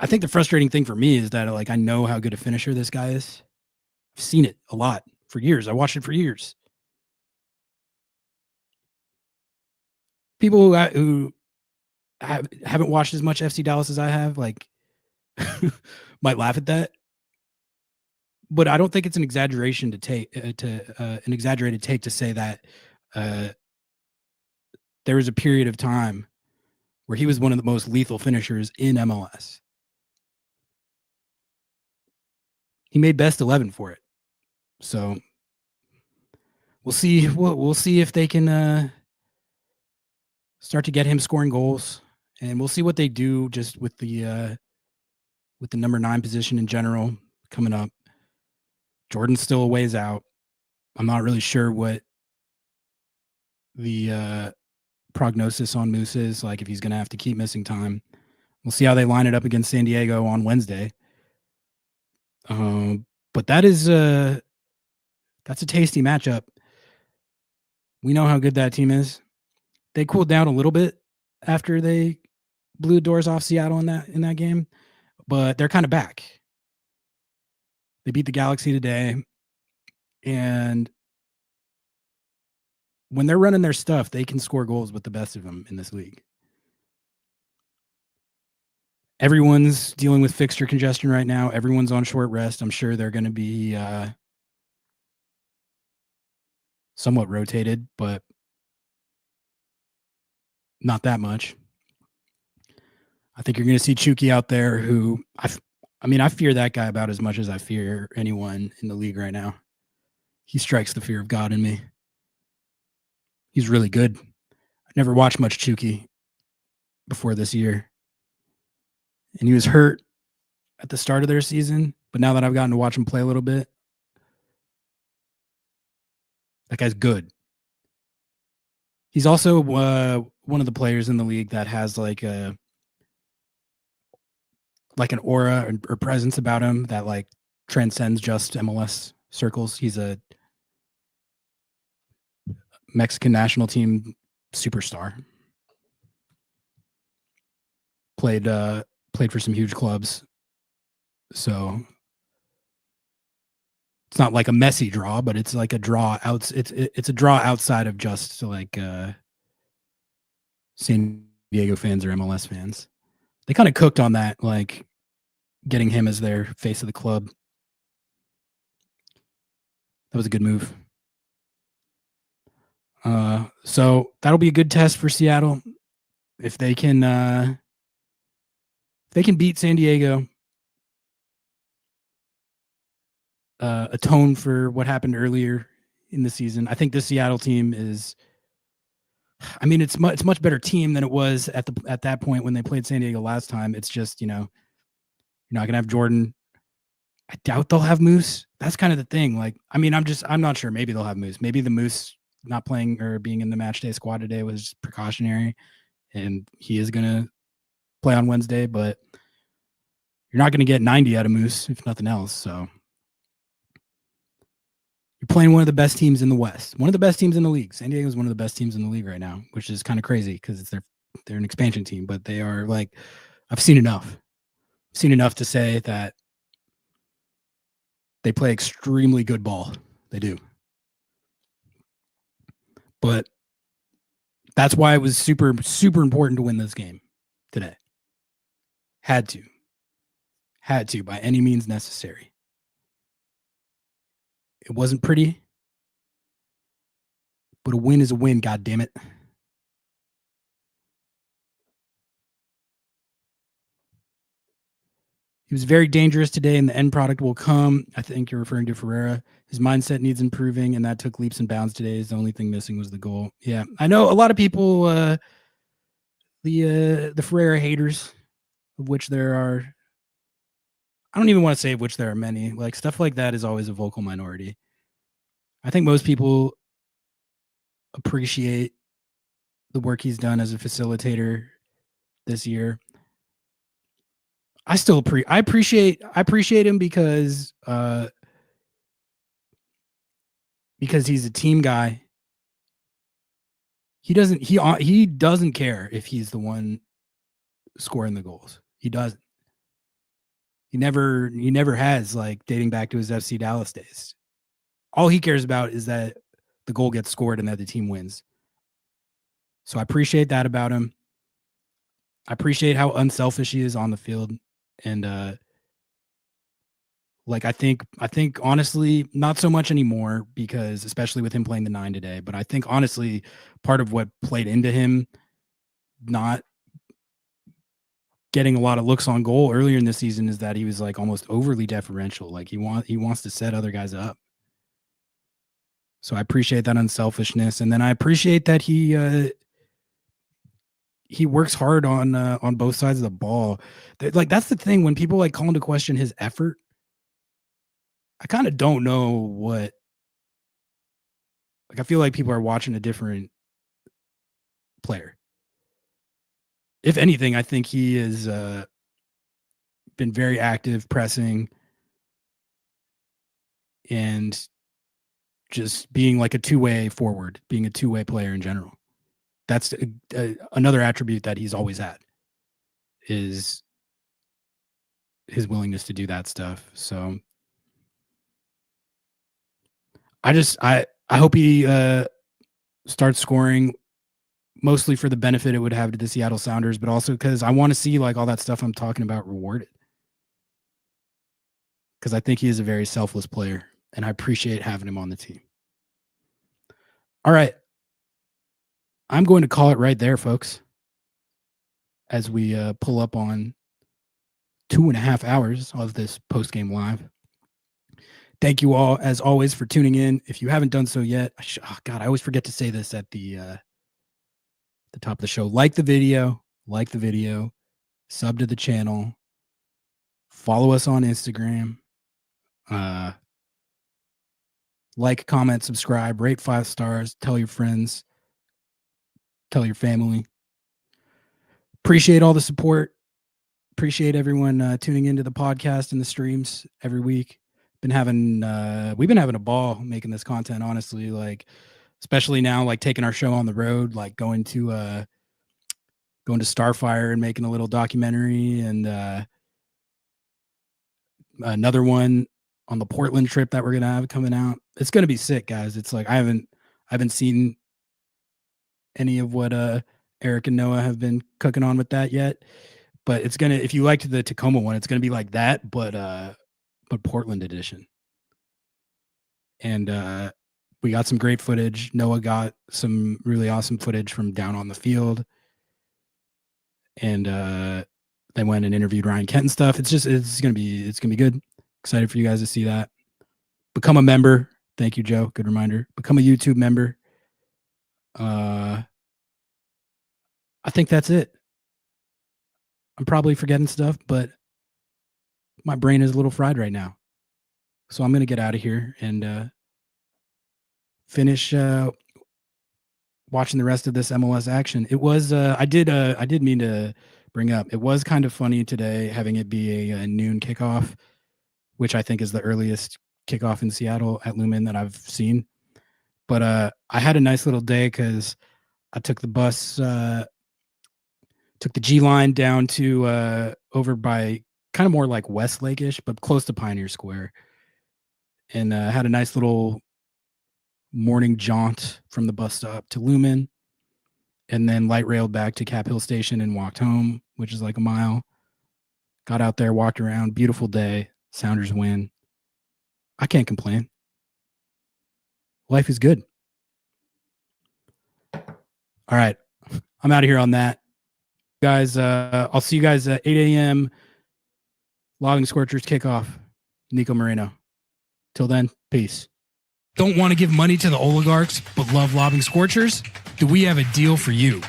think the frustrating thing for me is that, like, I know how good a finisher this guy is. I've seen it a lot for years. I watched it for years. People who haven't watched as much FC Dallas as I have, like, might laugh at that. But I don't think it's an exaggeration to take an exaggerated take to say that there was a period of time where he was one of the most lethal finishers in MLS. He made best 11 for it, so we'll see. We'll see if they can start to get him scoring goals, and we'll see what they do just with the number 9 position in general coming up. Jordan's still a ways out. I'm not really sure what the prognosis on Moose is, like if he's going to have to keep missing time. We'll see how they line it up against San Diego on Wednesday. But that's a tasty matchup. We know how good that team is. They cooled down a little bit after they blew doors off Seattle in that game, but they're kind of back. They beat the Galaxy today, and when they're running their stuff, they can score goals with the best of them in this league. Everyone's dealing with fixture congestion right now. Everyone's on short rest. I'm sure they're going to be somewhat rotated, but not that much. I think you're going to see Chucky out there who I fear that guy about as much as I fear anyone in the league right now. He strikes the fear of God in me. He's really good. I've never watched much Chucky before this year. And he was hurt at the start of their season, but now that I've gotten to watch him play a little bit, that guy's good. He's also one of the players in the league that has like an aura or presence about him that like transcends just MLS circles. He's a Mexican national team superstar. Played for some huge clubs So it's not like a messy draw, but it's like a draw out. It's a draw outside of just like San Diego fans or MLS fans. They kind of cooked on that, like getting him as their face of the club. That was a good move. So that'll be a good test for Seattle if they can beat San Diego, atone for what happened earlier in the season. I think this Seattle team is, I mean, it's much better team than it was at that point when they played San Diego last time. It's just, you know, you're not gonna have Jordan. I doubt they'll have Moose. That's kind of the thing. Like, I mean, I'm not sure. Maybe they'll have Moose. Maybe the Moose not playing or being in the Matchday squad today was precautionary, and he is gonna play on Wednesday. But you're not gonna get 90 out of Moose if nothing else. So you're playing one of the best teams in the West, one of the best teams in the league. San Diego is one of the best teams in the league right now, which is kind of crazy because they're an expansion team, but they are like, I've seen enough. I've seen enough to say that they play extremely good ball. They do. But that's why it was super, super important to win this game today. Had to by any means necessary. It wasn't pretty, but a win is a win, God damn it. He was very dangerous today, and the end product will come. I think you're referring to Ferreira. His mindset needs improving, and that took leaps and bounds today. The only thing missing was the goal. Yeah, I know a lot of people, the Ferreira haters, of which there are, I don't even want to say of which there are many. Like, stuff like that is always a vocal minority. I think most people appreciate the work he's done as a facilitator this year. I appreciate him because he's a team guy. He doesn't care if he's the one scoring the goals. He doesn't. He never has, like, dating back to his FC Dallas days. All he cares about is that the goal gets scored and that the team wins. So I appreciate that about him. I appreciate how unselfish he is on the field. And like, I think honestly, not so much anymore, because especially with him playing the 9 today, but I think honestly part of what played into him not getting a lot of looks on goal earlier in the season is that he was like almost overly deferential. Like, he wants to set other guys up. So I appreciate that unselfishness, and then I appreciate that he works hard on both sides of the ball. Like, that's the thing, when people like call into question his effort, I kind of don't know what, like, I feel like people are watching a different player. If anything, I think he has been very active, pressing, and just being like a two-way forward, being a two-way player in general. That's another attribute that he's always had, is his willingness to do that stuff. So I hope he starts scoring, mostly for the benefit it would have to the Seattle Sounders, but also because I want to see, like, all that stuff I'm talking about rewarded. Because I think he is a very selfless player, and I appreciate having him on the team. All right. I'm going to call it right there, folks, as we pull up on 2.5 hours of this post-game live. Thank you all, as always, for tuning in. If you haven't done so yet, I always forget to say this at the top of the show. Like the video, sub to the channel, follow us on Instagram, like, comment, subscribe, rate 5 stars, tell your friends, tell your family. Appreciate all the support. Appreciate everyone tuning into the podcast and the streams every week. We've been having a ball making this content, honestly, like, especially now, like, taking our show on the road, like going to Starfire and making a little documentary, and another one on the Portland trip that we're gonna have coming out. It's gonna be sick, guys. It's like I haven't seen any of what Eric and Noah have been cooking on with that yet. But it's gonna, if you liked the Tacoma one, it's gonna be like that, but Portland edition. And we got some great footage. Noah got some really awesome footage from down on the field. And they went and interviewed Ryan Kent and stuff. It's gonna be good. Excited for you guys to see that. Become a member. Thank you, Joe. Good reminder. Become a YouTube member. I think that's it. I'm probably forgetting stuff, but my brain is a little fried right now. So I'm going to get out of here and finish watching the rest of this MLS action. It was I did mean to bring up, it was kind of funny today having it be a noon kickoff, which I think is the earliest kickoff in Seattle at Lumen that I've seen. But I had a nice little day because I took the bus, took the G line down to over by kind of more like Westlake-ish, but close to Pioneer Square. And had a nice little morning jaunt from the bus stop to Lumen, and then light railed back to Cap Hill Station and walked home, which is like a mile. Got out there, walked around. Beautiful day. Sounders win. I can't complain. Life is good. All right. I'm out of here on that. Guys, I'll see you guys at 8 a.m. Lobbing Scorchers kickoff. Nico Moreno. Till then, peace. Don't want to give money to the oligarchs, but love Lobbing Scorchers? Do we have a deal for you?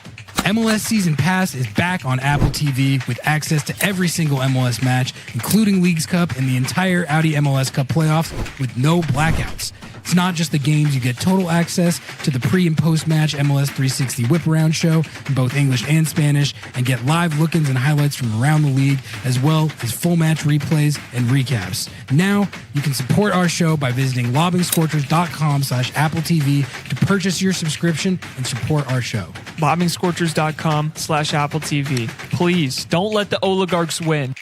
MLS Season Pass is back on Apple TV with access to every single MLS match, including Leagues Cup and the entire Audi MLS Cup playoffs with no blackouts. It's not just the games, you get total access to the pre- and post-match MLS 360 whip-around show in both English and Spanish, and get live look-ins and highlights from around the league, as well as full match replays and recaps. Now, you can support our show by visiting lobbingscorchers.com/Apple TV to purchase your subscription and support our show.
Lobbingscorchers.com/Apple TV. Please, don't let the oligarchs win.